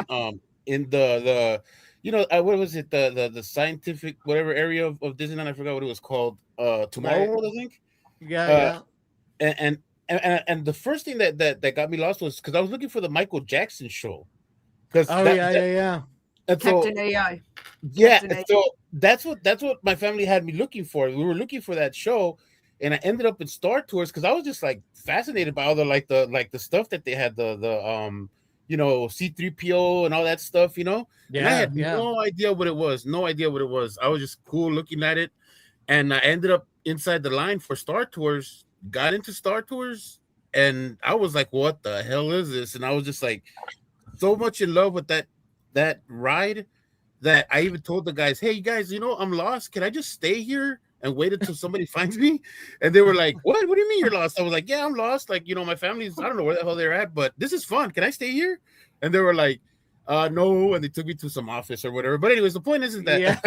in the you know, what was it, the scientific whatever area of Disneyland? I forgot what it was called. Tomorrow World, I think. Yeah. And the first thing that got me lost was because I was looking for the Michael Jackson show. And Captain AI. So that's what my family had me looking for. We were looking for that show, and I ended up in Star Tours because I was just like fascinated by all the stuff that they had, the you know, C-3PO and all that stuff, you know. And I had no idea what it was. I was just cool looking at it, and I ended up inside the line for Star Tours got into Star Tours, and I was like, "What the hell is this?" And I was just like, so much in love with that ride that I even told the guys, "Hey guys, I'm lost. Can I just stay here and wait until somebody finds me?" And they were like, "What? What do you mean you're lost?" I was like, "Yeah, I'm lost. Like, my family's, I don't know where the hell they're at, but this is fun. Can I stay here?" And they were like, no, and they took me to some office or whatever. But anyways, the point isn't that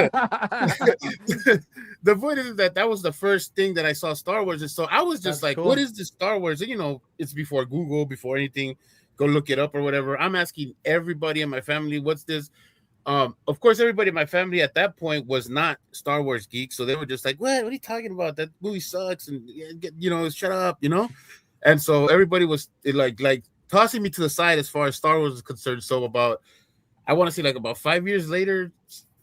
the point isn't that was the first thing that I saw Star Wars. And so I was just like, cool. what is this Star Wars? And it's before Google, before anything. Go look it up or whatever. I'm asking everybody in my family, what's this? Of course, everybody in my family at that point was not Star Wars geeks, so they were just like, "What? What are you talking about? That movie sucks!" And shut up, And so everybody was like tossing me to the side as far as Star Wars is concerned. So I want to say like about 5 years later,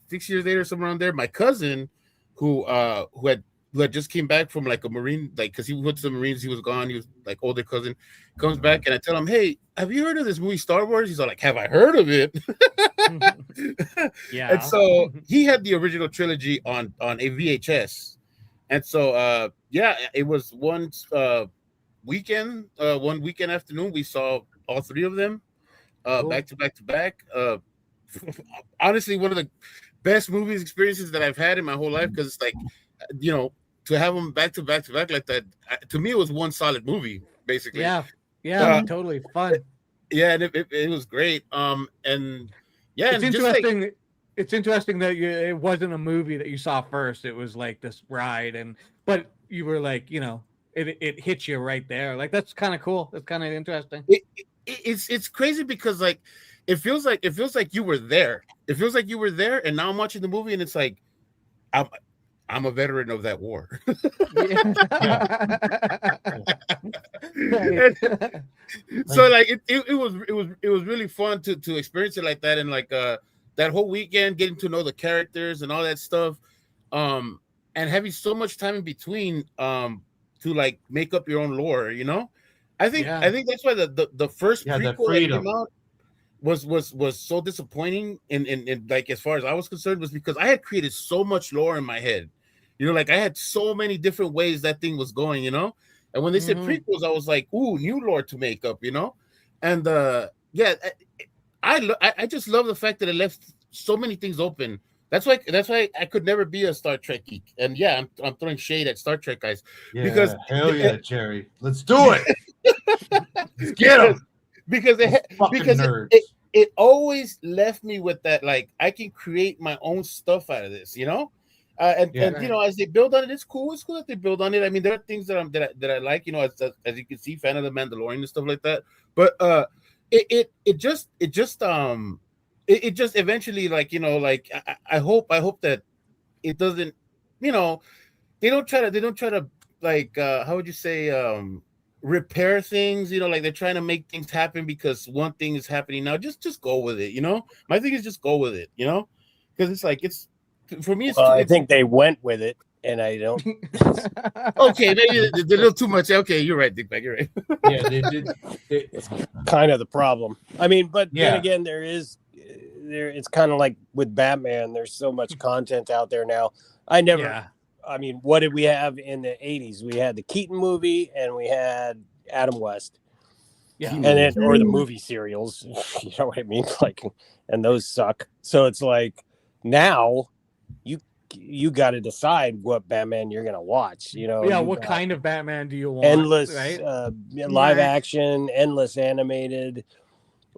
6 years later, somewhere around there, my cousin, who had just came back from like a Marine, like because he went to the Marines, he was gone, he was like older cousin, comes back and I tell him, "Hey, have you heard of this movie Star Wars?" He's all like, "Have I heard of it?" Yeah. And so he had the original trilogy on a VHS. And so it was one weekend afternoon we saw all three of them back to back. Honestly, one of the best movies experiences that I've had in my whole life, because it's like, to have them back to back like that, to me it was one solid movie basically. Totally fun. Yeah, and it was great. And yeah, it's interesting. It's interesting that it wasn't a movie that you saw first. It was like this ride, but you were like, it hit you right there. Like that's kind of cool. That's kind of interesting. It's crazy because like it feels like you were there. It feels like you were there, and now I'm watching the movie, and it's like I'm a veteran of that war. So like it was really fun to experience it like that, and like that whole weekend getting to know the characters and all that stuff, and having so much time in between to like make up your own lore. I think that's why the first prequel that came out was so disappointing in like as far as I was concerned, was because I had created so much lore in my head. Like I had so many different ways that thing was going, and when they said prequels, I was like, ooh, new lore to make up, and I just love the fact that it left so many things open. That's why I could never be a Star Trek geek. And yeah, I'm throwing shade at Star Trek guys, because hell yeah, Jerry, let's do it. Let's get them. Because it always left me with that, like, I can create my own stuff out of this, and as they build on it, it's cool. It's cool that they build on it. I mean, there are things that I like, as you can see, fan of the Mandalorian and stuff like that. But it just eventually, like, like I hope that it doesn't, they don't try to like how would you say, repair things, like they're trying to make things happen because one thing is happening now. Just go with it, my thing is just go with it, because it's like, it's for me, I think they went with it, and I don't. Okay, maybe they're a little too much. Okay, you're right, Dick Bag, you're right. Yeah, they did. It's kind of the problem. I mean, but then again, it's kind of like with Batman. There's so much content out there now. I mean, what did we have in the 80s? We had the Keaton movie, and we had Adam West. Yeah, or the movie serials. You know what I mean? Like, and those suck. So it's like now you got to decide what Batman you're gonna watch. What kind of Batman do you want? Endless, right? Live action, endless animated.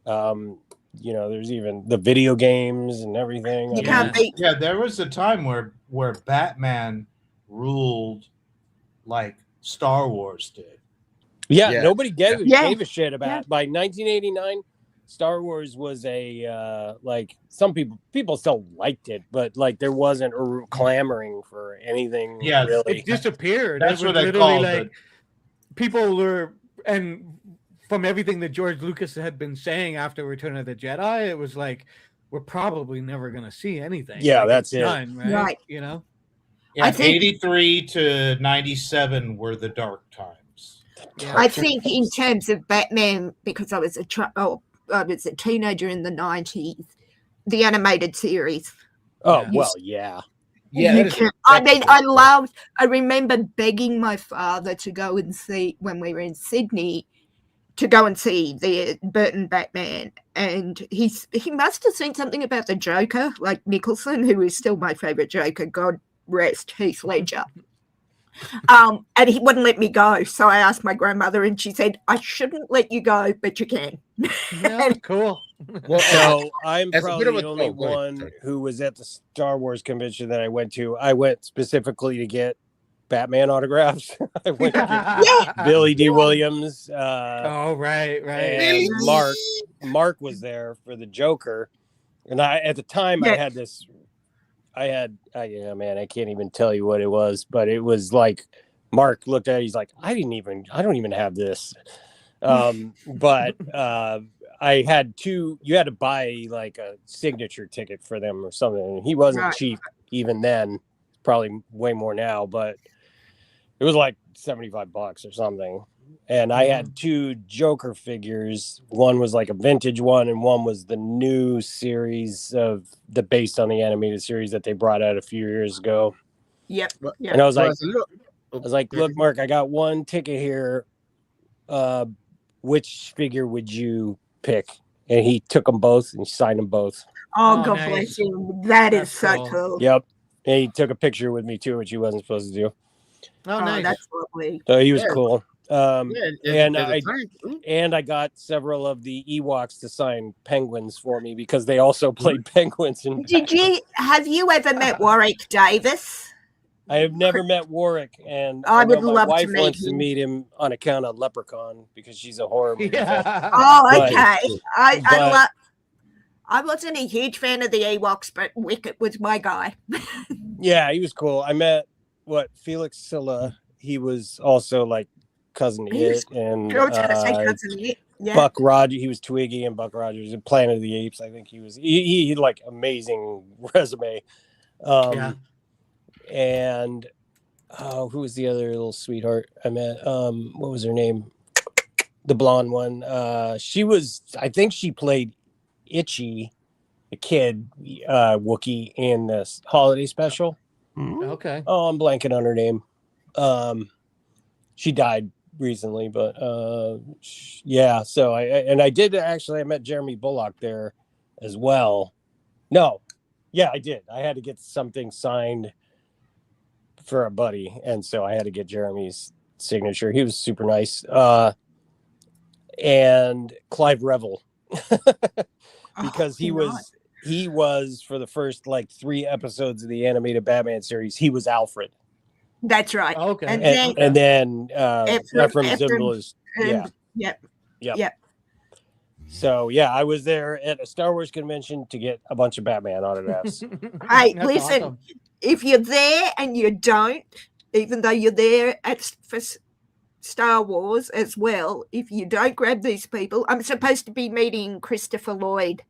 There's even the video games and everything. There was a time where Batman ruled like Star Wars did. Nobody gave a shit about. By 1989, Star Wars was a like, some people still liked it, but like there wasn't a clamoring for anything. Yeah, really. It disappeared. That's what literally I called like it. People were, and from everything that George Lucas had been saying after Return of the Jedi, it was like, we're probably never going to see anything. Yeah, like, that's it. Done, right? Yeah, I think 83 to 97 were the dark times. Yeah. I think in terms of Batman, because I was a teenager in the 90s, the animated series. Yeah, You that is can, I mean, excellent. I remember begging my father to go and see, when we were in Sydney, to go and see the Burton Batman, and he must have seen something about the Joker, like Nicholson, who is still my favorite Joker. God rest Heath Ledger. And he wouldn't let me go, so I asked my grandmother, and she said, "I shouldn't let you go, but you can." Yeah, cool. Well, So I'm as a bit probably of the a only go ahead, one sorry. who was at the Star Wars convention that I went to. I went specifically to get Batman autographs. I went to get Billy D. Williams. Oh, right. And Mark was there for the Joker. And at the time I had this, yeah, man, I can't even tell you what it was, but it was like, Mark looked at it, he's like, I don't even have this. But I had you had to buy like a signature ticket for them or something. And he wasn't cheap even then, probably way more now, but it was like $75 or something. And I had 2 Joker figures. One was like a vintage one, and one was the new series based on the animated series that they brought out a few years ago. Yep. And I was like, look, Mark, I got one ticket here. Which figure would you pick? And he took them both and signed them both. Oh, God bless you. That is so cool. Yep. And he took a picture with me too, which he wasn't supposed to do. Oh, nice. That's lovely. So he was cool. And I got several of the Ewoks to sign penguins for me because they also played penguins. Have you ever met Warwick Davis? I have never met Warwick, and I would my love wife to meet wants to him. meet him on account of Leprechaun because she's a horror movie fan. Oh, okay. I wasn't a huge fan of the Ewoks, but Wicket was my guy. Yeah, he was cool. I met Felix Silla. He was also like Cousin It, and I was going to say Cousin It. Yeah. Buck Rogers. He was Twiggy and Buck Rogers in Planet of the Apes. I think he was. He had like amazing resume. And who was the other little sweetheart I met? What was her name? The blonde one. I think she played Itchy, the kid, Wookiee in this holiday special. Okay. Oh, I'm blanking on her name. She died recently, but yeah. So I met Jeremy Bullock there as well. No, yeah, I did. I had to get something signed for a buddy, and so I had to get Jeremy's signature. He was super nice. And Clive Revel, because he was for the first like 3 episodes of the animated Batman series, he was Alfred. That's right. Okay. And then Ephraim Ephraim, Zimbalist. Yep. So yeah, I was there at a Star Wars convention to get a bunch of Batman autographs. Hey, listen, awesome. If you're there and you don't, even though you're there for Star Wars as well, if you don't grab these people, I'm supposed to be meeting Christopher Lloyd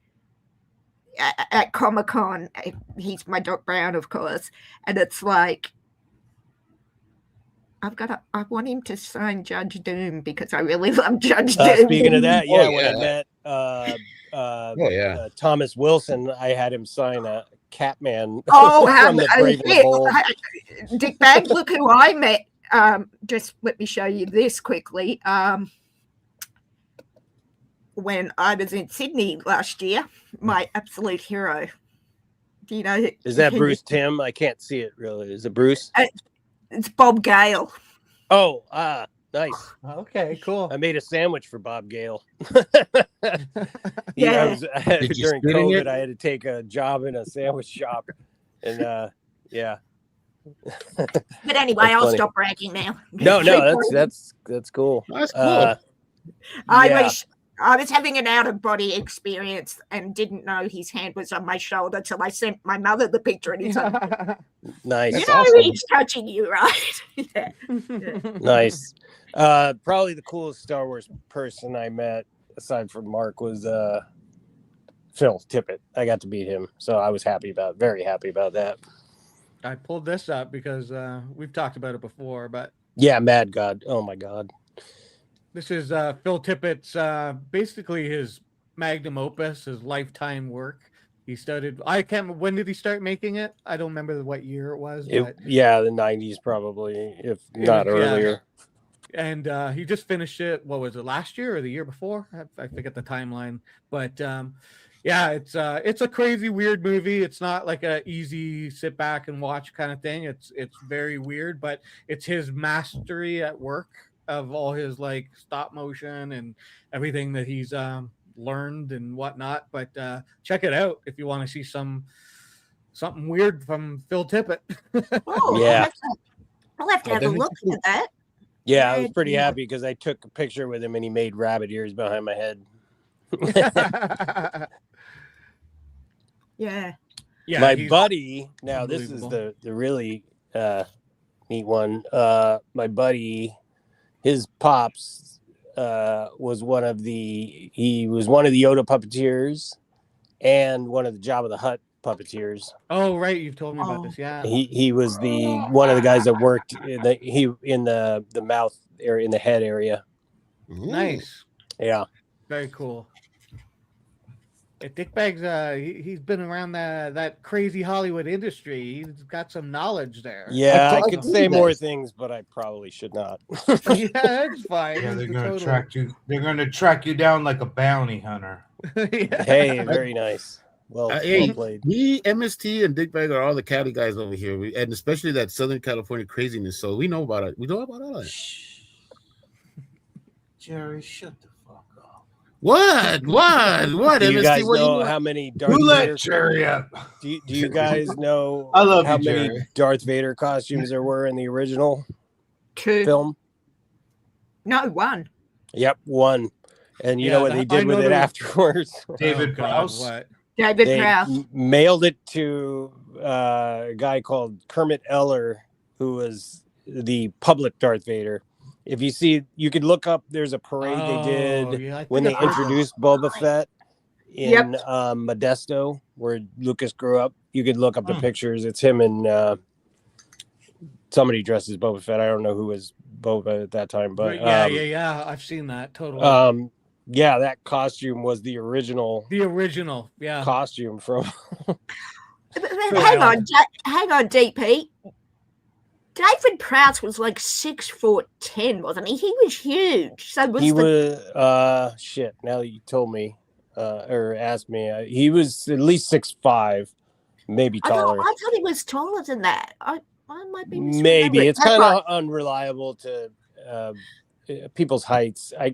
at Comic-Con. He's my Doc Brown, of course, and it's like, I want him to sign Judge Doom because I really love Judge Doom. Speaking of that, when I met Thomas Wilson, I had him sign a Catman from the Brave and the Bold. Dick Bag, look who I met. Just let me show you this quickly. When I was in Sydney last year, my absolute hero. Do you know? Is that Bruce Timm? I can't see it really. Is it Bruce? It's Bob Gale. Oh, nice. Okay, cool. I made a sandwich for Bob Gale. Yeah. During COVID, I had to take a job in a sandwich shop, and yeah. But anyway, I'll stop bragging now. No, that's cool. That's cool. I was having an out-of-body experience and didn't know his hand was on my shoulder till I sent my mother the picture, and he's like, nice. You know he's touching you, right? Yeah. Nice. Probably the coolest Star Wars person I met, aside from Mark, was Phil Tippett. I got to meet him, so I was very happy about that. I pulled this up because we've talked about it before, but yeah, Mad God. Oh my God. This is Phil Tippett's basically his magnum opus, his lifetime work. He started. I can't. When did he start making it? I don't remember what year it was. But Yeah, the 90s probably, if not earlier. And he just finished it. What was it, last year or the year before? I forget the timeline. But yeah, it's a crazy, weird movie. It's not like a easy sit back and watch kind of thing. It's very weird, but it's his mastery at work of all his like stop motion and everything that he's learned and whatnot. But check it out if you want to see something weird from Phil Tippett. Oh, Yeah. I'll have to have a look at that. Yeah, I was pretty happy because I took a picture with him and he made rabbit ears behind my head. Yeah, my buddy. Now this is the really neat one. My buddy, his pops was one of the Yoda puppeteers and one of the Jabba the Hutt puppeteers. Oh right, you've told me about this. Yeah, he was the one of the guys that worked in the mouth area, in the head area. Nice. Yeah, very cool. Dickbag's he's been around that crazy Hollywood industry. He's got some knowledge there. Yeah, I could say more things, but I probably should not. Yeah, that's fine. Yeah, they're going to track you. They're going to track you down like a bounty hunter. Yeah. Hey, very nice. Well, hey, well played. We, MST, and Dickbag are all the Cali guys over here, and especially that Southern California craziness. So we know about it. We know about all that. Jerry, shut the fuck up. What? Do MST? you guys What do you know want? how many Darth Who let Vader? Jerry up? Do you guys know I love how you, many Jerry. Darth Vader costumes there were in the original 2. film? No, 1. Yep, 1. And you know what they did with it afterwards? David Prowse. What? David They Prowse. mailed it to a guy called Kermit Eller, who was the public Darth Vader. If you see, you could look up. There's a parade they did when they introduced Boba Fett in Modesto, where Lucas grew up. You could look up the pictures. It's him and somebody dressed as Boba Fett. I don't know who was Boba at that time, but yeah. I've seen that totally. Yeah, that costume was the original. Yeah. Costume from. Hang on, DP. David Prowse was like 6'10", wasn't he? He was huge. So He was shit. Now that you told me or asked me, he was at least 6'5", maybe taller. I thought he was taller than that. I might be misremembering. Maybe it's kind of unreliable to people's heights. I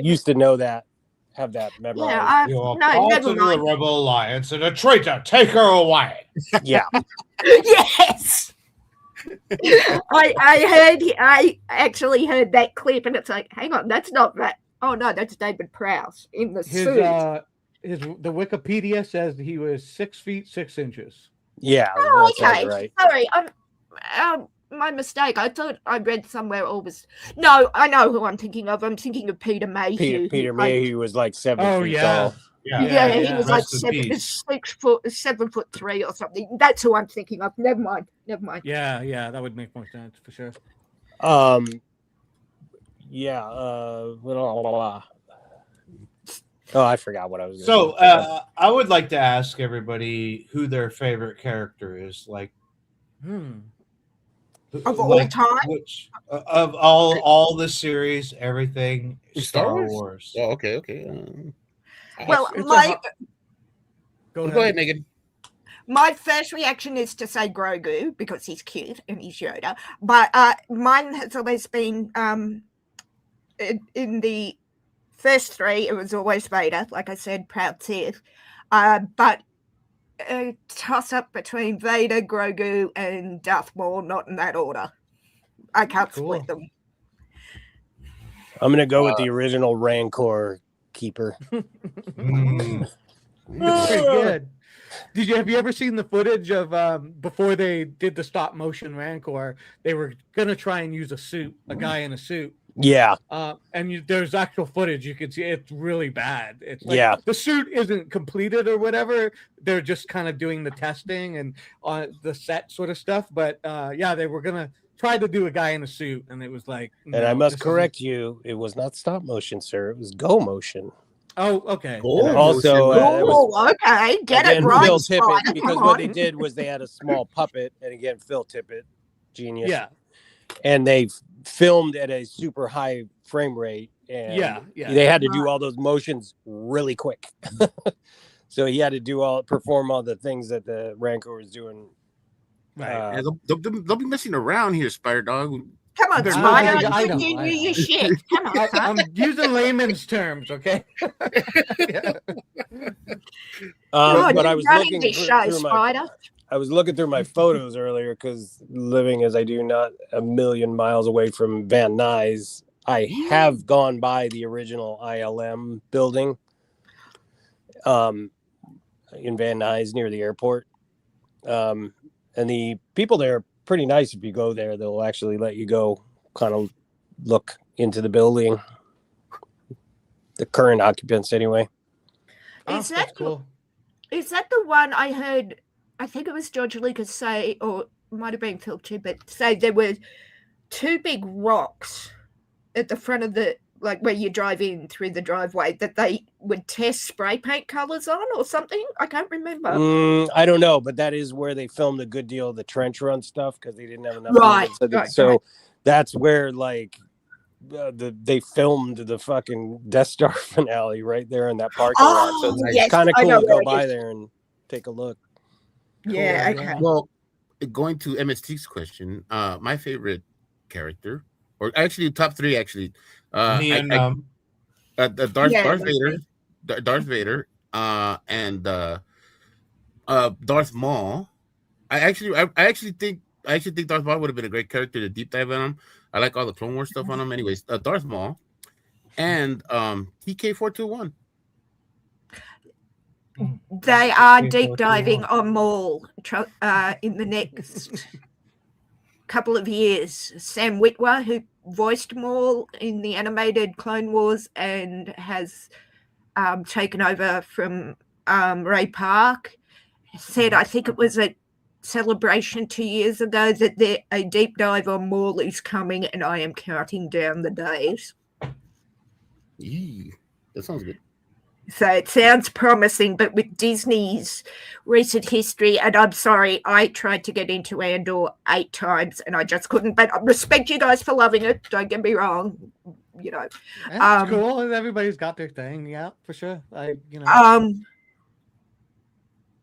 used to know that, have that memorized. Yeah, Never mind. the Rebel Alliance and a traitor. Take her away. Yeah. Yes. I actually heard that clip, and it's like, hang on, that's not that. Oh no, that's David Prowse in the suit. The Wikipedia says he was 6 feet 6 inches. Yeah. Oh, that okay. sounds right. Sorry, my mistake. I thought I read somewhere all was. No, I know who I'm thinking of. I'm thinking of Peter Mayhew. Peter Mayhew was like 7 feet tall. Yeah, he was like 7'3" or something. That's who I'm thinking of. Never mind. Yeah, that would make more sense for sure. Oh, I forgot what I was. So, I would like to ask everybody who their favorite character is. Like, of all time, which of all the series, everything Star Wars. Oh, okay. Well, Go ahead, Megan. My first reaction is to say Grogu because he's cute and he's Yoda. But mine has always been in the first 3, it was always Vader, like I said, proud Sith. But a toss-up between Vader, Grogu, and Darth Maul, not in that order. I can't split them. I'm going to go with the original Rancor keeper. It's pretty good. Have you ever seen the footage of before they did the stop motion Rancor? They were gonna try and use a guy in a suit. Yeah. And there's actual footage you can see. It's really bad. It's like the suit isn't completed or whatever. They're just kind of doing the testing and on the set sort of stuff. But they were gonna try to do a guy in a suit, and it was like. And I must correct you. It was not stop motion, sir. It was go motion. Oh, okay. Gold Also, motion. that was Oh, okay. Get it again right, Phil Tippett, Spider. because Come what they on. did was they had a small puppet, and again Phil Tippett, genius. Yeah. And they filmed at a super high frame rate, and Yeah. they had to do all those motions really quick. So he had to perform all the things that the Rancor was doing. Right. Yeah, they'll be messing around here, Spider Dog. Come on, They're Spider. not- I think you knew your shit. Come on, son. I'm using layman's terms, okay? But I was looking this show, Spider. I was looking through my photos earlier because living as I do, not a million miles away from Van Nuys, I have gone by the original ILM building in Van Nuys near the airport. And the people there are pretty nice. If you go there, they'll actually let you go kind of look into the building. The current occupants, anyway. Is that's cool? Is that the one I heard? I think it was George Lucas say, or it might have been Phil Tippett, say there were two big rocks at the front of the, like where you drive in through the driveway, that they would test spray paint colors on or something. I can't remember. I don't know, but that is where they filmed a good deal of the trench run stuff because they didn't have enough. Right. So that's where they filmed the fucking Death Star finale right there in that parking lot. So it's kind of cool to go by there and take a look. Yeah, okay. Well, going to MST's question, my favorite character, or actually top three, actually, Darth Vader, and Darth Maul. I actually think Darth Maul would have been a great character to deep dive on him. I like all the Clone Wars stuff on him. Anyways, Darth Maul and TK-421. They are deep diving on Maul in the next couple of years. Sam Witwer, who voiced Maul in the animated Clone Wars and has taken over from Ray Park, said, I think it was a celebration 2 years ago, that a deep dive on Maul is coming, and I am counting down the days. Yee, that sounds good. So it sounds promising, but with Disney's recent history, and I'm sorry, I tried to get into Andor 8 times and I just couldn't, but I respect you guys for loving it. Don't get me wrong. You know, That's cool. Everybody's got their thing. Yeah, for sure.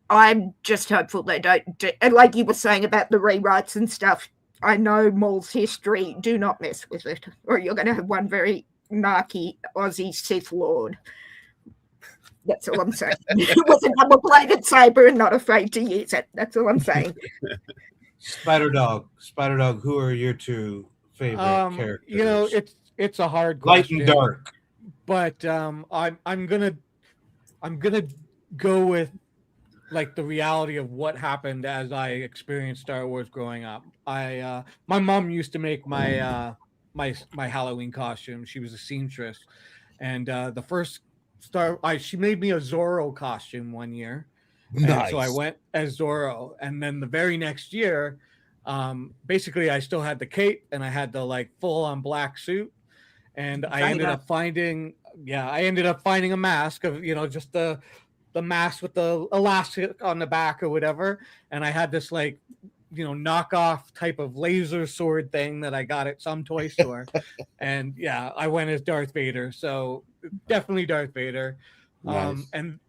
I'm just hopeful they don't and like you were saying about the rewrites and stuff, I know Maul's history. Do not mess with it, or you're going to have one very narky Aussie Sith Lord. That's all I'm saying. It was a double-bladed saber and not afraid to use it. That's all I'm saying. Spider Dog, who are your two favorite characters? You know, it's a hard question. Light and dark. But I'm gonna go with like the reality of what happened as I experienced Star Wars growing up. My mom used to make my Halloween costume. She was a seamstress, and the first she made me a Zorro costume one year. Nice. And so I went as Zorro, and then the very next year, basically I still had the cape and I had the like full on black suit, and I ended up finding a mask of, you know, just the mask with the elastic on the back or whatever, and I had this like, you know, knockoff type of laser sword thing that I got at some toy store. And yeah, I went as Darth Vader. So definitely Darth Vader. Nice. And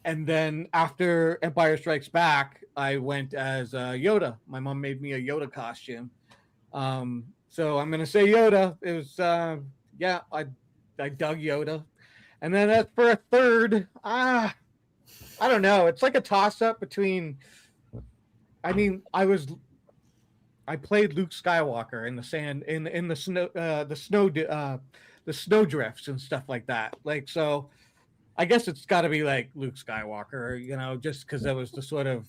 then after Empire Strikes Back, I went as Yoda. My mom made me a Yoda costume. So I'm going to say Yoda. It was, I dug Yoda. And then as for a third, I don't know. It's like a toss up between, I mean, I played Luke Skywalker in the sand, in the snow, the snow drifts and stuff like that. Like, so I guess it's got to be like Luke Skywalker, you know, just because that was the sort of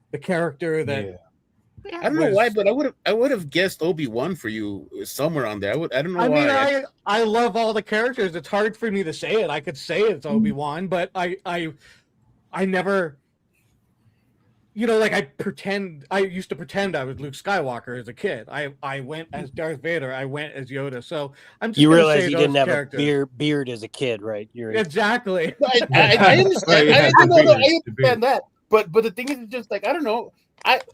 the character that. Yeah. I don't know why, but I would have guessed Obi-Wan for you somewhere on there. I don't know why. I mean, I love all the characters. It's hard for me to say it. I could say it's Obi-Wan, but I never. like I used to pretend I was Luke Skywalker as a kid. I went as Darth Vader. I went as Yoda. So I'm just You gonna realize say you those didn't have characters. a beard as a kid, right? You're Exactly. No, I understand. Yeah, I the understand that. But the thing is, just like I don't know.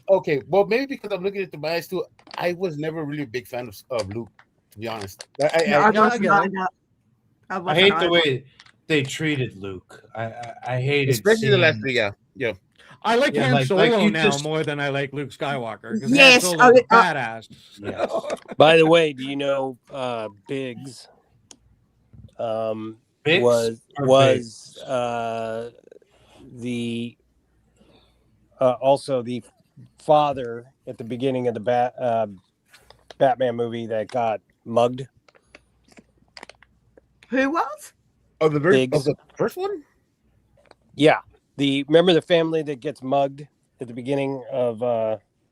Okay. Well, maybe because I'm looking at the bias too. I was never really a big fan of Luke, to be honest. No, I wasn't either. I hate the way they treated Luke. I hated especially the last seeing- three. Yeah. I like Yeah, Han like Solo you now just- more than I like Luke Skywalker because Han Yes, Solo's a badass. Yes. By the way, do you know Biggs? Biggs Was or was the also the father at the beginning of the Batman movie that got mugged? Who was? Oh, the very Biggs. of the first one. Yeah, remember the family that gets mugged at the beginning of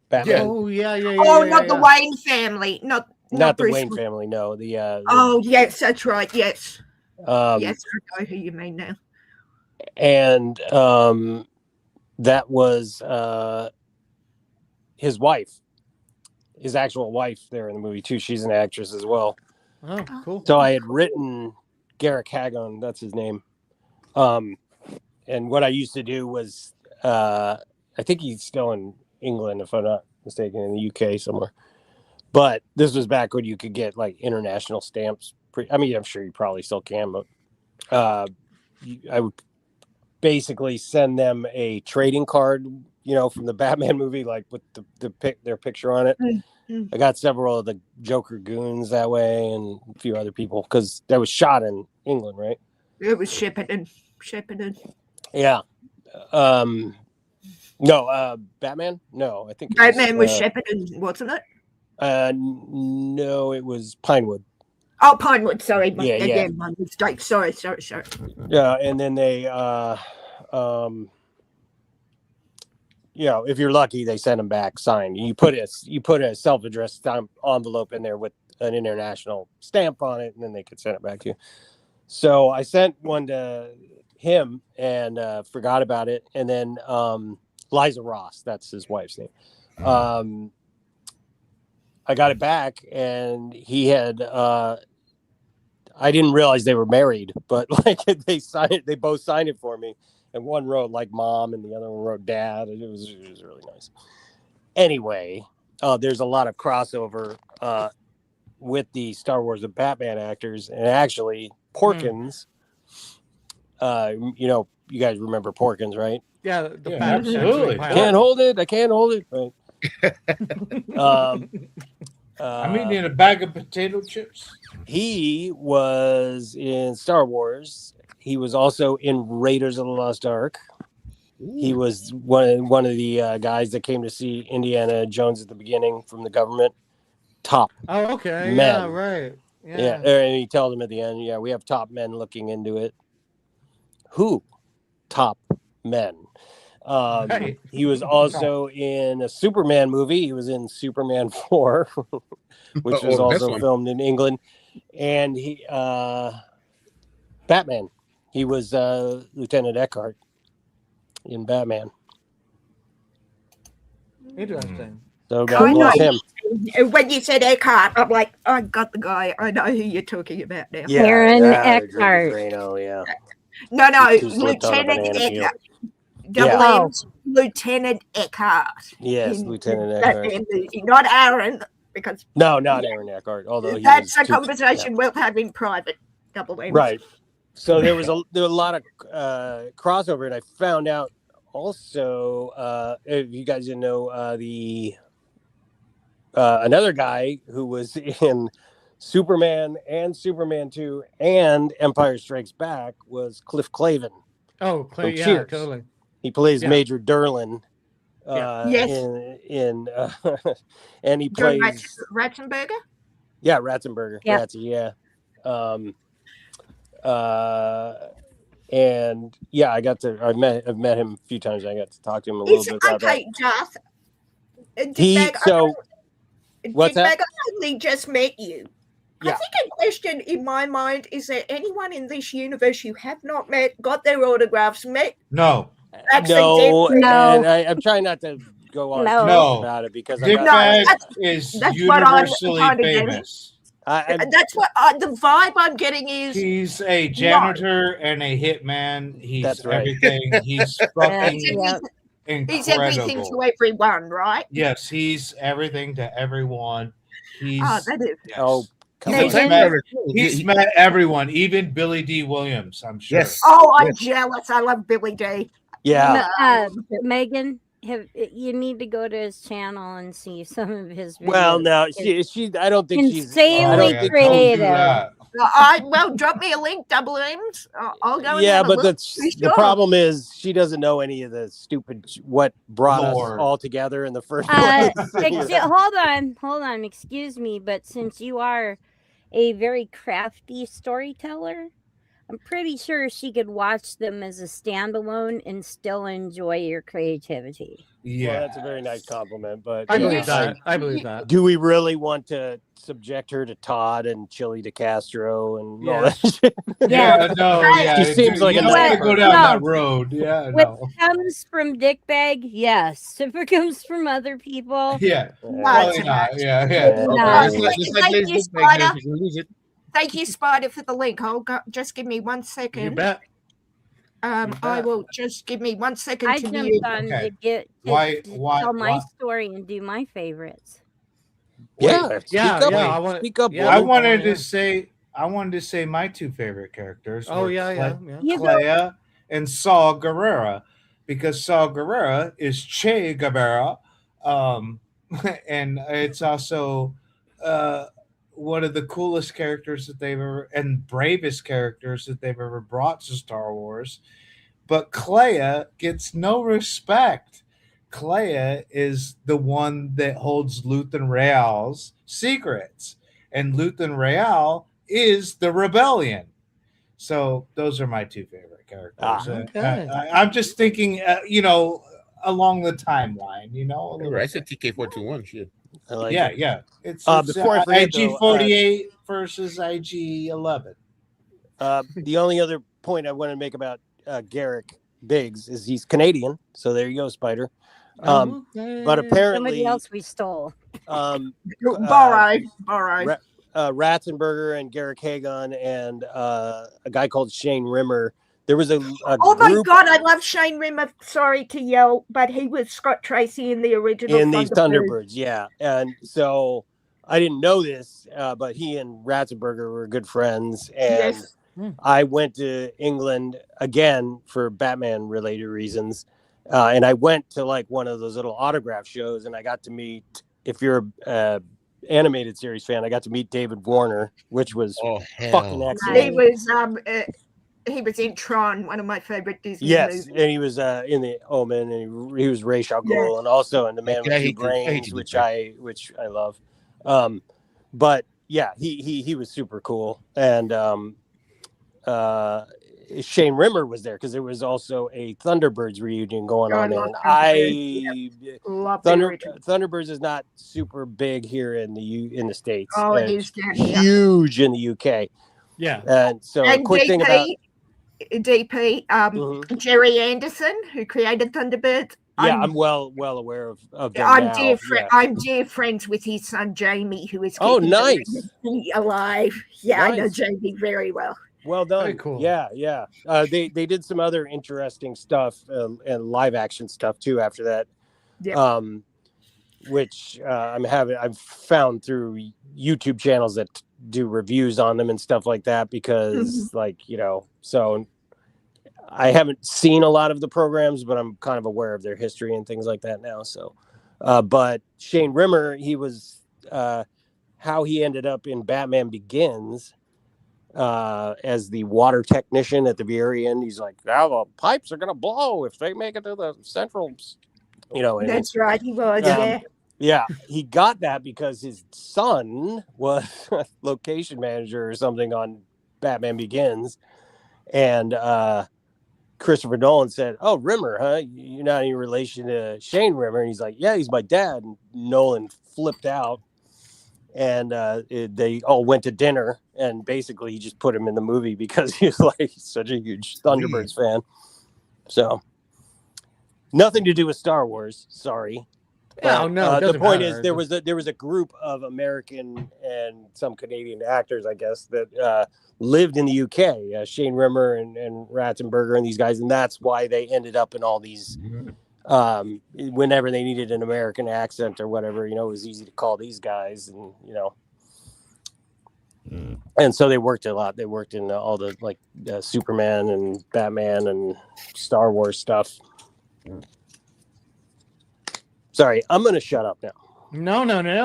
Batman? Oh yeah. Oh, not the Wayne family. Not Not the Bruce Wayne family. No, the Oh yes, that's right. Yes. yes, I know who you mean now. and that was his wife, his actual wife there in the movie too. She's an actress as well. Oh, cool. So I had written Garrick Hagon, that's his name. And what I used to do was, I think he's still in England, if I'm not mistaken, in the UK somewhere. But this was back when you could get like international stamps. I mean, I'm sure you probably still can, but I would basically send them a trading card, from the Batman movie, like with their picture on it. Mm-hmm. I got several of the Joker goons that way and a few other people because that was shot in England, right? It was Shepparton. Yeah. No, Batman? No, I think Batman was Shepparton, wasn't it? No, it was Pinewood. Oh, Pinewood. Sorry, Yeah. my mistake. Sorry. Yeah, and then they, if you're lucky, they send them back signed. You put a self-addressed stamp envelope in there with an international stamp on it, and then they could send it back to you. So I sent one to him and forgot about it, and then Liza Ross, that's his wife's name. I got it back, and he had. I didn't realize they were married, but like they both signed it for me, and one wrote like mom, and the other one wrote dad. And it was really nice. Anyway, there's a lot of crossover with the Star Wars and Batman actors, and actually Porkins. You guys remember Porkins, right? Yeah, the absolutely. I can't hold it. Right. I'm eating a bag of potato chips. He was in Star Wars. He was also in Raiders of the Lost Ark. He was one of the guys that came to see Indiana Jones at the beginning from the government. Top. Oh, okay. Men. Yeah, right. Yeah. And he tells them at the end, we have top men looking into it. Who? Top men. Right. He was also in a Superman movie. He was in Superman 4, which was also filmed in England. And he Batman. He was Lieutenant Eckhart in Batman. Interesting. So God bless him. When you said Eckhart, I'm like, I got the guy. I know who you're talking about now. Yeah, Aaron Eckhart. Yeah. No, Just lived on a Lieutenant banana peel. Eckhart. Yeah. Lieutenant Eckhart. Yes, Lieutenant Batman Eckhart. movie, not Aaron, because No, not Aaron Eckhart. Although that's a conversation we'll have in private. Double M. Right. So there was a lot of crossover, and I found out also, if you guys didn't know, the another guy who was in Superman and Superman 2 and Empire Strikes Back was Cliff Clavin. Oh, from yeah, Cheers. totally. He plays Yeah. Major Derlin. Yes. In and he John plays Ratzenberger? yeah, Ratzenberger. Yeah. Ratzy, yeah. And yeah, I've met him a few times. I got to talk to him a little bit about Okay, Joth. What's that? I only just met you. Yeah. I think a question in my mind is there anyone in this universe you have not met, got their autographs, met? No. Actually, No, Dick, and I'm trying not to go on too much about it because I'm Dickbag not. is that's what I'm universally kind of getting. famous. That's what the vibe I'm getting is. He's a janitor and a hitman. He's That's right. everything. He's fucking He's everything to incredible. everyone, right? Yes, he's everything to everyone. He's that is. yes. Oh, He's met everyone, even Billy D. Williams, I'm sure. Yes. Oh, I'm jealous. I love Billy D. Yeah. Megan, you need to go to his channel and see some of his videos. Well, no, she. I don't think she's insanely creative. Well, drop me a link, Double M's. I'll go. Yeah, and have but a look. the problem is she doesn't know any of the stupid what brought us all together in the first place. Hold on. Excuse me, but since you are a very crafty storyteller, I'm pretty sure she could watch them as a standalone and still enjoy your creativity. Yeah, well, that's a very nice compliment, but I believe that. I believe that. Do we really want to subject her to Todd and Chili DeCastro and all that shit? She seems like you a don't nice want to go person. down that road. Yeah, If no. it comes from Dickbag, yes. If it comes from other people, Yeah, probably not. Yeah, yeah. Thank you, Spider, for the link. Just give me 1 second. You bet. I will just give me 1 second I to jumped mute. on to tell my story and do my favorites. I wanted to say my two favorite characters. Oh, were yeah. Clea and Saul Guerrera, because Saul Guerrera is Che Guevara, and it's also one of the coolest characters that they've ever and bravest characters that they've ever brought to Star Wars. But Clea gets no respect. Clea is the one that holds Luthen Rael's secrets, and Luthen Rael is the rebellion. So those are my two favorite characters. I'm just thinking, along the timeline. I said TK421. Shit. I like yeah, it. yeah. It's before I forget, IG-48 versus IG-11. The only other point I want to make about Garrick Biggs is he's Canadian, so there you go, Spider. But apparently somebody else we stole. Borrowed. Ratzenberger and Garrick Hagon and a guy called Shane Rimmer. There was a oh my group God, I love Shane Rimmer. Sorry to yell, but he was Scott Tracy in the original these Thunderbirds, yeah. And so I didn't know this, but he and Ratzenberger were good friends. And I went to England again for Batman related reasons. And I went to like one of those little autograph shows, and I got to meet, if you're a animated series fan, I got to meet David Warner, which was fucking excellent. He was in Tron, one of my favorite Disney movies. And he was in the Omen, and he was Ra's al Ghul, and also in the Man with Two Brains, which I love. But yeah, he was super cool, and Shane Rimmer was there because there was also a Thunderbirds reunion going on there. Thunderbirds is not super big here in the States. Oh, it is huge in the UK. Yeah, and so a quick thing about DP, Jerry Anderson, who created Thunderbirds. Yeah, I'm well aware of them. I'm dear friends with his son Jamie, who is nice alive. Yeah, nice. I know Jamie very well. Well done. Very cool. Yeah. They did some other interesting stuff and live action stuff too after that. Yeah. Which I've found through YouTube channels that do reviews on them and stuff like that, because so I haven't seen a lot of the programs, but I'm kind of aware of their history and things like that now. So, but Shane Rimmer, he was how he ended up in Batman Begins as the water technician at the very end. He's like, now the pipes are going to blow if they make it to the central, That's right. He was, Yeah, he got that because his son was a location manager or something on Batman Begins. And Christopher Nolan said, "Oh, Rimmer, huh? You're not any relation to Shane Rimmer?" And he's like, "Yeah, he's my dad." And Nolan flipped out. And they all went to dinner, and basically he just put him in the movie because he was like such a huge Thunderbirds fan. So, Nothing to do with Star Wars. Sorry. Yeah, no, it the doesn't point matter. is there was a group of American and some Canadian actors, I guess, that lived in the UK. Shane Rimmer and Ratzenberger and these guys, and that's why they ended up in all these. Whenever they needed an American accent or whatever, it was easy to call these guys, and and so they worked a lot. They worked in all the Superman and Batman and Star Wars stuff. Sorry, I'm gonna shut up now. No.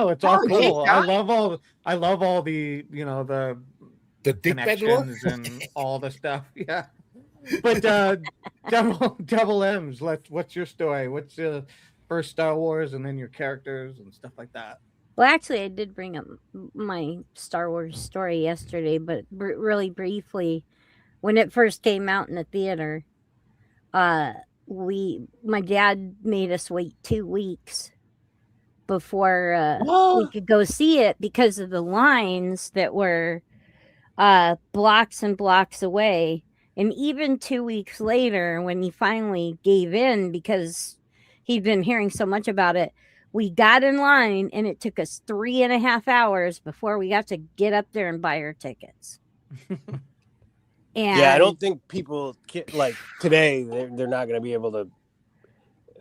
It's all Oh, cool. yeah. I love all the the dick connections and all the stuff. Yeah. But double M's. What's your story? What's your first Star Wars and then your characters and stuff like that? Well, actually, I did bring up my Star Wars story yesterday, but really briefly, when it first came out in the theater, my dad made us wait 2 weeks before we could go see it because of the lines that were blocks and blocks away. And even 2 weeks later, when he finally gave in because he'd been hearing so much about it, we got in line and it took us 3.5 hours before we got to get up there and buy our tickets. Yeah, I don't think people like today. They're not going to be able to.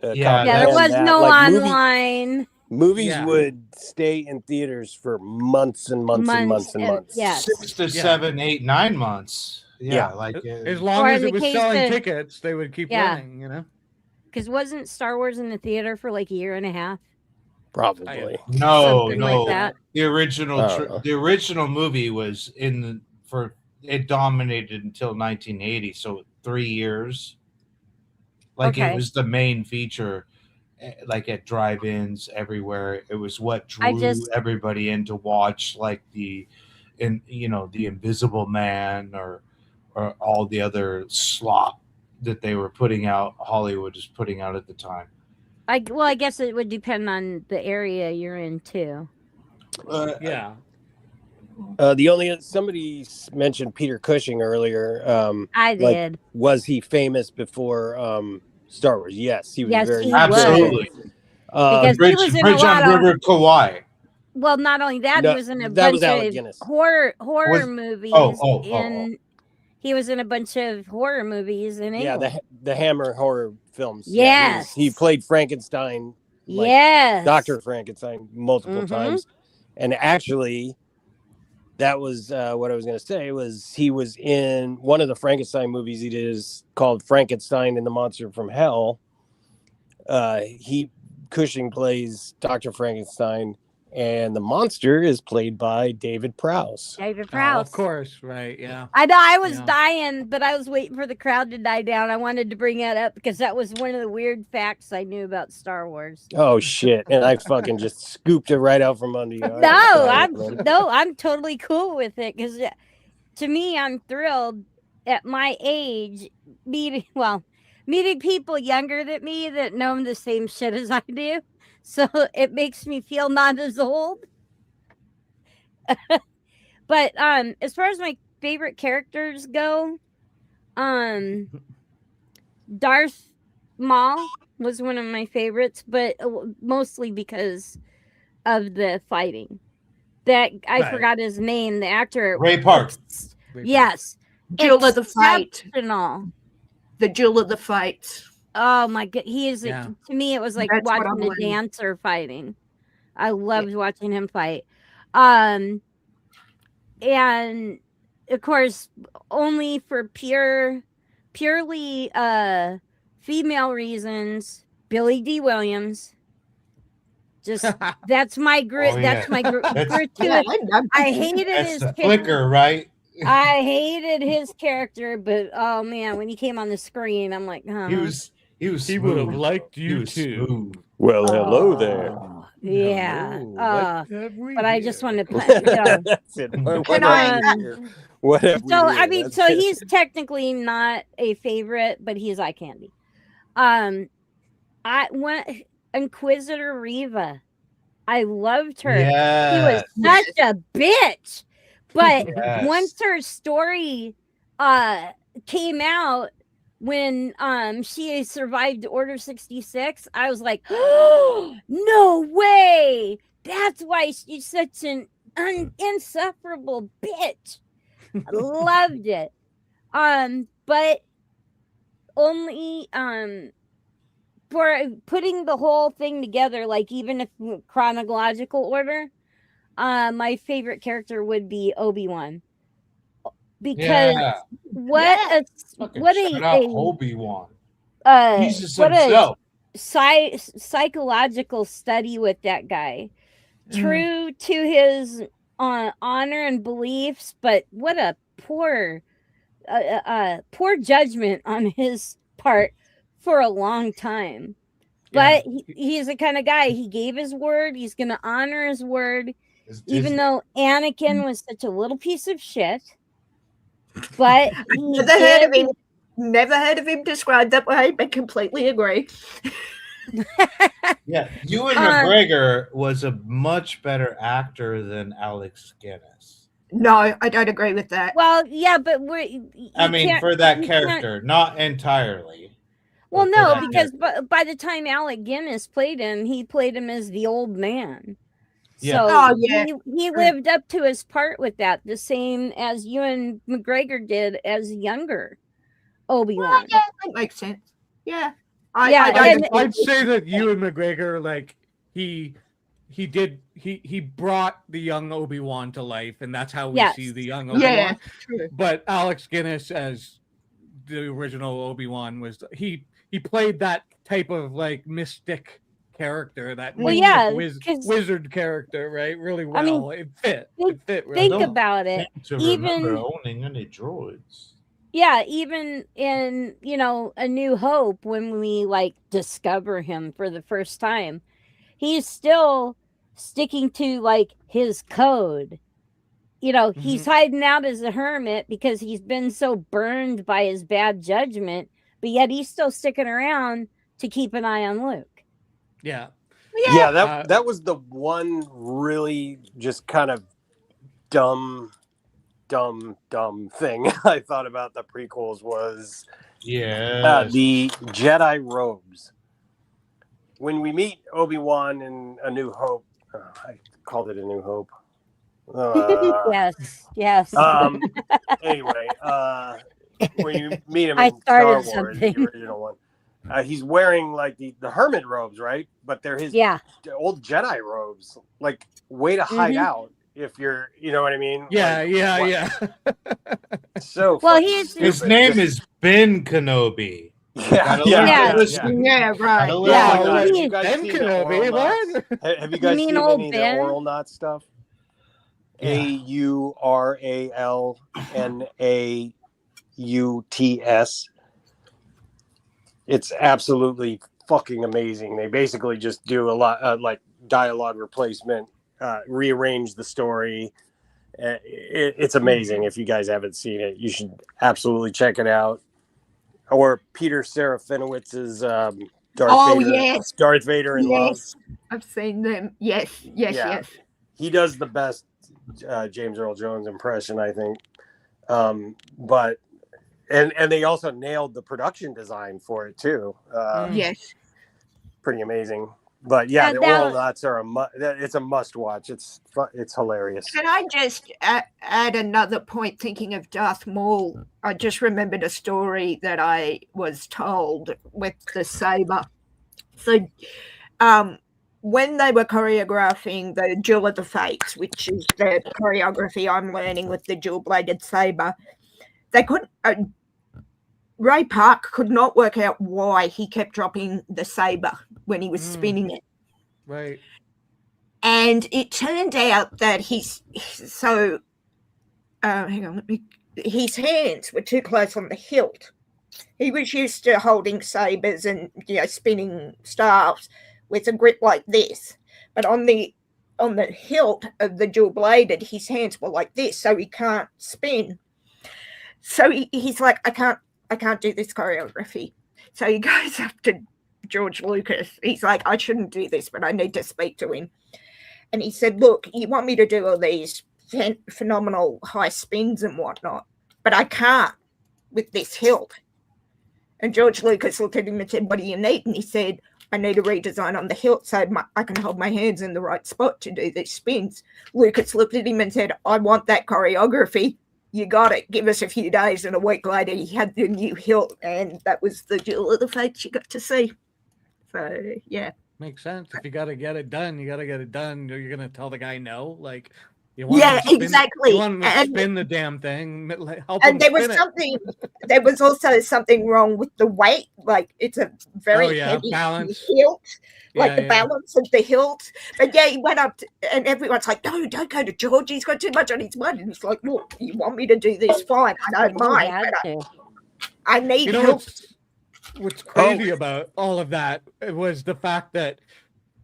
There was no online. Movies would stay in theaters for months and months and months and months. Yes. 6 to 7, 8, 9 months. Yeah. As long as it was selling tickets, they would keep running. Because wasn't Star Wars in the theater for like a year and a half? Probably. No. Like that. The original movie was it dominated until 1980, so 3 years. It was the main feature, like at drive-ins everywhere. It was what drew everybody in to watch, like the Invisible Man or all the other slop that they were putting out. Hollywood was putting out at the time. I guess it would depend on the area you're in too. Somebody mentioned Peter Cushing earlier. I did. Was he famous before Star Wars? Yes, he was. Yes, very he absolutely. Because he was in Bridge a lot on River Kauai. Well, not only that, he was in a bunch of horror movies. He was in a bunch of horror movies in England. Yeah, the Hammer horror films. Yes. He played Frankenstein. Dr. Frankenstein multiple times. And actually, that was what I was going to say. He was in one of the Frankenstein movies he did is called Frankenstein and the Monster from Hell. Cushing plays Dr. Frankenstein, and the monster is played by David Prowse. Oh, of course, right? Yeah. I know. I was dying, but I was waiting for the crowd to die down. I wanted to bring that up because that was one of the weird facts I knew about Star Wars. Oh shit! And I fucking just scooped it right out from under you. I'm totally cool with it because to me, I'm thrilled at my age meeting people younger than me that know the same shit as I do. So it makes me feel not as old. But as far as my favorite characters go, Darth Maul was one of my favorites, but mostly because of the fighting. I forgot his name, the actor. Ray Park. Yes. Jewel of the Fight. Exceptional. The Jewel of the Fight. Oh my god, he is to me it was like watching a dancer fighting. I loved watching him fight. And of course only for purely female reasons, Billy D. Williams. Just that's my that's my gratuitous. I hated his flicker, right? I hated his character, but oh man, when he came on the screen, I'm like, he would have liked you too. Smooth. Well, hello there. Yeah. But I just wanted to play. That's it. So he's technically not a favorite, but he's eye candy. Inquisitor Reva. I loved her. Yes. She was such a bitch. But once her story came out, when she survived Order 66, I was like, oh, no way. That's why she's such an insufferable bitch. I loved it. But only for putting the whole thing together, like even if chronological order, my favorite character would be Obi-Wan. Because what a Obi-Wan. Jesus what himself. a psychological study with that guy. True to his honor and beliefs, but what a poor judgment on his part for a long time. But he's the kind of guy, he gave his word, he's going to honor his word, even though Anakin was such a little piece of shit. But he never heard of him described that way, but completely agree. Yeah, Ewan McGregor was a much better actor than Alex Guinness. No, I don't agree with that. Well, yeah, but for that character, not entirely. Well, no, because by the time Alec Guinness played him, he played him as the old man. Yeah. So he lived up to his part with that, the same as Ewan McGregor did as younger Obi-Wan. Well, yeah, that makes sense. Yeah. I'd say that Ewan McGregor, like he brought the young Obi-Wan to life, and that's how we see the young Obi-Wan. Yeah, true. But Alex Guinness as the original Obi-Wan was he played that type of like mystic character, that wizard character, right? Really well. I mean, it fit. Really think about it. Even owning any droids. Yeah, even in, A New Hope, when we like discover him for the first time, he's still sticking to like his code. He's hiding out as a hermit because he's been so burned by his bad judgment, but yet he's still sticking around to keep an eye on Luke. Yeah. Yeah, that was the one really just kind of dumb thing I thought about the prequels was the Jedi robes. When we meet Obi-Wan in A New Hope, I called it A New Hope. Yes. Anyway, when you meet him in Star Wars, the original one, he's wearing like the hermit robes, right? But they're his old Jedi robes, like way to hide out. If you're, you know what I mean? Yeah. So well, his name is Ben Kenobi. Right. Ben Kenobi. What? Have you guys seen any of the Oral Knot stuff? AURALNAUTS. It's absolutely fucking amazing. They basically just do a lot like dialogue replacement. Rearrange the story. It's amazing. If you guys haven't seen it, you should absolutely check it out. Or Peter Serafinowicz's Darth Vader in Love. I've seen them. Yes. He does the best James Earl Jones impression, I think. But they also nailed the production design for it too. Yes. Pretty amazing. But yeah, the Oral Knots are it's a must watch. It's hilarious. Can I just add another point? Thinking of Darth Maul, I just remembered a story that I was told with the saber. So, when they were choreographing the Duel of the Fates, which is the choreography I'm learning with the dual-bladed saber, they couldn't. Ray Park could not work out why he kept dropping the saber when he was spinning it. Right. And it turned out that his hands were too close on the hilt. He was used to holding sabers and spinning staffs with a grip like this. But on the hilt of the dual bladed, his hands were like this, so he can't spin. So he's like, I can't do this choreography. So he goes up to George Lucas. He's like, I shouldn't do this, but I need to speak to him. And he said, look, you want me to do all these phenomenal high spins and whatnot, but I can't with this hilt. And George Lucas looked at him and said, "What do you need?" And he said, "I need a redesign on the hilt so I can hold my hands in the right spot to do these spins." Lucas looked at him and said, "I want that choreography. You got it. Give us a few days." And a week later, he had the new hilt, and that was the Duel of the Fates you got to see. So, yeah. Makes sense. If you got to get it done, you got to get it done. You're going to tell the guy no? Like, you want Yeah, him to spin, exactly. You want him to spin the damn thing. Help And him there was spin it. something, there was also something wrong with the weight. Like, it's a very heavy balance. hilt. Like Yeah, the yeah. balance of the hilt. But yeah, he went up and everyone's like, "No, don't go to George. He's got too much on his mind." And he's like, "Look, you want me to do this? Fine. I don't You mind. had But to. I need You know help." what's crazy about all of that was the fact that,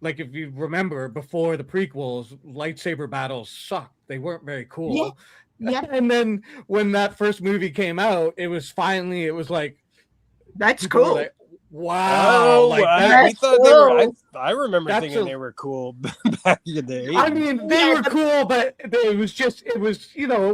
like, if you remember, before the prequels, lightsaber battles sucked. They weren't very cool. Yeah. And then when that first movie came out, it was like, that's people were cool. like, wow, like that. We thought they were. I remember That's thinking they were cool back in the day. I mean, they were cool, but it was it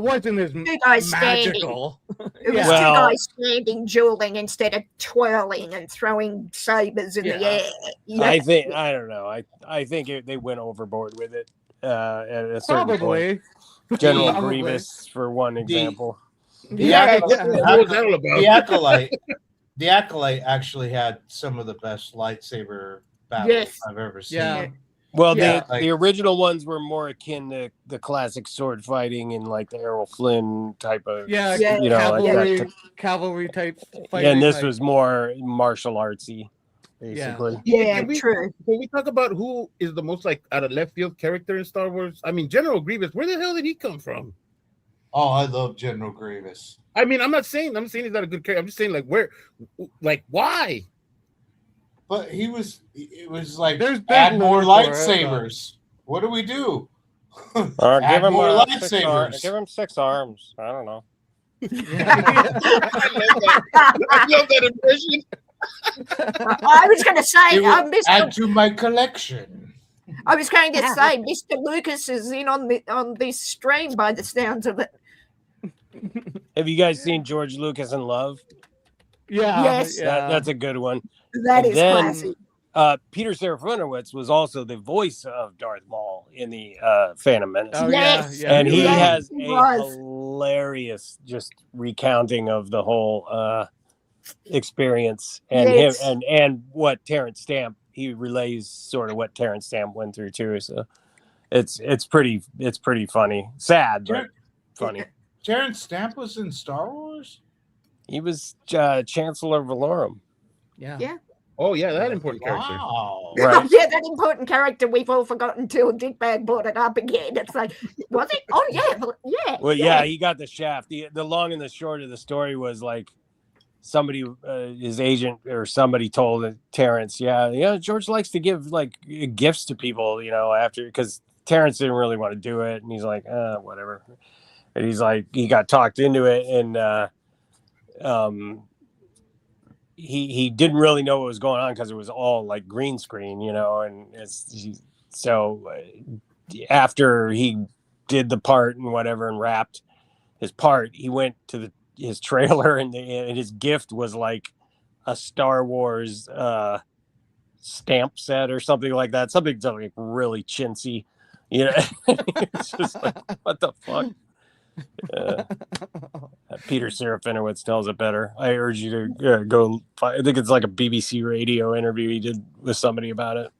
wasn't as Two guys magical. It was two guys standing, dueling instead of twirling and throwing sabers in the air. Yeah. I don't know. I think they went overboard with it at a certain Probably. point. General Probably. Grievous, for one example. The Acolyte actually had some of the best lightsaber battles I've ever seen. Yeah. Well, the original ones were more akin to the classic sword fighting and like the Errol Flynn type of, cavalry type fighting. And this was more martial artsy, basically. Can we talk about who is the most like out of left field character in Star Wars? I mean, General Grievous. Where the hell did he come from? Oh, I love General Grievous. I mean, I'm saying he's not a good character. I'm just saying, why? But it was like, There's add more lore for it, lightsabers. What do we do? Give Add him more lightsabers. Give him 6 arms. I don't know. I love that impression. I was going to say, add to my collection. I was going to say, Mr. Lucas is in on this stream by the sounds of it. Have you guys seen George Lucas in Love? Yeah. Yes. That's a good one. That is classic. Peter Serafinowicz was also the voice of Darth Maul in the Phantom Menace. Oh, yes. Yeah. And he has he a was. hilarious just recounting of the whole experience and Yes. him and what Terrence Stamp, he relays sort of what Terrence Stamp went through too. So it's pretty funny. Sad, but funny. Terrence Stamp was in Star Wars? He was Chancellor Valorum. Yeah. Yeah. Oh yeah, that important character. Wow. Right. Yeah, that important character we've all forgotten till Dickbag brought it up again. It's like, was it? Oh yeah. Well, yeah, he got the shaft. The long and the short of the story was like somebody, his agent or somebody told Terrence, George likes to give like gifts to people, after, because Terrence didn't really want to do it, and he's like, whatever. And he's like, he got talked into it, and he didn't really know what was going on because it was all like green screen, and so after he did the part and whatever and wrapped his part, he went to his trailer and his gift was like a Star Wars stamp set or something like that, something like really chintzy, It's just like, what the fuck. Peter Serafinowicz tells it better. I urge you to go. I think it's like a BBC radio interview he did with somebody about it.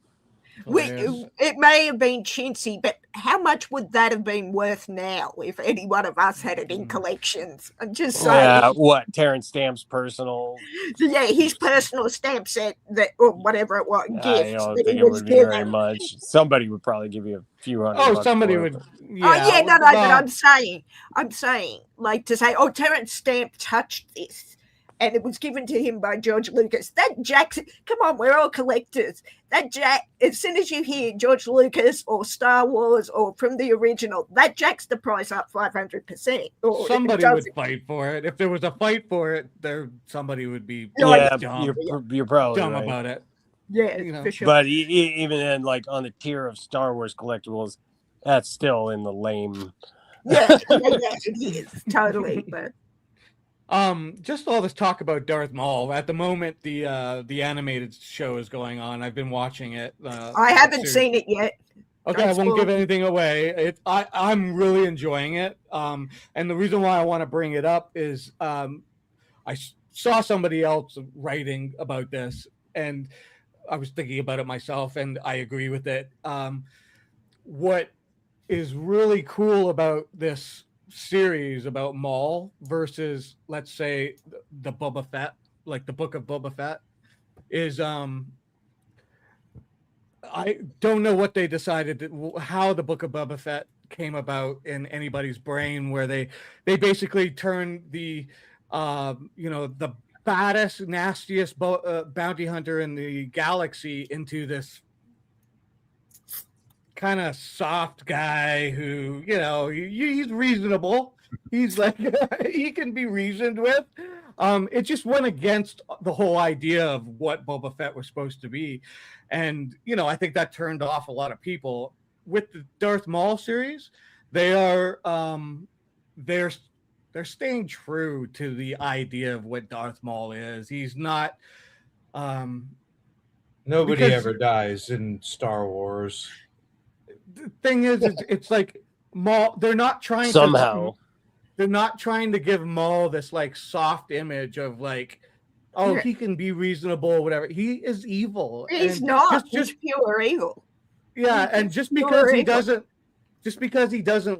It may have been chintzy, but how much would that have been worth now if any one of us had it in collections? I'm just saying. Yeah, what Terrence Stamp's personal? Yeah, his personal stamp set or whatever it was. I don't think it would be very much. Somebody would probably give you a few hundred. Oh, somebody would. Yeah, no, but I'm saying, like to say, Terrence Stamp touched this, and it was given to him by George Lucas. That jacks. Come on, we're all collectors. That jack. As soon as you hear George Lucas or Star Wars or from the original, that jacks the price up 500%. Somebody would fight for it. If there was a fight for it, somebody would be. Yeah, dumb. You're probably dumb right about it. Yeah, for sure. But even then, like on the tier of Star Wars collectibles, that's still in the lame. Yeah, it is totally. But Just all this talk about Darth Maul. At the moment, the animated show is going on. I've been watching it. I haven't seen it yet. Okay, Don't I won't spoil give it. anything away. I'm really enjoying it. And the reason why I want to bring it up is saw somebody else writing about this, and I was thinking about it myself, and I agree with it. What is really cool about this series about Maul versus, let's say, the Boba Fett, like the Book of Boba Fett, is I don't know what they decided how the Book of Boba Fett came about in anybody's brain, where they basically turned the the baddest, nastiest bounty hunter in the galaxy into this kind of soft guy who, he's reasonable. He's like, he can be reasoned with. It just went against the whole idea of what Boba Fett was supposed to be. And, I think that turned off a lot of people. With the Darth Maul series, they are, they're staying true to the idea of what Darth Maul is. He's not, Nobody ever dies in Star Wars. The thing is, it's like Maul. They're not trying they're not trying to give Maul this like soft image of like, oh, he can be reasonable or whatever. He is evil. He's and not just pure evil. Yeah, and just because he doesn't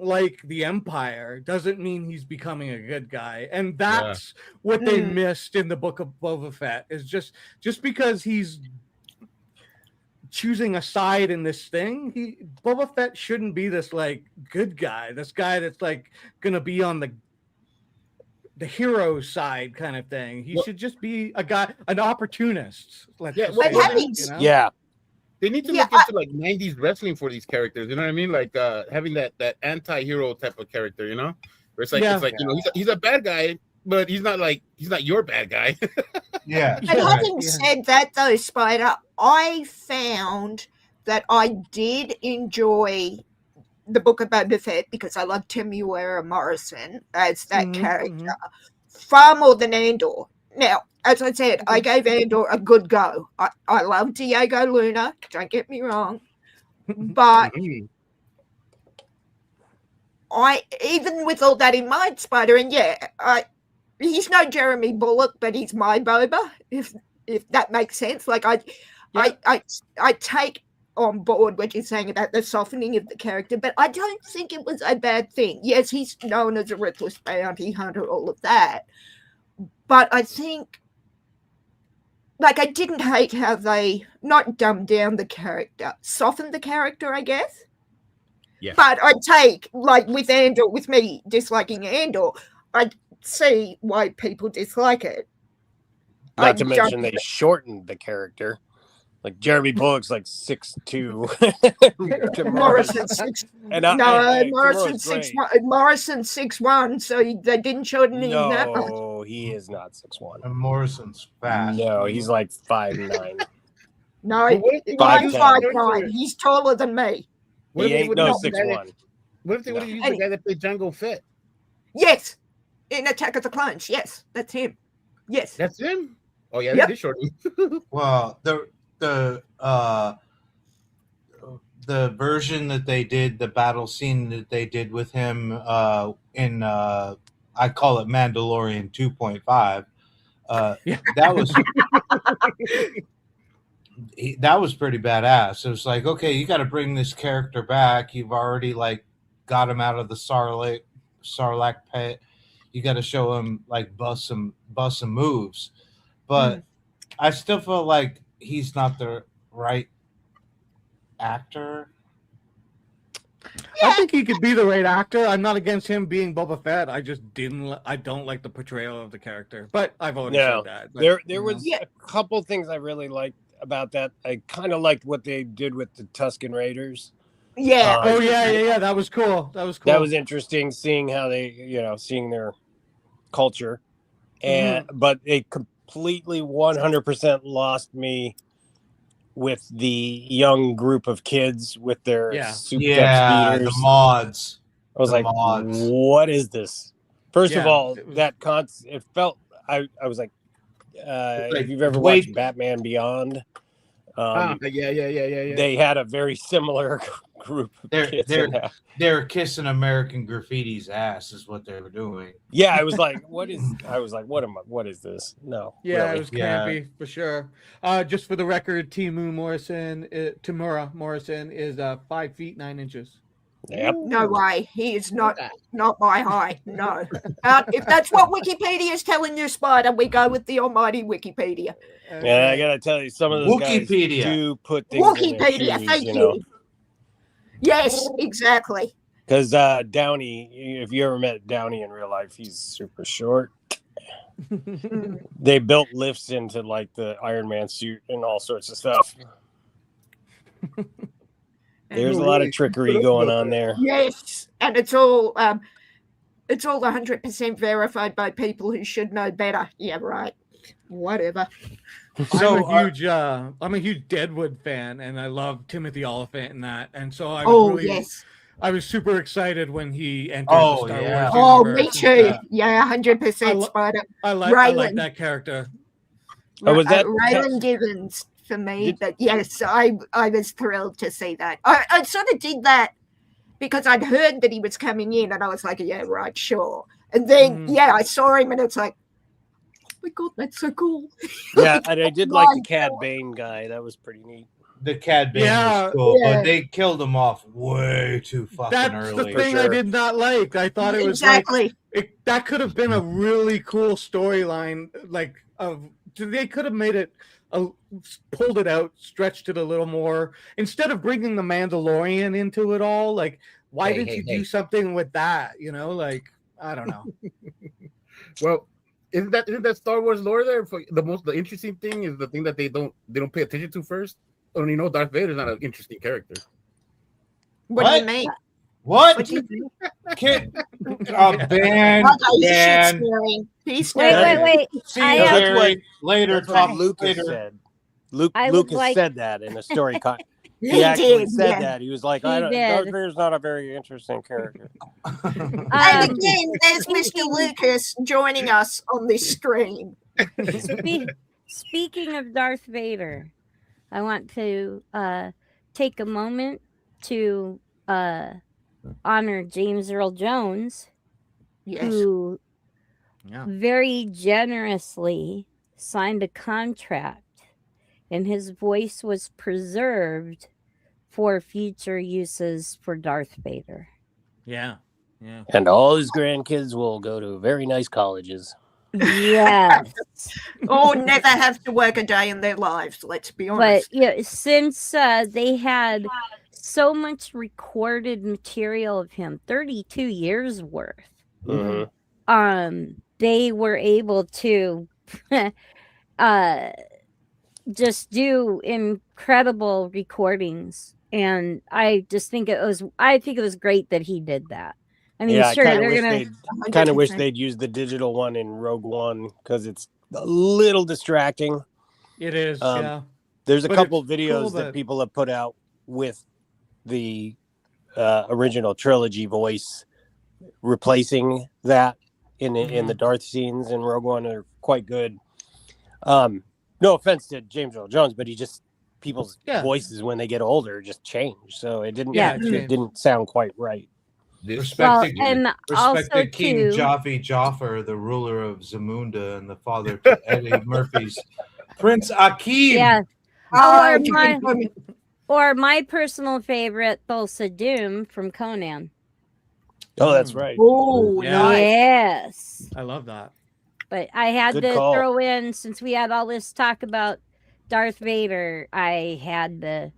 like the Empire doesn't mean he's becoming a good guy. And that's what they missed in the Book of Boba Fett, is just because he's choosing a side in this thing, Boba Fett shouldn't be this like good guy, this guy that's like gonna be on the hero side kind of thing. He should just be a guy, an opportunist. They need to look into like 90s wrestling for these characters. You know what I mean? Like having that anti-hero type of character. Where it's like he's a bad guy, but he's not your bad guy. Yeah. But having said that, though, Spider, I found that I did enjoy the Book of Boba Fett because I love Temuera Morrison as that character far more than Andor. Now, as I said, I gave Andor a good go. I love Diego Luna, don't get me wrong, but even with all that in mind, Spider, and he's no Jeremy Bullock, but he's my Boba, if that makes sense. Like I take on board what you're saying about the softening of the character, but I don't think it was a bad thing. Yes, he's known as a reckless bounty hunter, all of that. But I think, like, I didn't hate how they not dumbed down the character, softened the character, I guess. Yeah. But I take, like, with Andor, with me disliking Andor, I see why people dislike it. Not to mention they shortened the character. Like Jeremy Bullock's like 6'2". Morrison's 6'1", so they didn't shorten him that much. No, he is not 6'1". And Morrison's fat. No, he's like 5'9". No, he's 5'9". He's taller than me. He ain't no 6'1". What if they would have used the guy that played Jango Fett? Yes, in Attack of the Clones. Yes, that's him. Yes, that's him. Oh yeah, they did shorten. Well, the version that they did, the battle scene that they did with him in I call it Mandalorian 2.5. That was pretty badass. It was like, okay, you got to bring this character back. You've already like got him out of the Sarlacc pit. You got to show him like bust some moves, but I still feel like he's not the right actor. I think he could be the right actor. I'm not against him being Boba Fett. I just I don't like the portrayal of the character. But I've already said that. But, there was a couple things I really liked about that. I kind of liked what they did with the Tusken Raiders. Yeah. Yeah. That was cool. That was interesting, seeing how they, seeing their culture, and but they completely 100% lost me with the young group of kids with their souped up speeders. The mods. I was like, what is this? First of Yeah, all, it was- that it felt I was like, if you've ever Wait. watched Batman Beyond, yeah. they had a very similar group of kids in that. They're kissing American Graffiti's ass is what they were doing. Yeah, I was like, what is this? No, Yeah, really. it was campy for sure. Just for the record, Tamura Morrison is 5 feet 9 inches. Yep. No way. He is not my height. No. If that's what Wikipedia is telling you, Spider, we go with the almighty Wikipedia. Yeah, I gotta tell you, some of those guys Wikipedia. do put things in their Wikipedia, shoes, thank you know. you. Yes, exactly. Because Downey, if you ever met Downey in real life, he's super short. They built lifts into like the Iron Man suit and all sorts of stuff. There's a lot of trickery going on there. Yes, and it's all 100% verified by people who should know better. Yeah, right. Whatever. So I'm a huge Deadwood fan, and I love Timothy Oliphant in that, and so I was super excited when he entered the Star Wars Oh, universe. me too. Yeah, 100% Spider. I like that character. Oh, was that Raylan Givens for me? But yes, I was thrilled to see that. I sort of did that because I'd heard that he was coming in, and I was like, yeah, right, sure. And then I saw him, and it's like, oh my god, that's so cool. Yeah, and I did like the Cad Bane guy. That was pretty neat. The Cad Bane was cool, but they killed him off way too fucking early. That's the thing I did not like. I thought it was that could have been a really cool storyline. They could have made it, pulled it out, stretched it a little more instead of bringing the Mandalorian into it all. Like, why didn't you do something with that? You know, like I don't know. Well, isn't that Star Wars lore there? The interesting thing is the thing that they don't pay attention to first. Oh, you know, Darth Vader's not an interesting character. What do you mean? What? do you mean? Kid, Wait. See, later. That's what Lucas said. Lucas said that in a story. He actually said that. He was like, Darth Vader's not a very interesting character. And again, there's Mr. Lucas joining us on this stream. Speaking of Darth Vader, I want to take a moment to honor James Earl Jones, who very generously signed a contract, and his voice was preserved for future uses for Darth Vader. Yeah. And all his grandkids will go to very nice colleges. Yes. Or never have to work a day in their lives, let's be honest. But since they had so much recorded material of him, 32 years worth, they were able to just do incredible recordings, and I think it was great that he did that. I mean, sure, they're gonna kind of wish they'd use the digital one in Rogue One because it's a little distracting. It is. There's a couple videos that people have put out with the original trilogy voice replacing that in the Darth scenes in Rogue One are quite good. No offense to James Earl Jones, but people's voices when they get older just change. So it didn't sound quite right. Respected King Jaffe Joffer, the ruler of Zamunda and the father to Eddie Murphy's Prince Akeem. Yeah. Or my personal favorite, Thulsa Doom from Conan. Oh, that's right. Oh, yes. I love that. But I had to throw in, since we had all this talk about Darth Vader, I had to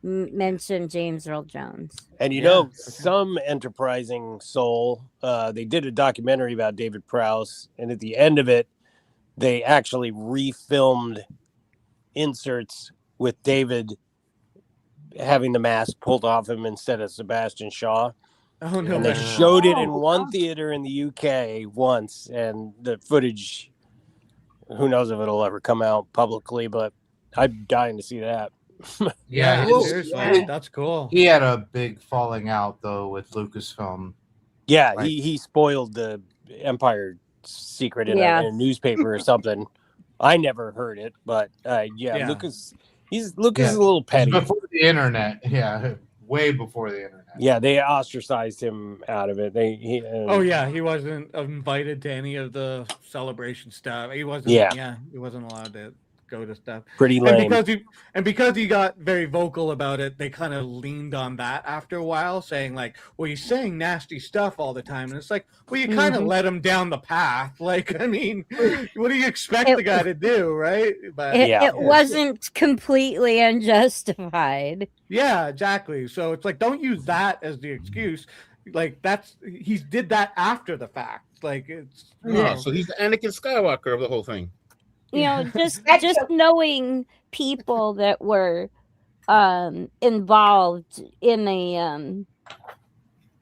mention James Earl Jones. And you know, some enterprising soul, they did a documentary about David Prowse, and at the end of it, they actually refilmed inserts with David having the mask pulled off him instead of Sebastian Shaw. Oh, no. And they showed it in one theater in the UK once, and the footage, who knows if it'll ever come out publicly, but I'm dying to see that. Seriously, that's cool. He had a big falling out though with Lucasfilm. Yeah, he spoiled Empire secret in Yeah. a newspaper or something. I never heard it, but Yeah. Lucas is a little It's petty. before the internet. Yeah, way before the internet. Yeah, they ostracized him out of it. Oh yeah, he wasn't invited to any of the celebration stuff. He wasn't. Yeah. He wasn't allowed to go to stuff. Pretty lame. And because he got very vocal about it, they kind of leaned on that after a while, saying like, "Well, he's saying nasty stuff all the time," and it's like, well, you kind of let him down the path. Like, I mean, what do you expect the guy to do, right? But it wasn't completely unjustified. yeah, exactly. So it's like, don't use that as the excuse. Like he did that after the fact. Like it's So he's the Anakin Skywalker of the whole thing. You know, just knowing people that were involved in a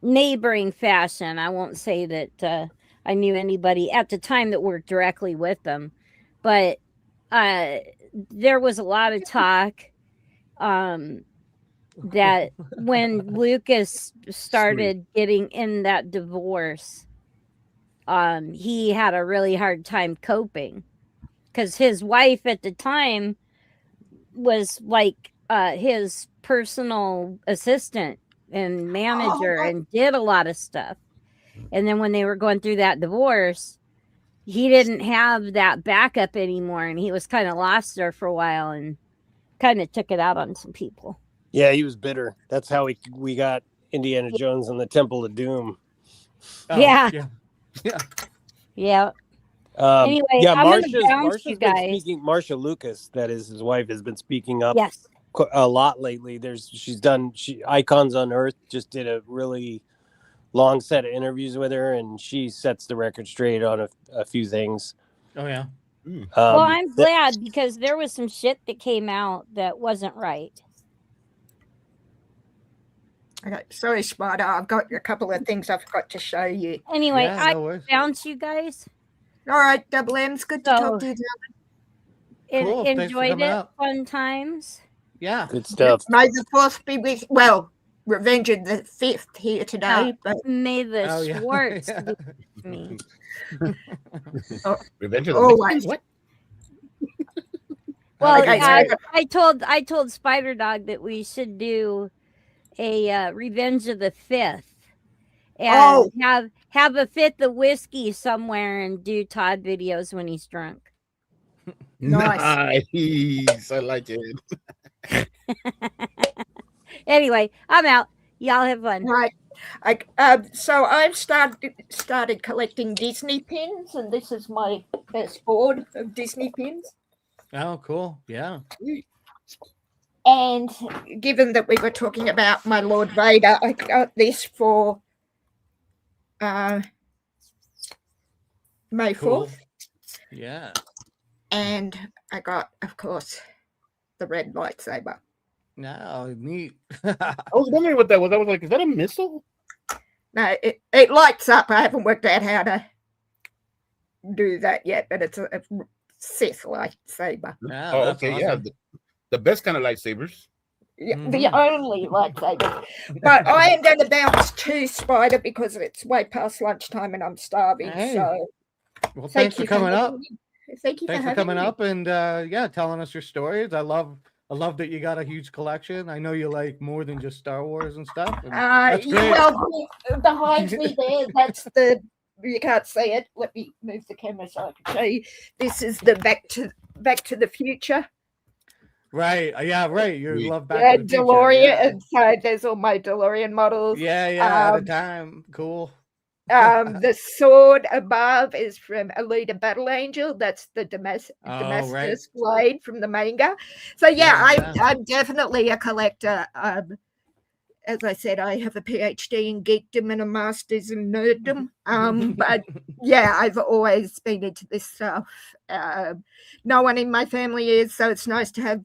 neighboring fashion. I won't say that I knew anybody at the time that worked directly with them, but there was a lot of talk that when Lucas started getting in that divorce, he had a really hard time coping because his wife at the time was like his personal assistant and manager and did a lot of stuff. And then when they were going through that divorce, he didn't have that backup anymore, and he was kind of lost there for a while and kind of took it out on some people. Yeah, he was bitter. That's how we got Indiana Jones and the Temple of Doom. Yeah. Anyway, I'm going to bounce you guys. Marsha Lucas, that is his wife, has been speaking up Yes. a lot lately. Icons on Earth just did a really long set of interviews with her, and she sets the record straight on a few things. Oh yeah. Well, I'm glad because there was some shit that came out that wasn't right. Okay, sorry, Spider. I've got a couple of things I forgot to show you. Anyway, I bounce you guys. All right, Double M's. Good to talk to you, Cool, thanks for enjoyed coming it. up. Fun times. Yeah. Good stuff. May the 4th be with Revenge of the 5th here today. But may the Schwartz be with me. Revenge of the always. What? Well, Okay, I told Spider Dog that we should do a Revenge of the 5th and have a fifth of whiskey somewhere and do Todd videos when he's drunk. Nice. I like it. Anyway, I'm out. Y'all have fun. Right. So I've started collecting Disney pins, and this is my best board of Disney pins. Oh, cool. Yeah. And given that we were talking about my Lord Vader, I got this for May 4th. Cool. Yeah. And I got, of course, the red lightsaber. No, neat. I was wondering what that was. I was like, is that a missile? No, it lights up. I haven't worked out how to do that yet, but it's a Sith lightsaber. Oh, okay, awesome. Yeah. The best kind of lightsabers. Yeah, the only lightsaber. But I am going to bounce to Spider because it's way past lunchtime and I'm starving. Hey. So, well, thanks for coming up. Thank you for coming up and telling us your stories. I love that you got a huge collection. I know you like more than just Star Wars and stuff. And that's great. Well, behind me there, that's the. You can't see it. Let me move the camera so I can show you. This is the Back to the Future. Right. Yeah. Right. You love Back to the DeLorean. Future. Yeah. And so there's all my DeLorean models. Yeah. At a time. Cool. The sword above is from Alita Battle Angel. That's the Damascus blade from the manga. So I'm definitely a collector. As I said, I have a PhD in geekdom and a master's in nerddom. But yeah, I've always been into this stuff. No one in my family is, so it's nice to have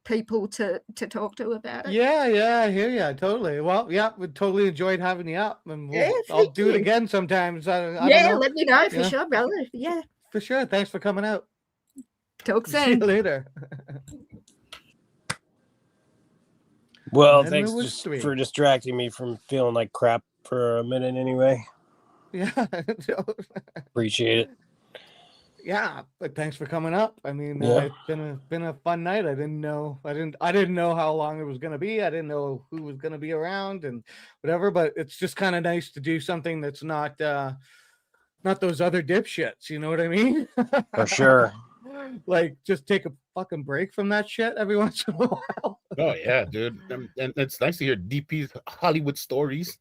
people to talk to about it. Yeah, I hear you totally. Well, yeah, we totally enjoyed having you up, and I'll do it again sometimes. I don't know. Let me know for sure, brother. Yeah, for sure. Thanks for coming out. Talk soon. See you later. Well, thanks for distracting me from feeling like crap for a minute anyway. Yeah. Appreciate it. Yeah, but thanks for coming up. I mean, Yeah. it's been a fun night. I didn't know how long it was gonna be. I didn't know who was gonna be around and whatever. But it's just kind of nice to do something that's not those other dipshits. You know what I mean? For sure. Like, just take a fucking break from that shit every once in a while. Oh yeah, dude, and it's nice to hear DP's Hollywood stories.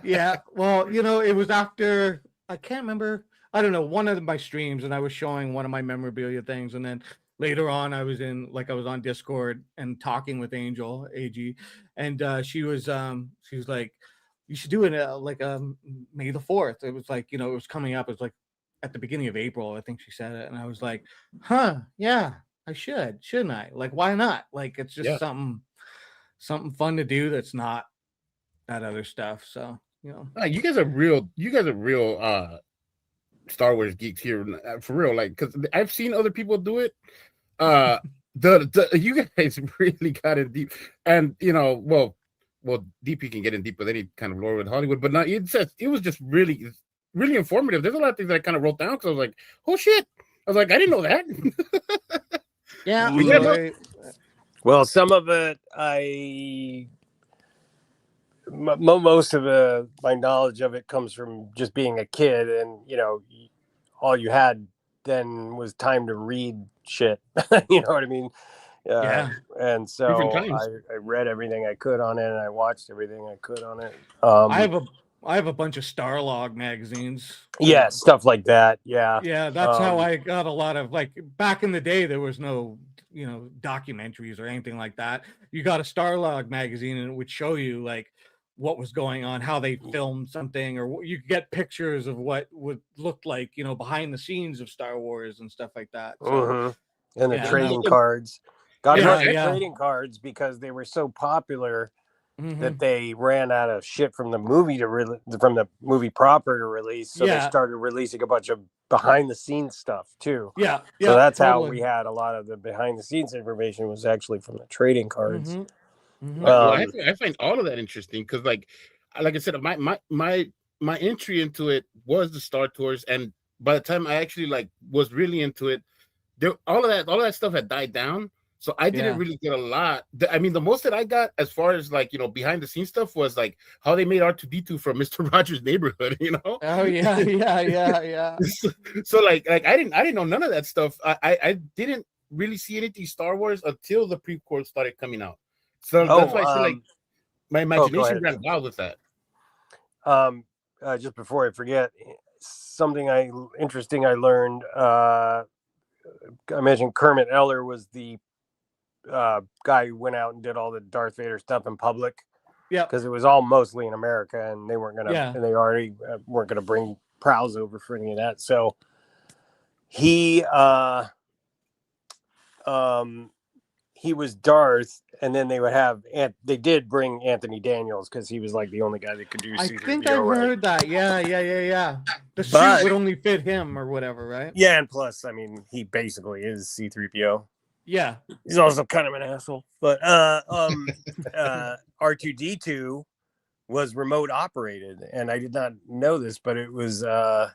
Yeah, well, it was after, I can't remember. I don't know, one of my streams, and I was showing one of my memorabilia things, and then later on, I was on Discord and talking with Angel AG, and she was like, "You should do it like May the 4th." It was like, it was coming up. It was like at the beginning of April, I think she said it, and I was like, "Huh, yeah, I shouldn't I? Like, why not? Like, it's just Yeah. something fun to do that's not that other stuff." So, You guys are real. Star Wars geeks here for real. Like, because I've seen other people do it. The you guys really got in deep, and well, DP can get in deep with any kind of lore with Hollywood, but not. It was just really, really informative. There's a lot of things that I kind of wrote down because I was like, oh shit. I was like, I didn't know that. Yeah. Well, some of it, most of my knowledge of it comes from just being a kid, and all you had then was time to read shit. You know what I mean? Yeah. And so I read everything I could on it, and I watched everything I could on it. I have a bunch of Starlog magazines. Yeah, stuff like that. Yeah. Yeah, that's how I got a lot of, like, back in the day, there was no, documentaries or anything like that. You got a Starlog magazine and it would show you like what was going on, how they filmed something, or you could get pictures of what would look like, behind the scenes of Star Wars and stuff like that. So, and the trading cards. Got trading cards because they were so popular that they ran out of shit from the movie from the movie proper to release. So they started releasing a bunch of behind the scenes stuff too. Yeah. So that's how we had a lot of the behind the scenes information was actually from the trading cards. Well, I find all of that interesting because, like I said, my entry into it was the Star Tours, and by the time I actually was really into it, all of that stuff had died down. So I didn't really get a lot. I mean, the most that I got as far as behind the scenes stuff was like how they made R2-D2 from Mr. Rogers' Neighborhood. Oh yeah. So I didn't know none of that stuff. I didn't really see anything Star Wars until the prequels started coming out. So that's why I feel like my imagination ran wild with that. Just before I forget, something interesting I learned. I mentioned Kermit Eller was the guy who went out and did all the Darth Vader stuff in public. Yeah, because it was all mostly in America, and they weren't gonna, and they already weren't gonna bring Prowse over for any of that. So he was Darth, and then they would have, they did bring Anthony Daniels because he was like the only guy that could do. I think I've heard that. Yeah. The suit would only fit him or whatever, right? Yeah, and plus, I mean, he basically is C-3PO. Yeah, he's also kind of an asshole. But R2-D2 was remote operated, and I did not know this, but it was Mick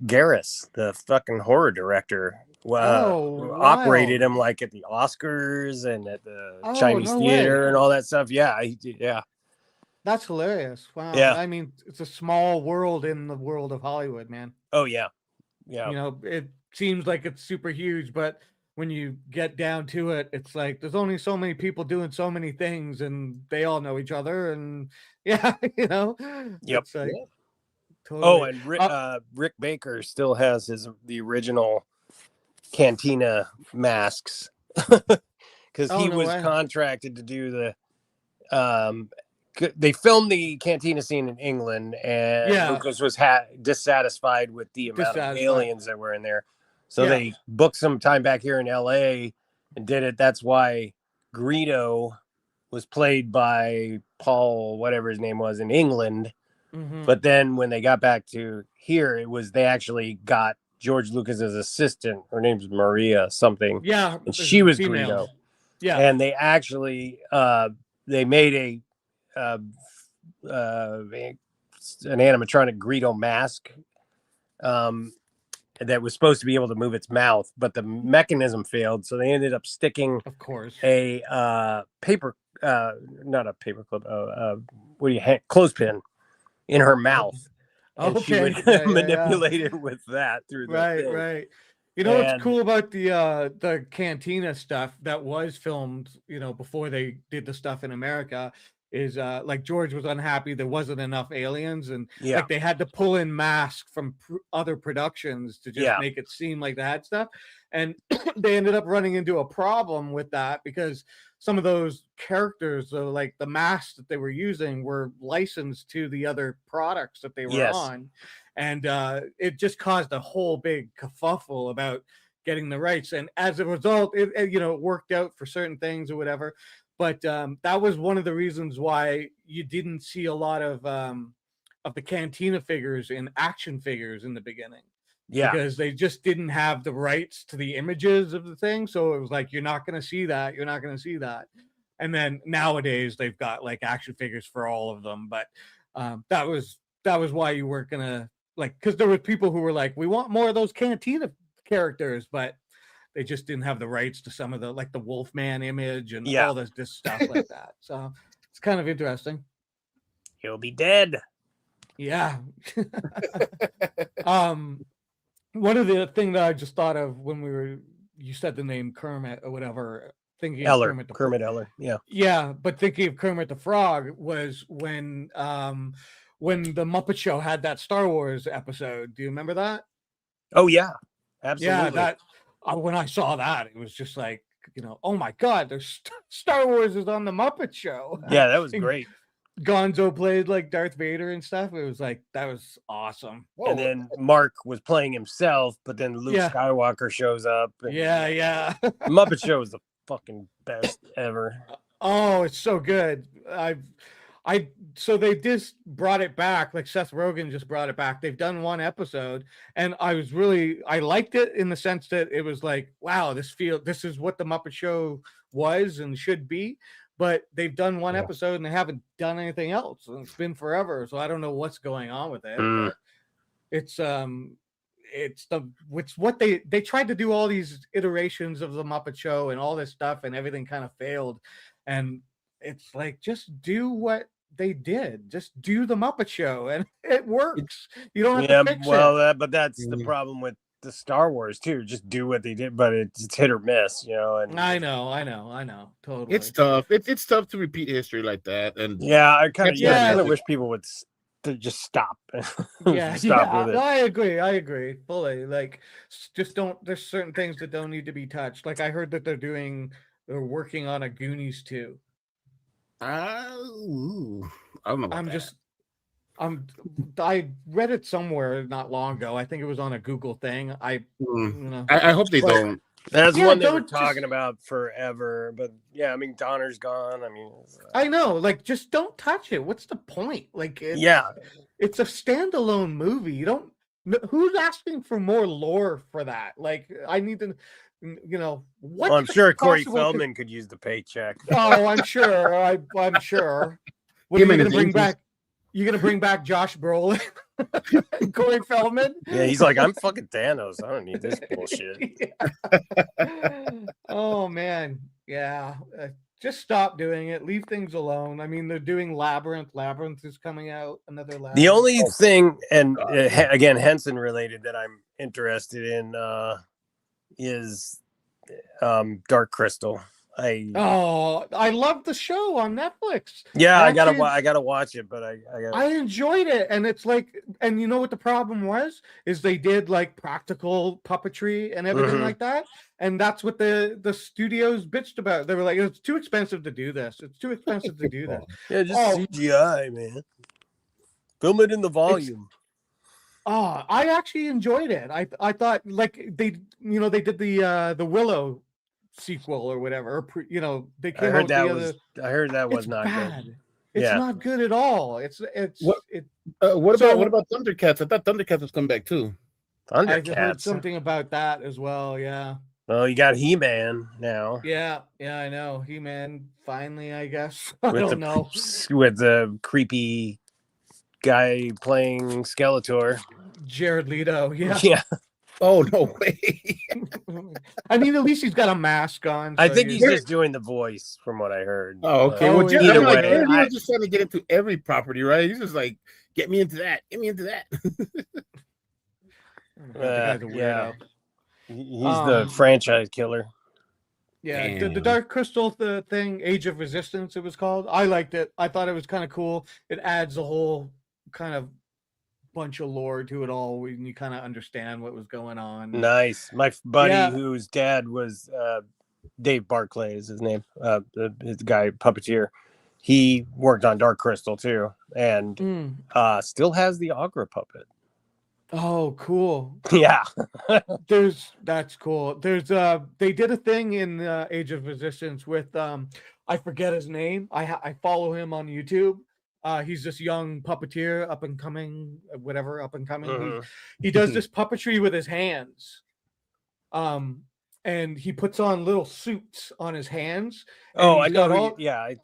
Garris, the fucking horror director. Operated him like at the Oscars and at the Chinese theater and all that stuff. Yeah, that's hilarious. Wow. Yeah, I mean, it's a small world in the world of Hollywood, man. Oh yeah. It seems like it's super huge, but when you get down to it, it's like there's only so many people doing so many things, and they all know each other, and Yep. It's like, totally. Oh, and Rick Baker still has the original Cantina masks because he was contracted to do the they filmed the Cantina scene in England, and Lucas was dissatisfied with the amount of aliens that were in there, so they booked some time back here in LA and did it. That's why Greedo was played by Paul, whatever his name was, in England. But then when they got back to here, they actually got George Lucas's assistant. Her name's Maria something. Yeah, and she was female. Greedo. Yeah, and they actually they made a an animatronic Greedo mask that was supposed to be able to move its mouth, but the mechanism failed, so they ended up sticking, of course, a paper, not a paper clip, clothespin in her mouth, and she would manipulate it with that through the thing. Right. You know what's cool about the Cantina stuff that was filmed, before they did the stuff in America, is like George was unhappy there wasn't enough aliens, and like they had to pull in masks from other productions to just make it seem like they had stuff, and they ended up running into a problem with that because some of those characters, like the masks that they were using, were licensed to the other products that they were on. And it just caused a whole big kerfuffle about getting the rights. And as a result, it worked out for certain things or whatever. But that was one of the reasons why you didn't see a lot of the Cantina figures in action figures in the beginning. Yeah. Because they just didn't have the rights to the images of the thing. So it was like, you're not going to see that. You're not going to see that. And then nowadays they've got like action figures for all of them. But that was why you weren't going to, like, because there were people who were like, we want more of those Cantina characters, but they just didn't have the rights to some of the, like the Wolfman image and all this stuff like that. So it's kind of interesting. He'll be dead. Yeah. One of the thing that I just thought of when you said the name Kermit or whatever, thinking Eller, of Kermit Eller. Yeah. Yeah, but thinking of Kermit the Frog was when the Muppet Show had that Star Wars episode. Do you remember that? Oh yeah, absolutely. Yeah, that when I saw that, it was just like, oh my God, there's Star Wars is on the Muppet Show. Yeah, that was great. Gonzo played like Darth Vader and stuff. It was like, that was awesome. And then Mark was playing himself, but then Luke Skywalker shows up. Yeah. The Muppet Show is the fucking best ever. Oh, it's so good. So they just brought it back, like Seth Rogen just brought it back. They've done one episode, and I liked it in the sense that it was like, wow, this is what the Muppet Show was and should be. But they've done one episode and they haven't done anything else. And it's been forever, so I don't know what's going on with it. But it's what they tried to do all these iterations of the Muppet Show and all this stuff, and everything kind of failed. And it's like, just do what they did. Just do the Muppet Show, and it works. You don't have to fix it. But that's the problem with the Star Wars too. Just do what they did, but it's hit or miss, And I know, totally. It's tough. It's tough to repeat history like that. And I kind of wish people would just stop. Stop with it. I agree fully. Like, just don't. There's certain things that don't need to be touched. Like I heard that they're working on a Goonies 2. I don't know. I read it somewhere not long ago. I think it was on a Google thing. I hope they don't. That's one they were talking about forever. But Donner's gone. I know. Like, just don't touch it. What's the point? Like, it's a standalone movie. You don't. Who's asking for more lore for that? Like, I need to. What? I'm sure Corey Feldman could use the paycheck. Oh, I'm sure. I'm sure. What are you going to bring back? You're going to bring back Josh Brolin and Corey Feldman? Yeah, he's like, I'm fucking Thanos. I don't need this bullshit. Oh, man. Yeah. Just stop doing it. Leave things alone. They're doing Labyrinth. Labyrinth is coming out. Another Labyrinth. The only thing, and again, Henson related, that I'm interested in is Dark Crystal. I love the show on Netflix. Yeah, I gotta watch it, but I enjoyed it, and it's like, and you know what the problem was is they did like practical puppetry and everything like that, and that's what the studios bitched about. They were like, it's too expensive to do this. It's too expensive to do this. Yeah, just CGI, man. Film it in the volume. I actually enjoyed it. I thought, like, they did the Willow sequel or whatever. They came out I heard that was not bad. good. It's not good at all. What about Thundercats? I thought Thundercats was coming back too. I heard something about that as well. Yeah. Well, you got He-Man now. Yeah, I know. He-Man finally, I guess. I don't know. With the creepy guy playing Skeletor. Jared Leto, yeah. Yeah. Oh, no way. I mean, at least he's got a mask on. I so think he's just doing the voice from what I heard. Oh, okay. Well, yeah, either I way, mean, Jared Leto's just trying to get into every property, right? He's just like, get me into that. Get me into that. the guy's a weirdo. He's the franchise killer. Yeah, the Dark Crystal thing, Age of Resistance, it was called. I liked it. I thought it was kind of cool. It adds a whole kind of bunch of lore to it all when you kind of understand what was going on. Nice. My buddy whose dad was Dave Barclay is his name, his guy puppeteer. He worked on Dark Crystal too, and still has the Agra puppet. Oh, cool. Yeah. That's cool. They did a thing in Age of Resistance with I forget his name. I follow him on YouTube. He's this young puppeteer, up and coming. He does this puppetry with his hands. And he puts on little suits on his hands. Oh, I know. I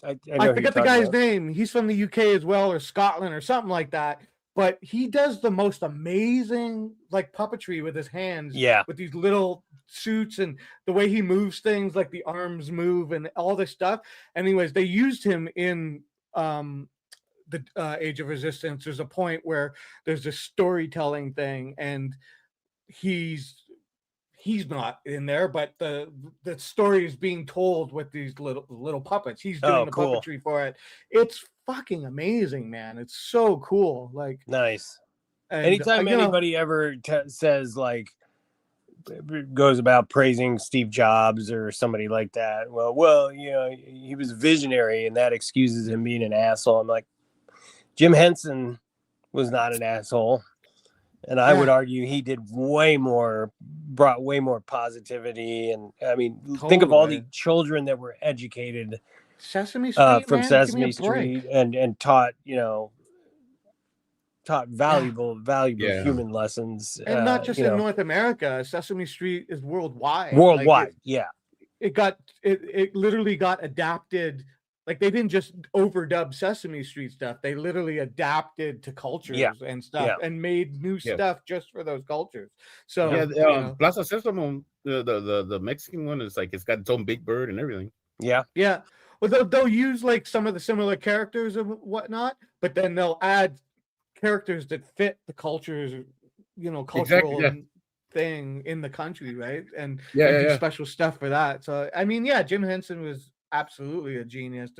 forget the guy's name. He's from the UK as well, or Scotland, or something like that. But he does the most amazing like puppetry with his hands. Yeah. With these little suits and the way he moves things, like the arms move and all this stuff. Anyways, they used him in the Age of Resistance. There's a point where there's this storytelling thing, and he's not in there, but the story is being told with these little puppets. He's doing the puppetry for it. It's fucking amazing, man. It's so cool. Like, nice. And, anytime anybody ever says like goes about praising Steve Jobs or somebody like that, well, you know, he was a visionary and that excuses him being an asshole. I'm like, Jim Henson was not an asshole. And I would argue he did brought way more positivity. And I mean, think of all the children that were educated Sesame Street, from Sesame Street and taught valuable human lessons. And not just in North America. Sesame Street is worldwide. Worldwide, It literally got adapted. Like, they didn't just overdub Sesame Street stuff. They literally adapted to cultures and stuff and made new stuff just for those cultures. So Plaza Sésamo, the Mexican one is like, it's got its own Big Bird and everything. Yeah. Yeah. Well, they'll use like some of the similar characters and whatnot, but then they'll add characters that fit the cultures, cultural thing in the country, right? And do special stuff for that. So I mean, Jim Henson was absolutely a genius.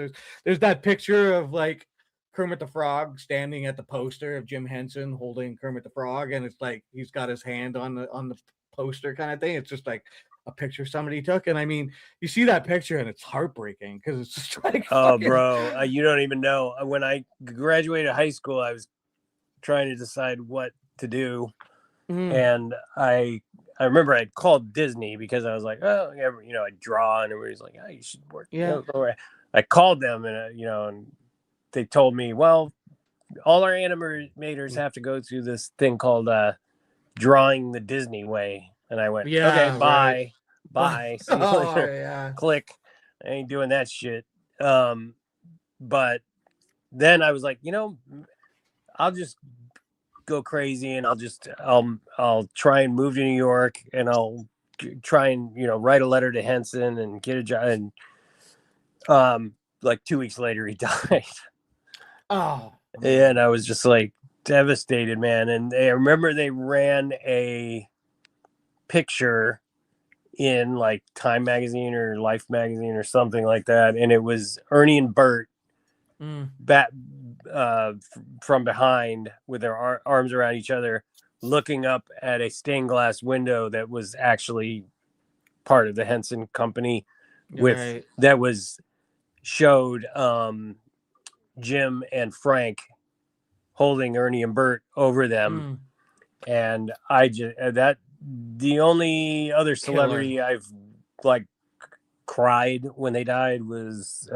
There's that picture of like Kermit the Frog standing at the poster of Jim Henson holding Kermit the Frog, and it's like he's got his hand on the poster kind of thing. It's just like a picture somebody took, and I mean, you see that picture and it's heartbreaking because it's just like, bro, you don't even know. When I graduated high school, I was trying to decide what to do, and I remember I called Disney because I was like, oh, I draw, and everybody's like, oh, you should work. I called them, and and they told me, well, all our animators have to go through this thing called drawing the Disney way. And I went, okay, bye. See you later. Click. I ain't doing that shit. But then I was like, I'll just go crazy and I'll try and move to New York and I'll try and, write a letter to Henson and get a job. And like 2 weeks later, he died. Oh. And I was just like devastated, man. And I remember they ran a picture in like Time magazine or Life magazine or something like that, and it was Ernie and Bert from behind with their arms around each other looking up at a stained glass window that was actually part of the Henson company that was showed Jim and Frank holding Ernie and Bert over them. And I just the only other celebrity I've like cried when they died was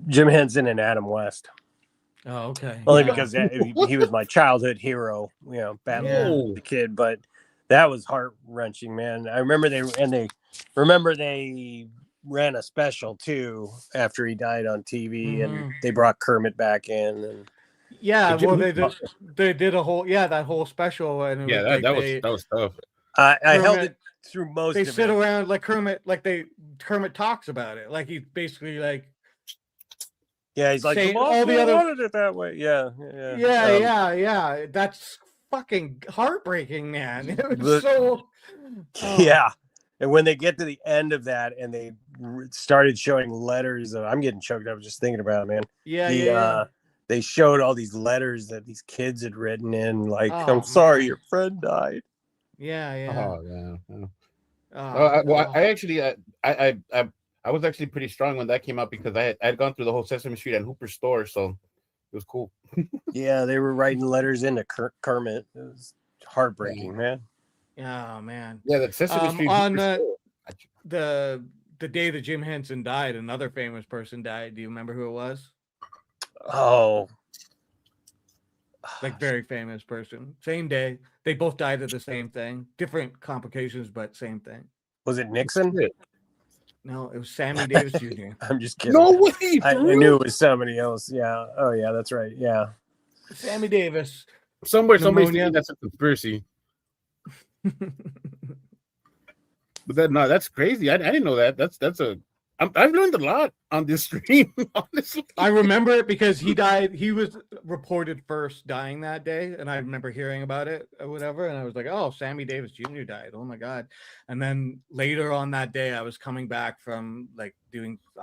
Jim Henson and Adam West. Oh, okay. Only because he was my childhood hero, Batman the kid. But That was heart wrenching, man. I remember they ran a special too after he died on TV, and they brought Kermit back in. And yeah, well, they did a whole that whole special, and it was like that was tough. I held it through most they of it. sit around like Kermit, Kermit talks about it, like he basically like. Yeah, he's like, all the other wanted it that way. Yeah. Yeah. That's fucking heartbreaking, man. It was so. Yeah, and when they get to the end of that, and they started showing letters, I'm getting choked up just thinking about it, man. Yeah. They showed all these letters that these kids had written in, like, "I'm sorry, your friend died." Yeah. Oh yeah. I actually, I was actually pretty strong when that came out because I had gone through the whole Sesame Street and Hooper store, so it was cool. Yeah, they were writing letters into Kermit. It was heartbreaking, man. Oh man. Yeah, that Sesame Street on the day that Jim Henson died, another famous person died. Do you remember who it was? Oh, like very famous person. Same day. They both died of the same thing. Different complications, but same thing. Was it Nixon? No, it was Sammy Davis Jr. I'm just kidding. No way. I knew it was somebody else. Yeah. Oh yeah, that's right. Yeah. Sammy Davis. Somebody's thinking that's a conspiracy. But that's crazy. I didn't know that. I've learned a lot on this stream, honestly. I remember it because he died. He was reported first dying that day, and I remember hearing about it or whatever. And I was like, "Oh, Sammy Davis Jr. died. Oh my god!" And then later on that day, I was coming back from I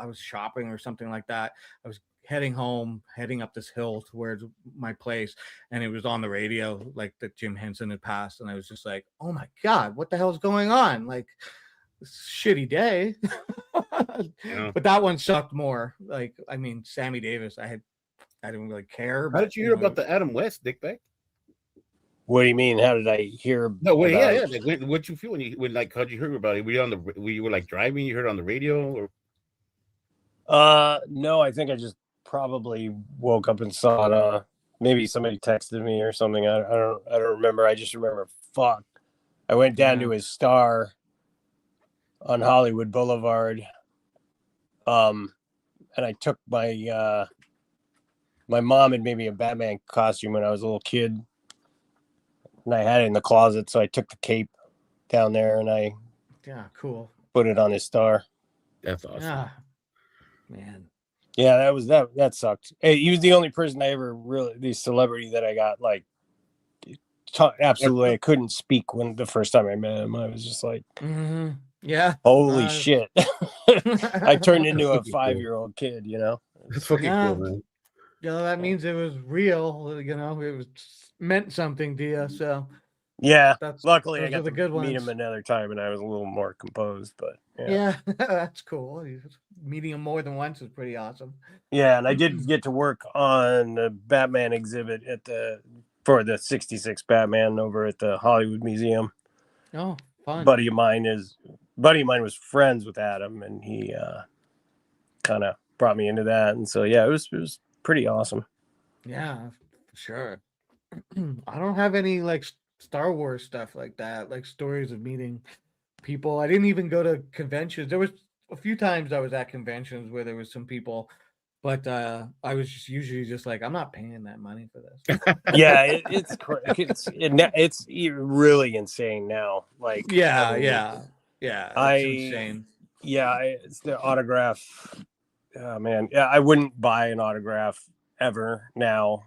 was shopping or something like that. I was heading home, heading up this hill towards my place, and it was on the radio like that Jim Henson had passed, and I was just like, "Oh my god, what the hell is going on?" Like, shitty day. Yeah. But that one sucked more. Like, I mean, Sammy Davis, I didn't really care. How did you hear about the Adam West, Dickbag? What do you mean? How did I hear? No, wait, yeah. Like, what you feel when how'd you hear about it? Were you were like driving? You heard it on the radio, or? No, I think I just probably woke up and saw it. Maybe somebody texted me or something. I don't remember. I just remember. Fuck. I went down to his Star on Hollywood Boulevard. And I took my mom had made me a Batman costume when I was a little kid, and I had it in the closet, so I took the cape down there and I cool. Put it on his Star. That's awesome. Yeah, man. Yeah, that sucked. Hey, he was the only person I ever the celebrity that I got like absolutely. I couldn't speak when the first time I met him. I was just like, yeah, holy shit. I turned into a 5-year-old kid, you know. It's fucking cool, man. You know, that means it was real, you know, it was meant something to you. So yeah, luckily I got to meet him another time and I was a little more composed, but yeah. That's cool. Meeting him more than once is pretty awesome. Yeah, and I did get to work on the Batman exhibit for the 66 Batman over at the Hollywood Museum. Oh, fun. Buddy of mine was friends with Adam, and he kind of brought me into that, and so yeah, it was pretty awesome. Yeah, for sure. I don't have any like Star Wars stuff like that, like stories of meeting people. I didn't even go to conventions. There was a few times I was at conventions where there was some people, but I was just usually just like, I'm not paying that money for this. Yeah, it's really insane now. Like, yeah, it's insane. Yeah, it's the autograph. Oh man, yeah, I wouldn't buy an autograph ever now.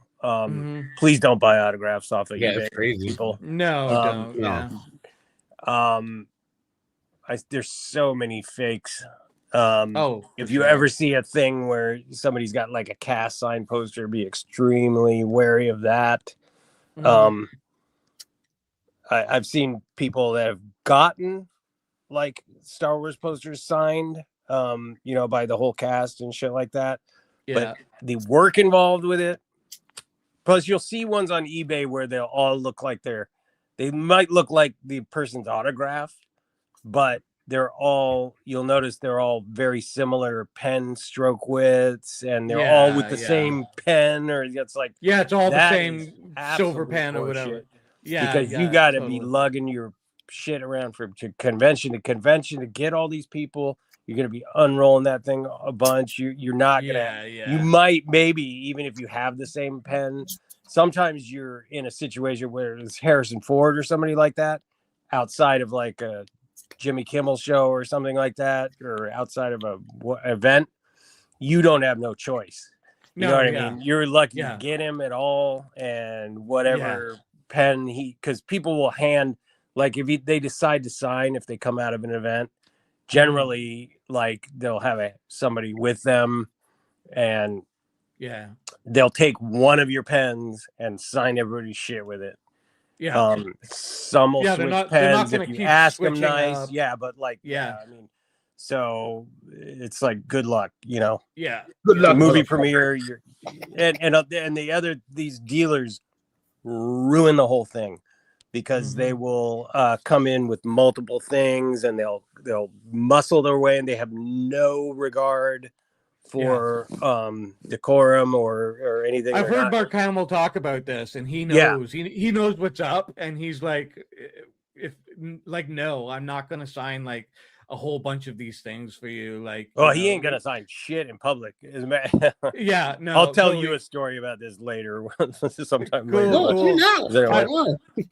Please don't buy autographs off of eBay. It's crazy. People. No, don't. Yeah. There's so many fakes. If you sure. ever see a thing where somebody's got like a cast sign poster, be extremely wary of that. I've seen people that have gotten like Star Wars posters signed, by the whole cast and shit like that. Yeah. But the work involved with it. Plus, you'll see ones on eBay where they'll all look like they might look like the person's autograph, but you'll notice they're all very similar pen stroke widths, and they're all with the same pen, or it's like, it's all the same silver pen or whatever. Yeah, because you got to be lugging your shit around from convention to convention to get all these people. You're going to be unrolling that thing a bunch. You're not going to, you might, maybe even if you have the same pen, sometimes you're in a situation where it's Harrison Ford or somebody like that outside of like a Jimmy Kimmel show or something like that, or outside of a event, you don't have no choice. You know what I mean? You're lucky to get him at all, and whatever pen because people will hand, like if they decide to sign, if they come out of an event, generally like they'll have somebody with them, and they'll take one of your pens and sign everybody's shit with it. Some will switch pens if you ask them nice. Up. But like, I mean, so it's like good luck, you know. Good luck. Movie premiere, and these dealers ruin the whole thing because they will come in with multiple things, and they'll muscle their way, and they have no regard for decorum or anything. I've heard Mark Hamill talk about this, and he knows he knows what's up, and he's like, no, I'm not gonna sign like a whole bunch of these things for you. Like, he ain't gonna sign shit in public. No, I'll tell you a story about this later, sometime later.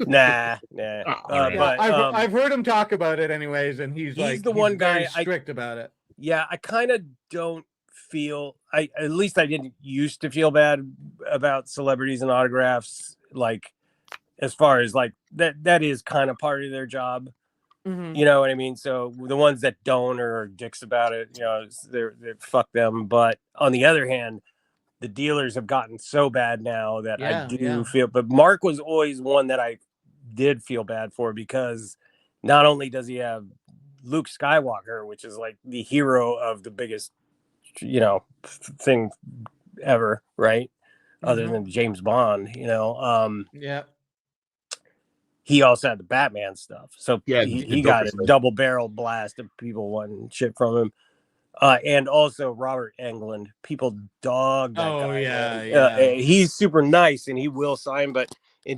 Nah. But I've heard him talk about it anyways, and he's like the one guy strict about it. I kind of don't feel. At least I didn't used to feel bad about celebrities and autographs. Like, as far as like that is kind of part of their job. You know what I mean? So the ones that don't are dicks about it, you know, they're fuck them. But on the other hand, the dealers have gotten so bad now that I do feel. But Mark was always one that I did feel bad for, because not only does he have Luke Skywalker, which is like the hero of the biggest, you know, thing ever, right? Other than James Bond, you know. He also had the Batman stuff. So he got a double barrel blast of people wanting shit from him. And also Robert Englund. People dog that guy. He's super nice and he will sign, but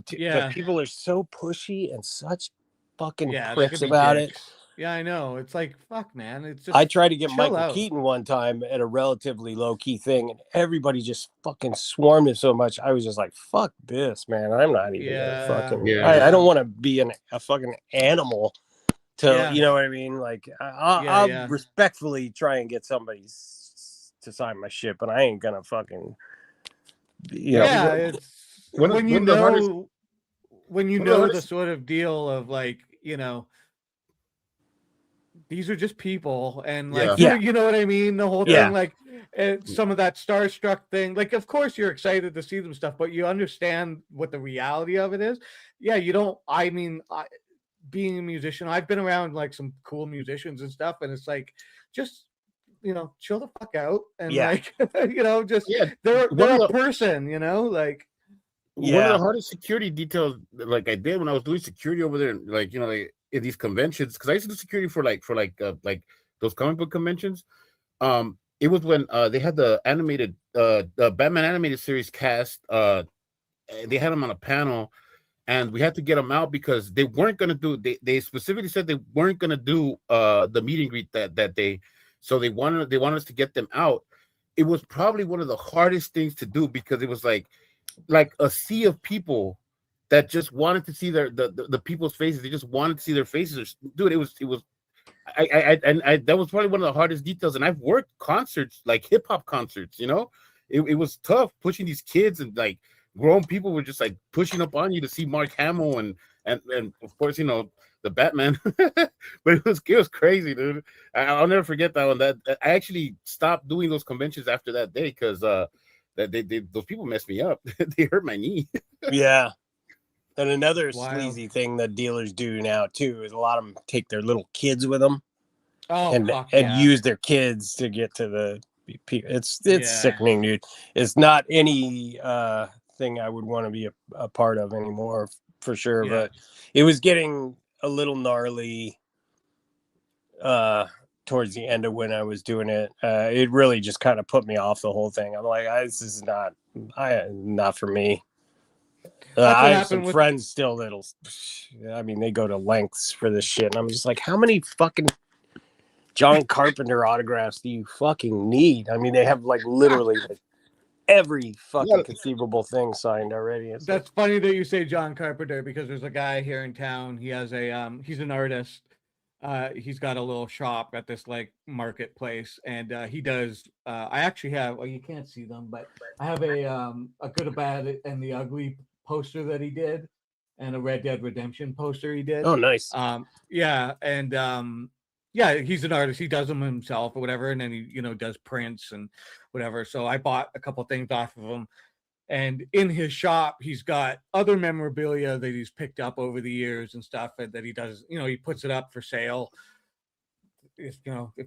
people are so pushy and such fucking pricks about it. Yeah, I know. It's like, fuck, man. It's just I tried to get Michael Keaton one time at a relatively low-key thing, and everybody just fucking swarmed it so much. I was just like, fuck this, man. I'm not even gonna fucking... I don't want to be a fucking animal to... You know what I mean? Like, I'll respectfully try and get somebody to sign my shit, but I ain't gonna fucking... You know, it's... When you know the sort of deal of, like, you know... These are just people, and like you know what I mean. The whole thing, like some of that starstruck thing. Like, of course, you're excited to see them stuff, but you understand what the reality of it is. Yeah, you don't. I mean, being a musician, I've been around like some cool musicians and stuff, and it's like, just chill the fuck out, and like just they're a person, like. One of the hardest security details, like I did when I was doing security over there, like like in these conventions, because I used to do security for those comic book conventions. It was when they had the animated the Batman animated series cast. They had them on a panel, and we had to get them out because they weren't going to do. They specifically said they weren't going to do the meet and greet that day, so they wanted us to get them out. It was probably one of the hardest things to do because it was like a sea of people that just wanted to see the people's faces. They just wanted to see their faces. Dude, it was I that was probably one of the hardest details. And I've worked concerts, like hip hop concerts, it was tough pushing these kids, and like grown people were just like pushing up on you to see Mark Hamill and of course, the Batman. But it was crazy, dude. I'll never forget that one. That I actually stopped doing those conventions after that day because those people messed me up. They hurt my knee. Yeah. And another sleazy thing that dealers do now too is a lot of them take their little kids with them, and use their kids to get to the. It's sickening, dude. It's not any thing I would want to be a part of anymore, for sure. Yeah. But it was getting a little gnarly towards the end of when I was doing it. It really just kind of put me off the whole thing. I'm like, this is not for me. I have happened some with- friends still that'll. I mean, they go to lengths for this shit, and I'm just like, how many fucking John Carpenter autographs do you fucking need? I mean, they have like literally like every fucking conceivable thing signed already. It's That's funny that you say John Carpenter, because there's a guy here in town. He has a he's an artist. He's got a little shop at this like marketplace, and he does. I actually have. Well, you can't see them, but I have a Good, a Bad, and the Ugly poster that he did, and a Red Dead Redemption poster he did. Oh, nice. Yeah, and yeah, he's an artist. He does them himself or whatever, and then he does prints and whatever. So I bought a couple things off of him. And in his shop, he's got other memorabilia that he's picked up over the years and stuff that he does. He puts it up for sale. If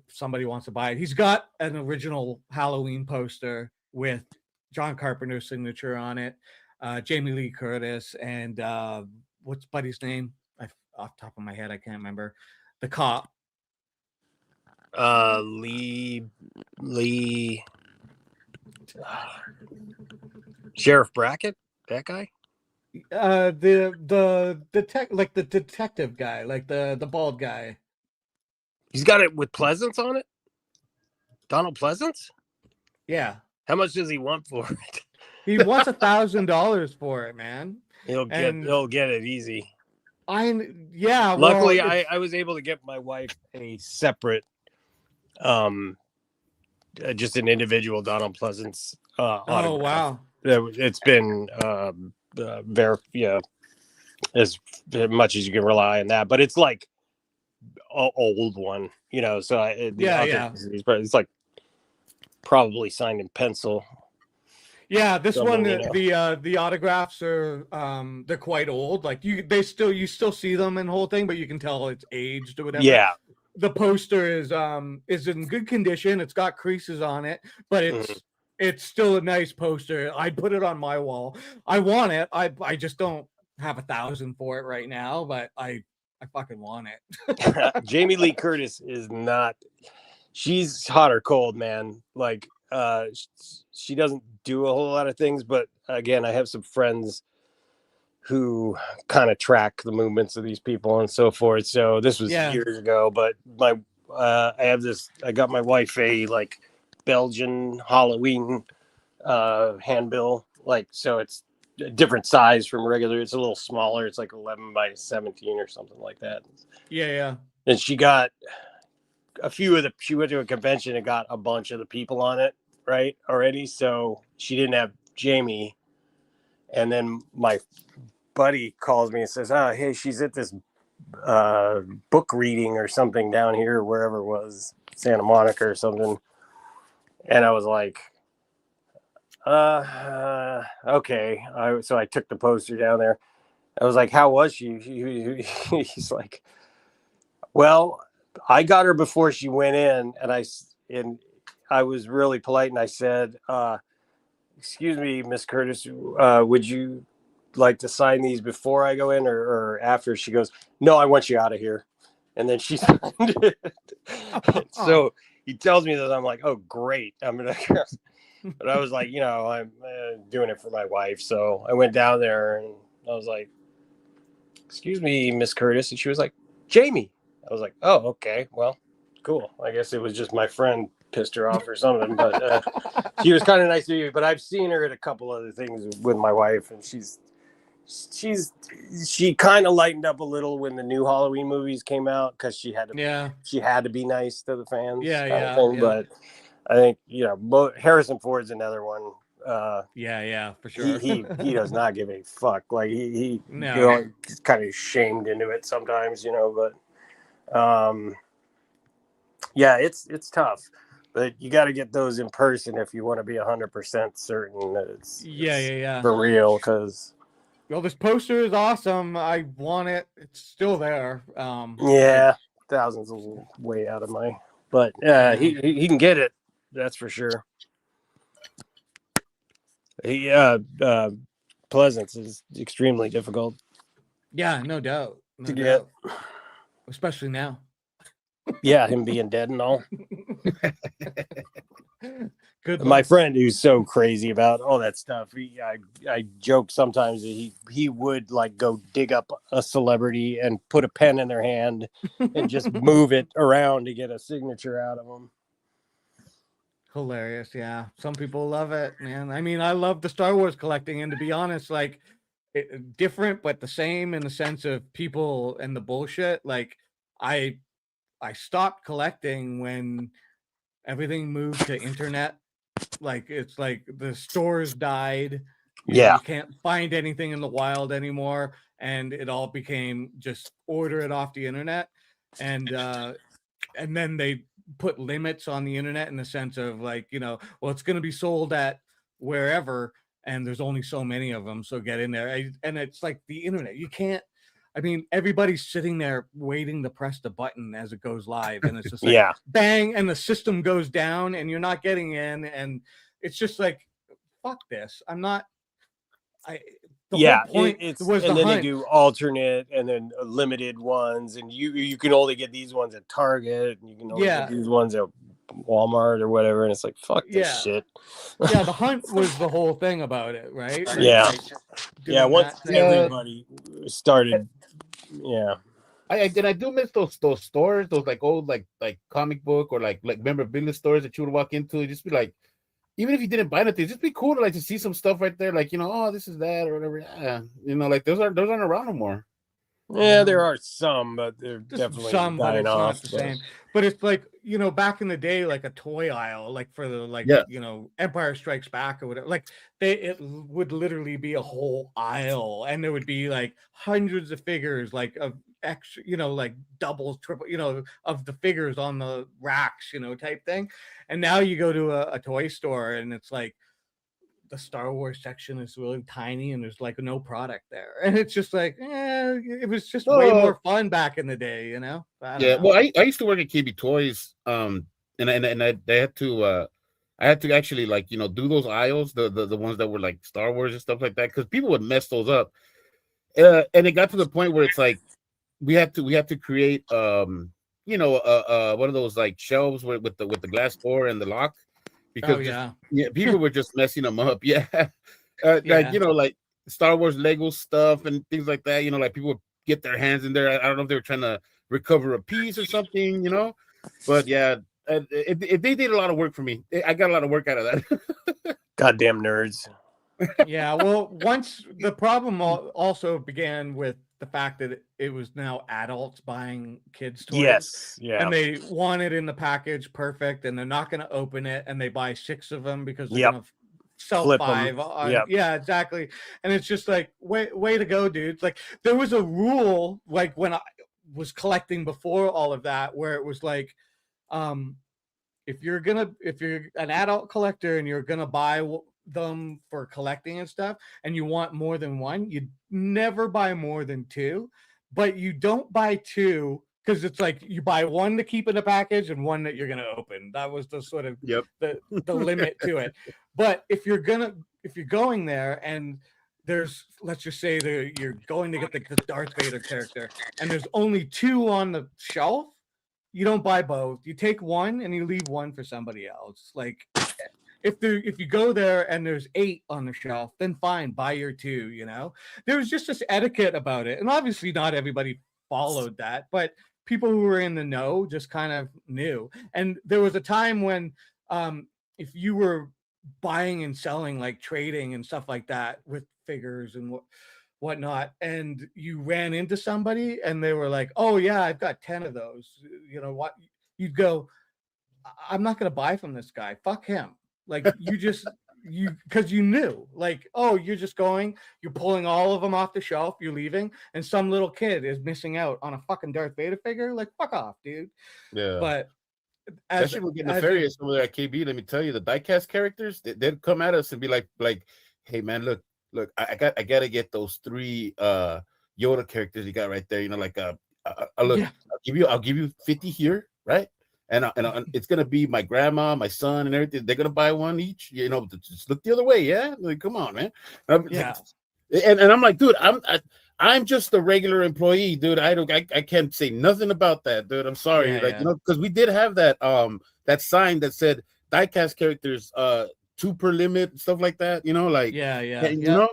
somebody wants to buy it, he's got an original Halloween poster with John Carpenter's signature on it, Jamie Lee Curtis, and what's Buddy's name? Off the top of my head, I can't remember. The cop. Lee. Sheriff Brackett, that guy. The detective guy, like the bald guy. He's got it with Pleasance on it. Donald Pleasance. Yeah. How much does he want for it? He wants $1,000 for it, man. He'll get it easy. Yeah. Luckily, I was able to get my wife a separate, just an individual Donald Pleasance. Oh wow. It's been as much as you can rely on that, but it's like an old one, So it's like probably signed in pencil. Yeah, this one the autographs are they're quite old. Like you still see them and the whole thing, but you can tell it's aged or whatever. Yeah. The poster is in good condition. It's got creases on it, but it's still a nice poster. I'd put it on my wall. I want it. I just don't have 1,000 for it right now, but I fucking want it. Jamie Lee Curtis is not. She's hot or cold, man. Like she doesn't do a whole lot of things, but again, I have some friends who kind of track the movements of these people and so forth. So this was years ago, but I got my wife a like Belgian Halloween handbill, so it's a different size from regular. It's a little smaller. It's like 11 by 17 or something like that. Yeah. And she got she went to a convention and got a bunch of the people on it right already. So she didn't have Jamie. And then my buddy calls me and says, hey, she's at this book reading or something down here, wherever it was, Santa Monica or something. And I was like, okay. So I took the poster down there. I was like, how was she? He's like, well, I got her before she went in, and I was really polite, and I said, excuse me, Miss Curtis, would you like to sign these before I go in or after? She goes, no, I want you out of here. And then she signed it. So he tells me that. I'm like, oh, great. I'm going to, but I was like, I'm doing it for my wife. So I went down there and I was like, excuse me, Miss Curtis. And she was like, Jamie. I was like, oh, okay. Well, cool. I guess it was just my friend pissed her off or something, but she was kind of nice to me. But I've seen her at a couple other things with my wife, and she kind of lightened up a little when the new Halloween movies came out because she had to be nice to the fans. Yeah. But I think Harrison Ford's another one. Yeah, for sure. He does not give a fuck. Like he's kind of shamed into it sometimes, but it's tough. But you got to get those in person if you want to be 100% certain that it's for real. Because this poster is awesome. I want it. It's still there. thousands is way out of my. But he can get it. That's for sure. Pleasance is extremely difficult. Yeah, no doubt. To get, especially now. Yeah, him being dead and all. Good My luck. friend who's so crazy about all that stuff, I joke sometimes that he would like go dig up a celebrity and put a pen in their hand and just move it around to get a signature out of them. Hilarious, yeah. Some people love it, man. I mean, I love the Star Wars collecting, and to be honest, like different but the same in the sense of people and the bullshit. Like I stopped collecting when everything moved to internet. Like it's like the stores died. Yeah. You can't find anything in the wild anymore, and it all became just order it off the internet. And then they put limits on the internet in the sense of like, well, it's going to be sold at wherever, and there's only so many of them, so get in there. And it's like the internet, you can't. I mean, everybody's sitting there waiting to press the button as it goes live, and it's just like Yeah. bang, and the system goes down, and you're not getting in, and it's just like, fuck this. I'm not. The Yeah, whole point it's was and the then hunt. they do alternate and then limited ones, and you can only get these ones at Target, and you can only Yeah. get these ones at Walmart or whatever, and it's like fuck this Yeah. shit. Yeah, the hunt was the whole thing about it, right? Like, Yeah, yeah. doing Once that type of thing. everybody started, yeah. I do miss those stores, those like old like comic book or like memorabilia stores that you would walk into and just be like, even if you didn't buy anything, just be cool to like to see some stuff right there, like oh, this is that or whatever. Yeah, like those aren't around no more. Yeah, there are some, but they're Just definitely some, but dying it's off. not the same. But it's like, back in the day, like a toy aisle, like for the Yeah. Empire Strikes Back or whatever. Like it would literally be a whole aisle, and there would be like hundreds of figures, like of extra, like doubles, triple, of the figures on the racks, type thing. And now you go to a toy store, and it's like the Star Wars section is really tiny, and there's like no product there, and it's just like, it was just way more fun back in the day, I don't know. Well, I used to work at KB Toys, and I had to I had to actually like do those aisles, the ones that were like Star Wars and stuff like that, because people would mess those up, and it got to the point where it's like we had to create one of those like shelves with the glass door and the lock, because people were just messing them up. Like like Star Wars Lego stuff and things like that, like people would get their hands in there. I don't know if they were trying to recover a piece or something, but yeah, they did a lot of work for me. I got a lot of work out of that. Goddamn nerds. Yeah, well, once the problem also began with the fact that it was now adults buying kids' toys. Yes, yeah. And they want it in the package perfect, and they're not going to open it, and they buy 6 of them because they're going to sell Flip 5 them. on. Yep. Yeah, exactly. And it's just like, way to go, dudes. Like, there was a rule, like when I was collecting before all of that, where it was like, if you're an adult collector and you're gonna buy them for collecting and stuff, and you want more than one, you never buy more than 2, but you don't buy 2 because it's like you buy 1 to keep in a package and 1 that you're gonna open. That was the sort of the limit to it. But if you're going there and there's, let's just say you're going to get the Darth Vader character, and there's only 2 on the shelf, you don't buy both. You take 1 and you leave 1 for somebody else. Like, if you go there and there's 8 on the shelf, then fine, buy your 2. There was just this etiquette about it, and obviously not everybody followed that, but people who were in the know just kind of knew. And there was a time when if you were buying and selling, like trading and stuff like that with figures and whatnot, and you ran into somebody and they were like, oh yeah, I've got 10 of those, what, you'd go, I'm not going to buy from this guy, fuck him. Like, because you knew, like, oh, you're pulling all of them off the shelf, you're leaving, and some little kid is missing out on a fucking Darth Vader figure. Like, fuck off, dude. Yeah. But that shit would get nefarious over there at KB. Let me tell you, the diecast characters, they'd come at us and be like, hey man, look, I gotta get those 3 Yoda characters you got right there. Look, I'll give you 50 here, right? And it's gonna be my grandma, my son, and everything. They're gonna buy 1 each. Just look the other way, yeah. Like, come on, man. Yeah. And I'm like, dude, I'm just a regular employee, dude. I can't say nothing about that, dude. I'm sorry, because we did have that that sign that said diecast characters, 2 per limit, stuff like that. You know, like Yeah, and, you know,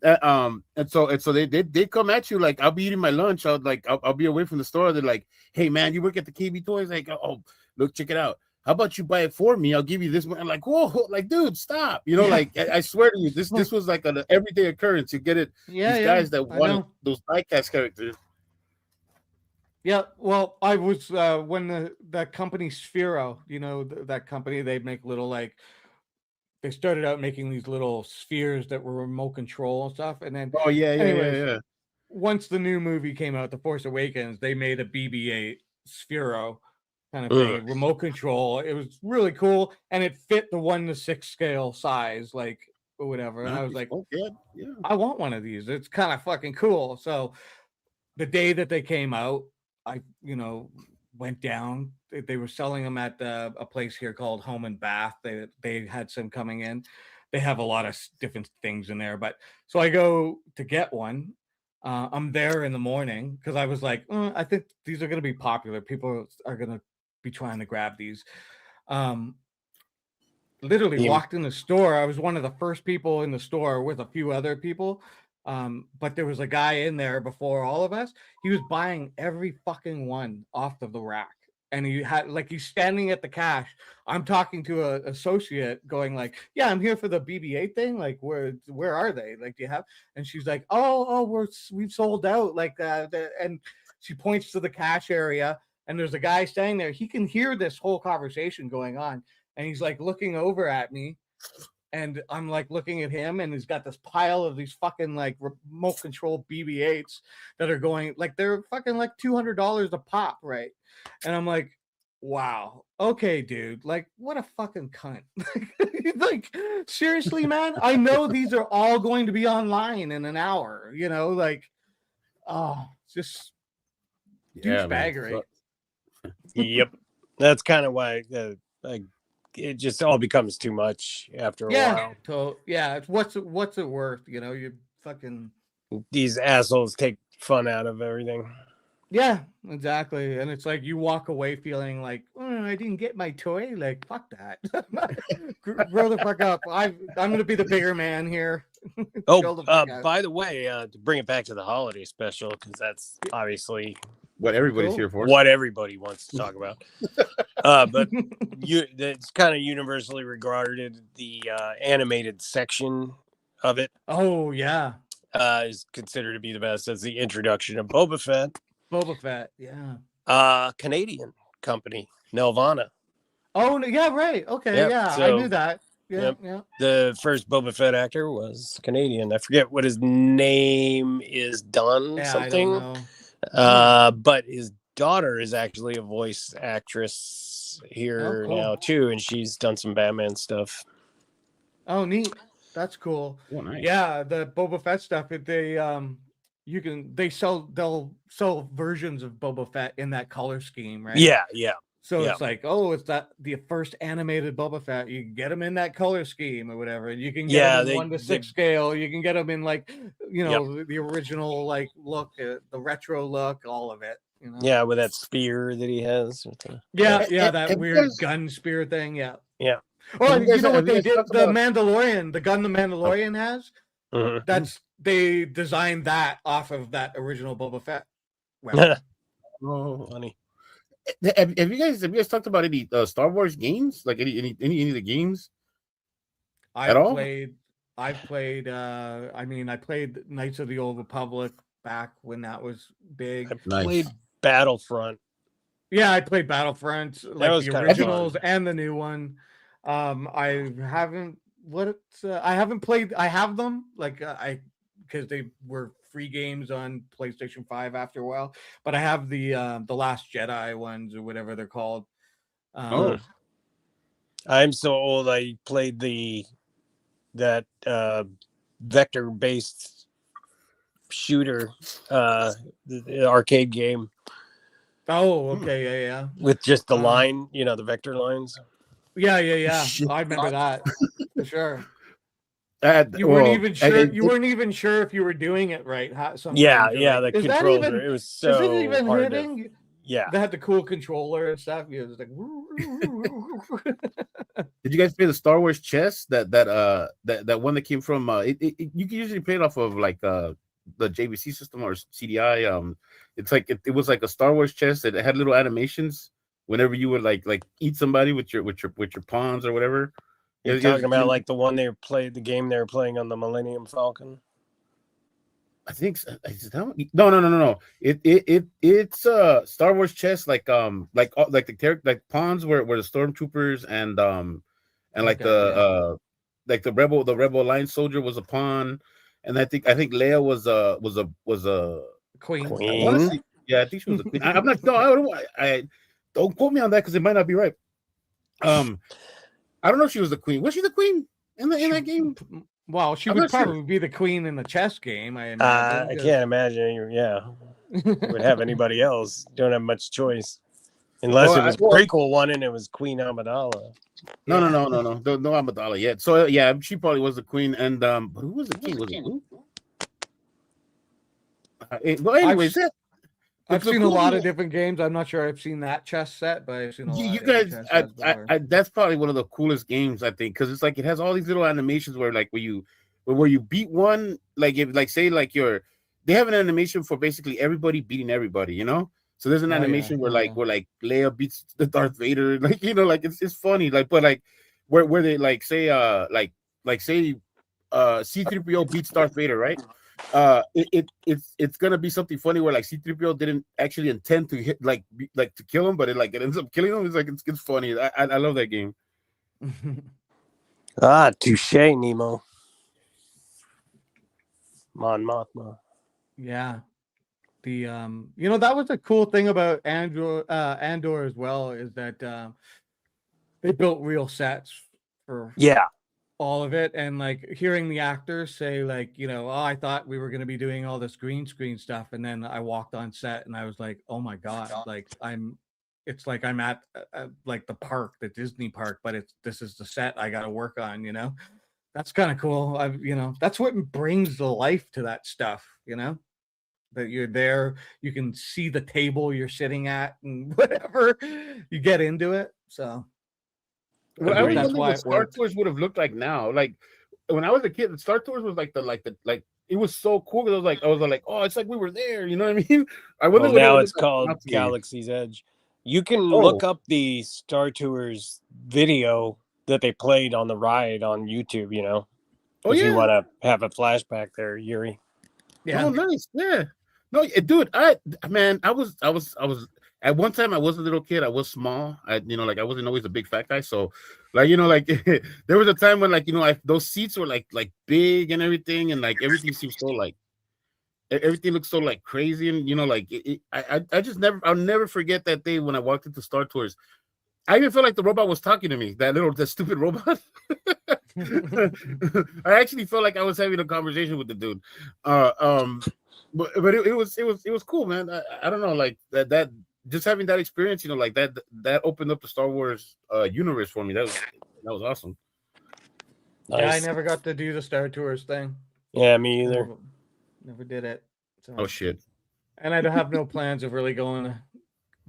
and so they come at you like I'll be eating my lunch. I'll be away from the store. They're like, hey man, you work at the KB Toys? Like, oh look, check it out. How about you buy it for me? I'll give you this one. I'm like, whoa, like dude, stop. You know, like I swear to you, this was like an everyday occurrence. You get it? Yeah, These yeah, guys that I wanted know. those diecast characters. Yeah, well, I was when the company Sphero, you know, that company, they make little like they started out making these little spheres that were remote control and stuff, and then Oh yeah, anyways, yeah. once the new movie came out, The Force Awakens, they made a BB-8 Sphero kind of thing, remote control. It was really cool, and it fit the 1:6 scale size, like or whatever. And I was Nice. like, Oh, yeah. I want one of these. It's kind of fucking cool. So the day that they came out, I went down. They were selling them at a place here called Home and Bath. They had some coming in. They have a lot of different things in there, but so I go to get one. I'm there in the morning because I was like, I think these are going to be popular. People are going to be trying to grab these. Literally walked in the store. I was one of the first people in the store with a few other people. But there was a guy in there before all of us. He was buying every fucking one off of the rack. And he had like he's standing at the cash. I'm talking to an associate going like, yeah, I'm here for the BB-8 thing. Like, where are they? Like, do you have? And she's like, oh, we've sold out. Like, and she points to the cash area, and there's a guy standing there. He can hear this whole conversation going on, and he's like looking over at me. And I'm like looking at him, and he's got this pile of these fucking like remote control BB-8s that are going like they're fucking like $200 a pop, right? And I'm like, wow, okay, dude, like what a fucking cunt. Like seriously, man, I know these are all going to be online in an hour, you know, like just douchebaggery. Yep, that's kind of why like it just all becomes too much after a while. So it's what's it worth? You know, you fucking these assholes take fun out of everything. Yeah, exactly. And it's like you walk away feeling like, I didn't get my toy. Like, fuck that. Grow the fuck up. I'm gonna be the bigger man here. By the way, to bring it back to the holiday special, because that's obviously what everybody's here for. What everybody wants to talk about. But it's kind of universally regarded the animated section of it. Oh yeah, is considered to be the best as the introduction of Boba Fett. Yeah. Canadian company, Nelvana. Oh yeah, right. Okay, yep. Yeah, so, I knew that. Yeah, yep. Yeah. The first Boba Fett actor was Canadian. I forget what his name is. Something. I don't know. But his daughter is actually a voice actress here now too, and she's done some Batman stuff. Oh, neat. That's cool. Oh, nice. Yeah, the Boba Fett stuff. They'll sell versions of Boba Fett in that color scheme, right? Yeah. So it's like, it's the first animated Boba Fett. You can get them in that color scheme or whatever. You can get them in 1:6 scale. You can get them in like, the original like look, the retro look, all of it. You know? Yeah, with that spear that he has. That weird gun spear thing. Yeah. Oh, you know what they did? The Mandalorian, the gun the Mandalorian has. They designed that off of that original Boba Fett. Oh, funny. Have you guys talked about any Star Wars games? Like any of the games? I played. I played Knights of the Old Republic back when that was big. I played Battlefront. Yeah, I played Battlefront, like the originals and the new one. I haven't played. I have them because they were free games on PlayStation 5 after a while. But I have the Last Jedi ones or whatever they're called. I'm so old. I played that vector-based shooter, the arcade game. Oh, okay, yeah. With just the line, the vector lines. Yeah. I remember that for sure. You weren't even sure if you were doing it right. Yeah, the controls. It was so is it even hard hitting? Yeah. They had the cool controller and stuff. You know, it was like. Did you guys play the Star Wars chess? That one that came from you can usually play it off of like the JVC system or CDI. It's like it was like a Star Wars chess that had little animations whenever you would like eat somebody with your pawns or whatever. You're talking about like the one the game they were playing on the Millennium Falcon. I think so. Is that one? No. It's Star Wars chess like the character like pawns were the stormtroopers and like like the rebel alliance soldier was a pawn, and I think Leia was a queen. Honestly, yeah, I think she was a queen. I'm not. No, I don't quote me on that because it might not be right. I don't know if she was the queen. Was she the queen in that game? Well, she would probably be the queen in the chess game. I imagine. I can't imagine. Yeah, would have anybody else. Don't have much choice, unless it was a prequel one and it was Queen Amidala. No, Amidala yet. So yeah, she probably was the queen. And but who was the king? Was it who? Well, anyways, I've seen a lot of different games. I'm not sure I've seen that chess set, but I've seen a lot. You guys, that's probably one of the coolest games I think because it's like it has all these little animations where like where you beat one, like if like say like they have an animation for basically everybody beating everybody, you know. So there's an animation where Leia beats the Darth Vader, like like it's funny, like but like where they like say say C-3PO beats Darth Vader, right? It's gonna be something funny where like C-3PO didn't actually intend to hit to kill him, but it ends up killing him. It's like it's funny. I love that game. Touche, Nemo. Mon Mothma. Yeah. The that was a cool thing about Andor as well, is that they built real sets for all of it, and like hearing the actors say like, I thought we were going to be doing all this green screen stuff, and then I walked on set and I was like, oh my god, like it's like I'm at like the park, the Disney park, but this is the set I got to work on, That's kind of cool. That's what brings the life to that stuff, that you're there, you can see the table you're sitting at and whatever, you get into it. So I don't know what Star Tours would have looked like now. Like when I was a kid, the Star Tours was like it was so cool because I was like, oh, it's like we were there. You know what I mean? Well, now it's called Galaxy's Edge. You can look up the Star Tours video that they played on the ride on YouTube. If you want to have a flashback there, Yuri. Yeah. Oh, nice. Yeah. No, dude. I was at one time I was a little kid. I was small. I wasn't always a big fat guy. So, there was a time when those seats were like big and everything, and like everything seemed so like everything looked so like crazy, and I'll never forget that day when I walked into Star Tours. I even felt like the robot was talking to me. That stupid robot. I actually felt like I was having a conversation with the dude. But it was cool, man. I don't know, like that just having that experience, like that opened up the Star Wars universe for me. That was awesome. Nice. Yeah, I never got to do the Star Tours thing. Yeah, me either. Never did it. So. Oh shit. And I don't have no plans of really going to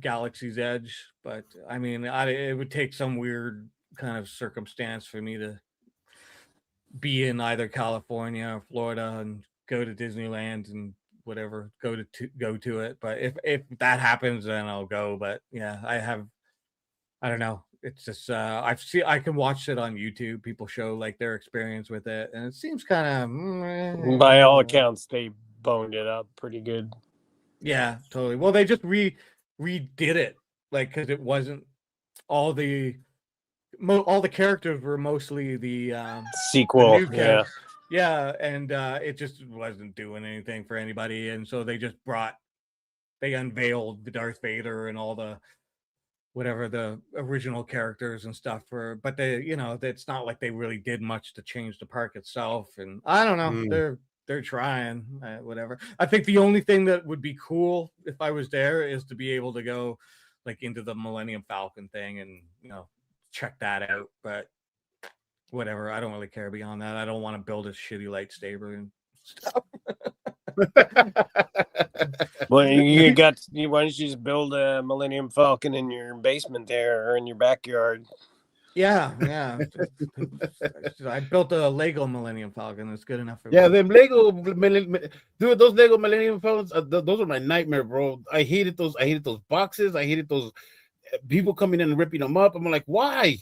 Galaxy's Edge, but I mean, it would take some weird kind of circumstance for me to be in either California or Florida and go to Disneyland and whatever, go to it. But if that happens, then I'll go. But yeah, I don't know. It's just I can watch it on YouTube. People show like their experience with it, and it seems kind of by all accounts they boned it up pretty good. Yeah, totally. Well, they just redid it, like, because it wasn't all the characters were mostly the sequel. Yeah, and it just wasn't doing anything for anybody, and so they unveiled the Darth Vader and all the whatever the original characters and stuff but they, it's not like they really did much to change the park itself, and I don't know, they're trying, whatever. I think the only thing that would be cool if I was there is to be able to go like into the Millennium Falcon thing and check that out, but whatever, I don't really care beyond that. I don't want to build a shitty lightsaber and stuff. Well, you got. Why don't you just build a Millennium Falcon in your basement there or in your backyard? Yeah. I built a Lego Millennium Falcon. It's good enough for Yeah, me. them Lego, dude. Those Lego Millennium Falcons, those are my nightmare, bro. I hated those. I hated those boxes. I hated those people coming in and ripping them up. I'm like, why?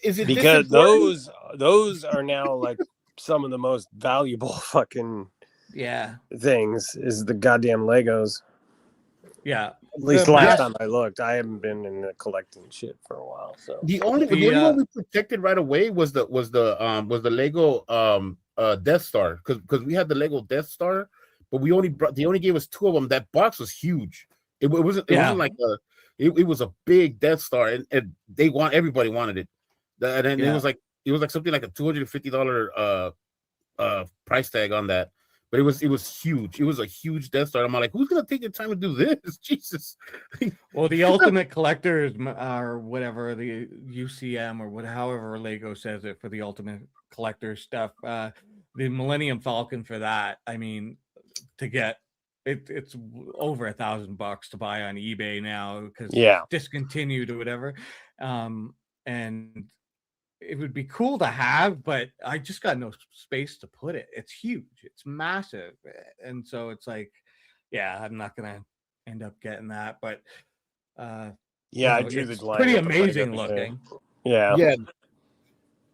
Is it Because this important? those are now like some of the most valuable fucking things is the goddamn Legos. Yeah. At least last time I looked, I haven't been in collecting shit for a while. So The only one we protected right away was the Lego Death Star because we had the Lego Death Star, but they only gave us 2 of them. That box was huge. It wasn't like it was a big Death Star, and everybody wanted it. And then it was like something like a $250 price tag on that. But it was huge. It was a huge Death Star. I'm like, who's gonna take the time to do this? Jesus. Well, the Ultimate Collectors or whatever, the UCM or however Lego says it for the Ultimate Collector stuff, the Millennium Falcon for that. I mean, to get it's over $1,000 to buy on eBay now because it's discontinued or whatever. And it would be cool to have, but I just got no space to put it. It's huge. It's massive. And so it's like, I'm not going to end up getting that, but I drew it's the line. pretty amazing looking. Yeah.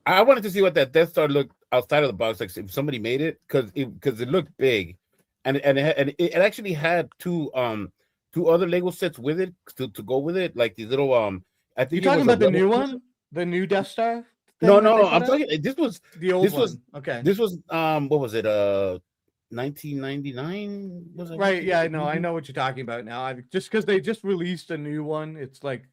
I wanted to see what that Death Star looked outside of the box, like if somebody made it, because it looked big, and it actually had two other Lego sets with it to go with it, like these little I think you're talking about the new one, the new Death Star. No, I'm talking. This was the old one. Okay, this was what was it? 1999 was it? Right. Yeah, I know what you're talking about now. Just because they just released a new one, it's like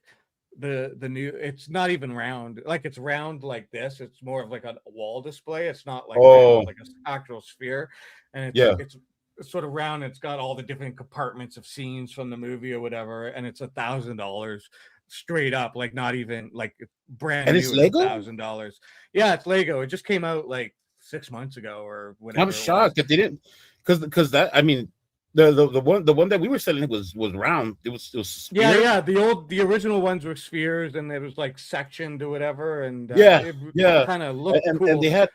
the new. It's not even round. Like it's round like this. It's more of like a wall display. It's not like round, like an actual sphere, and it's sort of round. It's got all the different compartments of scenes from the movie or whatever, and it's $1,000 straight up, like not even like brand and new. It's Lego? $1,000. Yeah, it's Lego. It just came out like 6 months ago or whatever. I'm shocked that they didn't, because that, I mean, the one that we were selling was round. It was sphere. The original ones were spheres, and it was like sectioned or whatever, and it kind of looked cool. And they had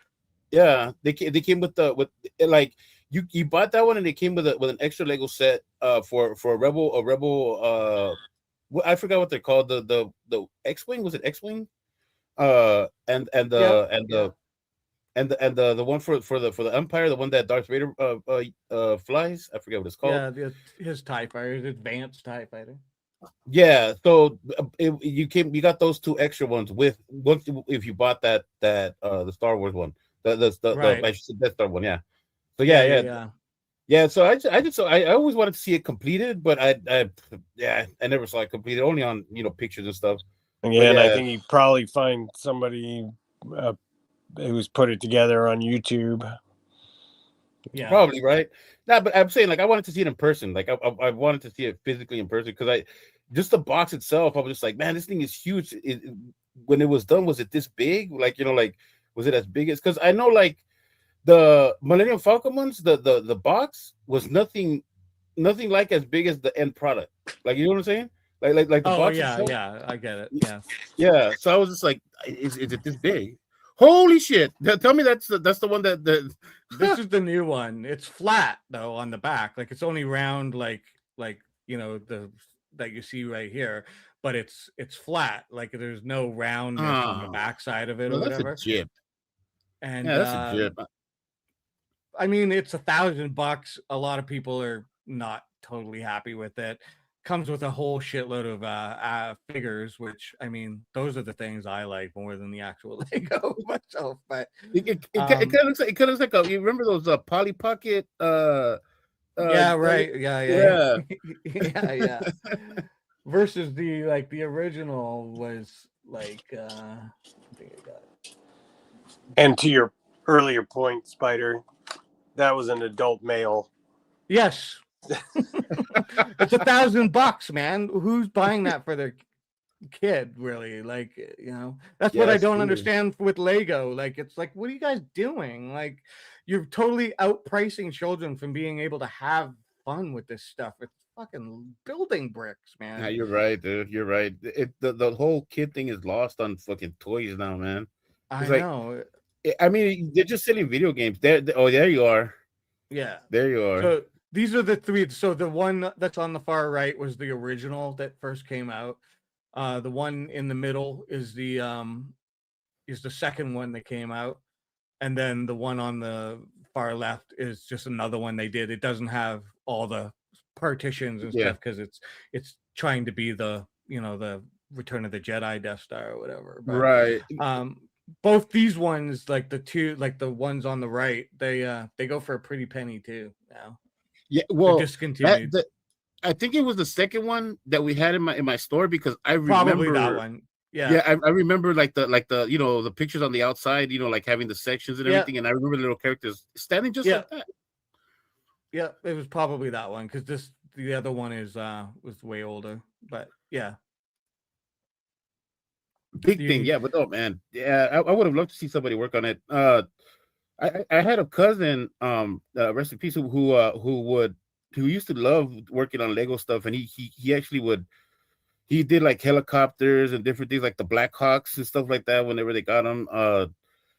they came with like you bought that one, and they came with an extra Lego set for a rebel I forgot what they're called, the X-wing, was it X-wing? And the one for the Empire, the one that Darth Vader flies. I forget what it's called. Yeah, his TIE fighter, his advanced TIE fighter. Yeah, so you got those 2 extra ones if you bought that the Star Wars one, the Death Star one. Yeah. So yeah. So I always wanted to see it completed, but I never saw it completed, only on pictures and stuff. And I think you probably find somebody who's put it together on YouTube. Yeah, probably right. No, but I'm saying, like, I wanted to see it in person. Like I wanted to see it physically in person, because just the box itself, I was just like, man, this thing is huge. When it was done, was it this big? Like, was it as big as? Because I know, like, the Millennium Falcon ones, the box was nothing like as big as the end product. Like, you know what I'm saying? Like the box itself. I get it. Yeah. So I was just like, is it this big? Holy shit! Tell me that's the one that This is the new one. It's flat though on the back. Like, it's only round, like that you see right here, but it's flat. Like, there's no roundness on the back side of it or whatever. That's a jib. And that's a jib. I mean, it's $1,000. A lot of people are not totally happy with it. Comes with a whole shitload of figures, which, I mean, those are the things I like more than the actual Lego myself. But it kind of looks like you remember those Polly Pocket? Yeah, right. Yeah. Versus the original was like. I think I got it. And to your earlier point, Spider, that was an adult male. Yes. It's $1,000, man. Who's buying that for their kid, really? Like, that's what I don't understand with Lego. Like, it's like, what are you guys doing? Like, you're totally outpricing children from being able to have fun with this stuff. It's fucking building bricks, man. Yeah, you're right, dude. You're right. The whole kid thing is lost on fucking toys now, man. I It's like, know. I mean, they're just selling video games. Oh, there you are. Yeah. There you are. So these are the three. So the one that's on the far right was the original that first came out. The one in the middle is the second one that came out, and then the one on the far left is just another one they did. It doesn't have all the partitions and Yeah. stuff because it's trying to be the the Return of the Jedi Death Star or whatever. But, Right. both these ones, like the ones on the right, they go for a pretty penny too now. Yeah, They're well, discontinued. I think it was the second one that we had in my store because I Probably remember that one. Yeah. Yeah, I remember like the the pictures on the outside, like having the sections and Yeah. everything, and I remember the little characters standing just Yeah. like that. Yeah, it was probably that one because the other one was way older. But yeah, Big thing, yeah. But oh man, yeah, I would have loved to see somebody work on it. I had a cousin, rest in peace, who used to love working on Lego stuff, and he actually he did like helicopters and different things like the Blackhawks and stuff like that whenever they got them.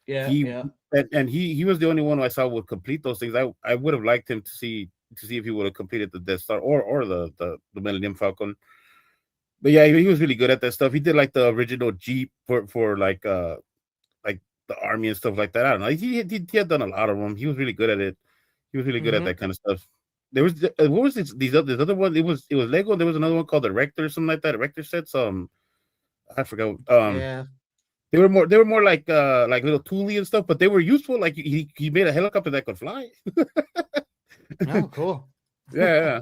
Yeah. And he was the only one I saw would complete those things. I would have liked him to see if he would have completed the Death Star or the Millennium Falcon. But yeah, he was really good at that stuff. He did like the original Jeep for like the army and stuff like that. I don't know. He had done a lot of them. He was really good at it. He was really good at that kind of stuff. There was what was this other one? It was Lego. And there was another one called the Rector or something like that. Rector sets. I forgot. Yeah. They were more like little tooly and stuff, but they were useful. Like he made a helicopter that could fly. Oh, cool. Yeah.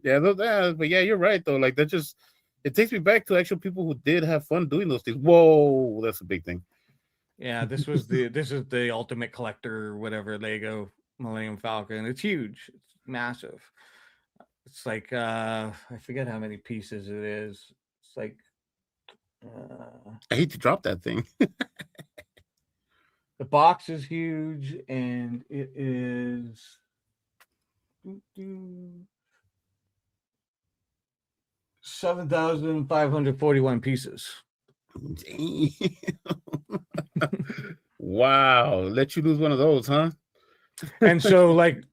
But yeah, you're right though. Like that just it takes me back to actual people who did have fun doing those things. Whoa, that's a big thing. Yeah, this is the ultimate collector, whatever, Lego Millennium Falcon. It's huge. It's massive. It's like I forget how many pieces it is. It's like I hate to drop that thing. the box is huge, and it is 7,541 pieces. Wow, let you lose one of those, huh? And so like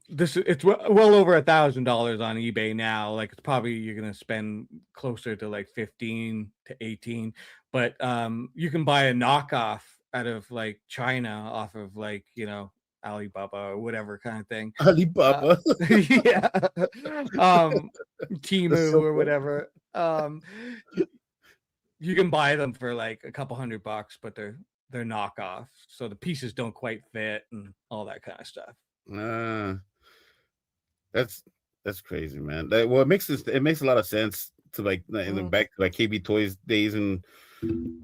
it's well over $1,000 on eBay now. Like it's probably you're gonna spend closer to like 15 to 18, but you can buy a knockoff out of like China off of like Alibaba or whatever kind of thing. Alibaba. Yeah. Timu So or whatever. You can buy them for like a couple $100, but they're knockoffs, so the pieces don't quite fit and all that kind of stuff. That's crazy, man. Well, it makes a lot of sense to like in the back to like KB Toys days, and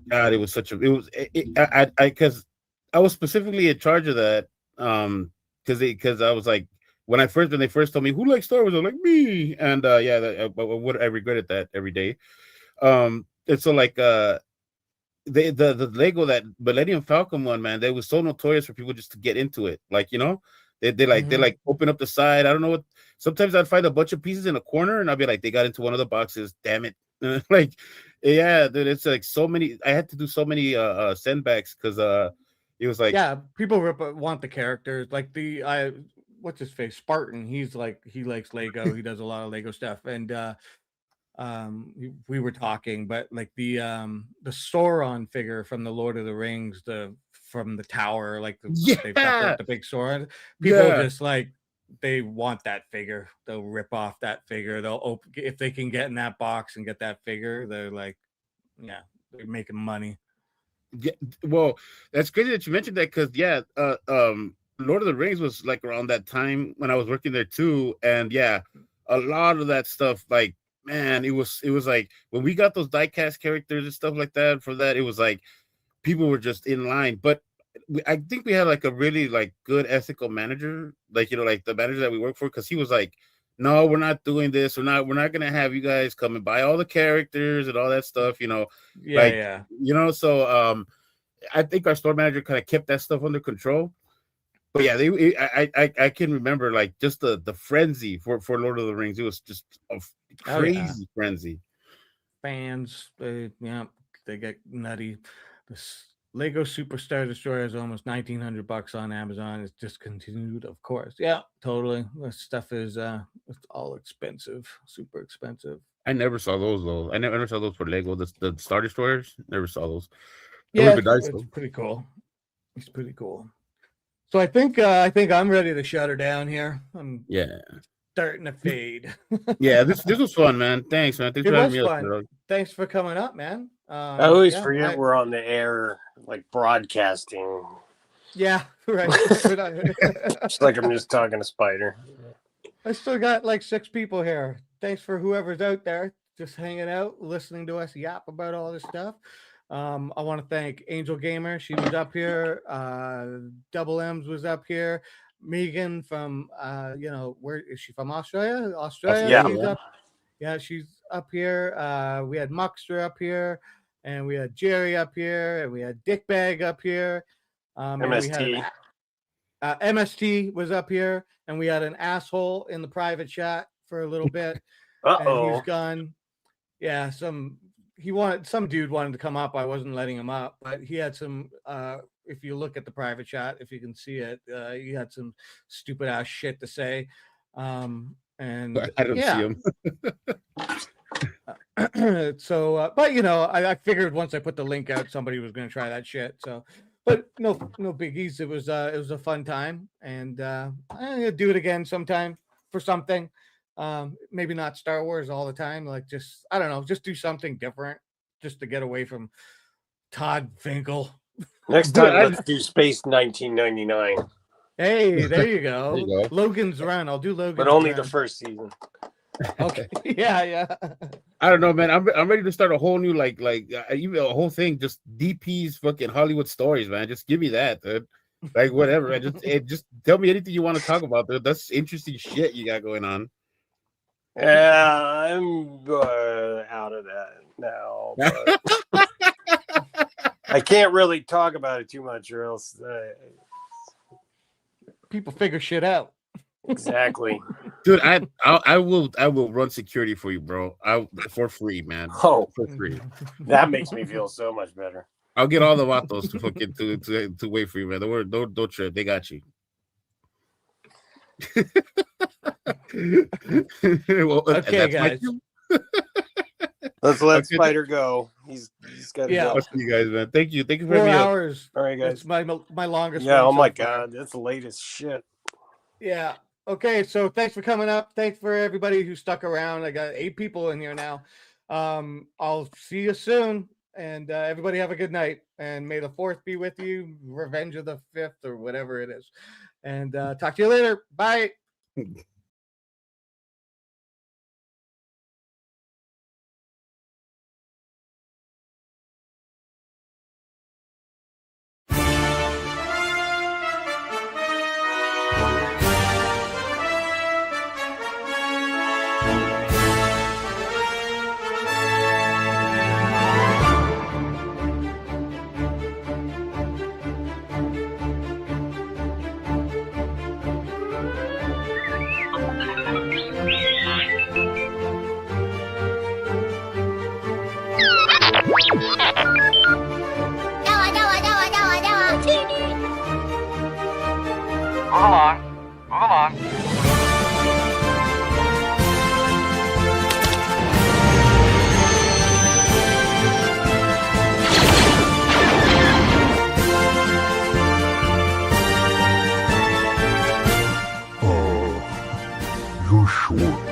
God, it was because I was specifically in charge of that because I was like when they first told me who likes Star Wars, I was like me, and I regretted that every day. And so like the Lego, that Millennium Falcon one, man, they was so notorious for people just to get into it. Like, they open up the side. I don't know what. Sometimes I'd find a bunch of pieces in a corner, and I'd be like, they got into one of the boxes. Damn it! Like, yeah, dude, it's like so many. I had to do so many sendbacks because it was like, yeah, people want the characters. Like what's his face, Spartan. He likes Lego. He does a lot of Lego stuff, and we were talking, but like the Sauron figure from the Lord of the Rings, from the tower, like they've got the big sword. People just like they want that figure. They'll rip off that figure. They'll open if they can get in that box and get that figure. They're like, yeah, they're making money. Yeah, well, that's crazy that you mentioned that because Lord of the Rings was like around that time when I was working there too, and yeah, a lot of that stuff, like, man, it was like when we got those diecast characters and stuff like that for that, it was like people were just in line. But I think we had like a really like good ethical manager, like like the manager that we work for, because he was like, no, we're not doing this. We're not gonna have you guys come and buy all the characters and all that stuff, So I think our store manager kind of kept that stuff under control. But yeah, I can remember like just the frenzy for Lord of the Rings. It was just a crazy frenzy. Fans, they get nutty. Lego Superstar Destroyer is almost $1,900 on Amazon. It's discontinued, of course. Yeah, totally. This stuff is it's all expensive, super expensive. I never saw those though. I never saw those for Lego. The Star Destroyers. Never saw those. Yeah, it's pretty cool. It's pretty cool. So I think I'm ready to shut her down here. I'm starting to fade. Yeah, this was fun, man. Thanks, man. Thanks It for having was me up, fun. bro. Thanks for coming up, man. I always forget we're on the air, like broadcasting. Yeah, right. It's like I'm just talking to Spider. I still got like 6 people here. Thanks for whoever's out there just hanging out, listening to us yap about all this stuff. I want to thank Angel Gamer. She was up here. Double M's was up here. Megan from where is she from? Australia? Yeah. She's up. Yeah, she's up here. We had Muckster up here, and we had Jerry up here, and we had Dickbag up here. MST. MST was up here, and we had an asshole in the private chat for a little bit. And he's gone. Yeah, some dude wanted to come up. I wasn't letting him up, but he had some. If you look at the private chat, if you can see it, he had some stupid ass shit to say. And I don't see him. So, but I figured once I put the link out, somebody was going to try that shit. So, but no biggies. It was a fun time, and I'm gonna do it again sometime for something. Maybe not Star Wars all the time. Like just I don't know, just do something different, just to get away from Todd Finkel. Next time, let's do Space 1999. Hey, there you go. There you go. Logan's Run. I'll do Logan's But only Run. the first season. Okay. Yeah. I don't know, man. I'm ready to start a whole new even a whole thing. Just DP's fucking Hollywood stories, man. Just give me that, dude. Like whatever. Man. Just tell me anything you want to talk about, dude. That's interesting shit you got going on. Yeah, I'm out of that now. But I can't really talk about it too much, or else people figure shit out. Exactly, dude. I will run security for you, bro. For free, man. Oh, for free. That makes me feel so much better. I'll get all the vatos to fucking to wait for you, man. Don't trip. They got you. Well, okay, guys. Let's let Spider go. He's got to go. I'll see you guys, man. Thank you for 4 having me hours. All right, guys. It's my longest. Yeah. Oh one my so far. God, that's the latest shit. Yeah. Okay. So thanks for coming up. Thanks for everybody who stuck around. I got 8 people in here now. I'll see you soon. And everybody have a good night. And may the 4th be with you. Revenge of the 5th or whatever it is. And talk to you later. Bye. Move along. You're short.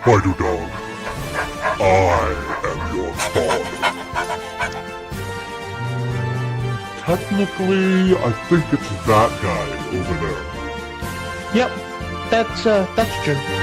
Spider Dog, I am your father. Technically, I think it's that guy over there. Yep, that's true.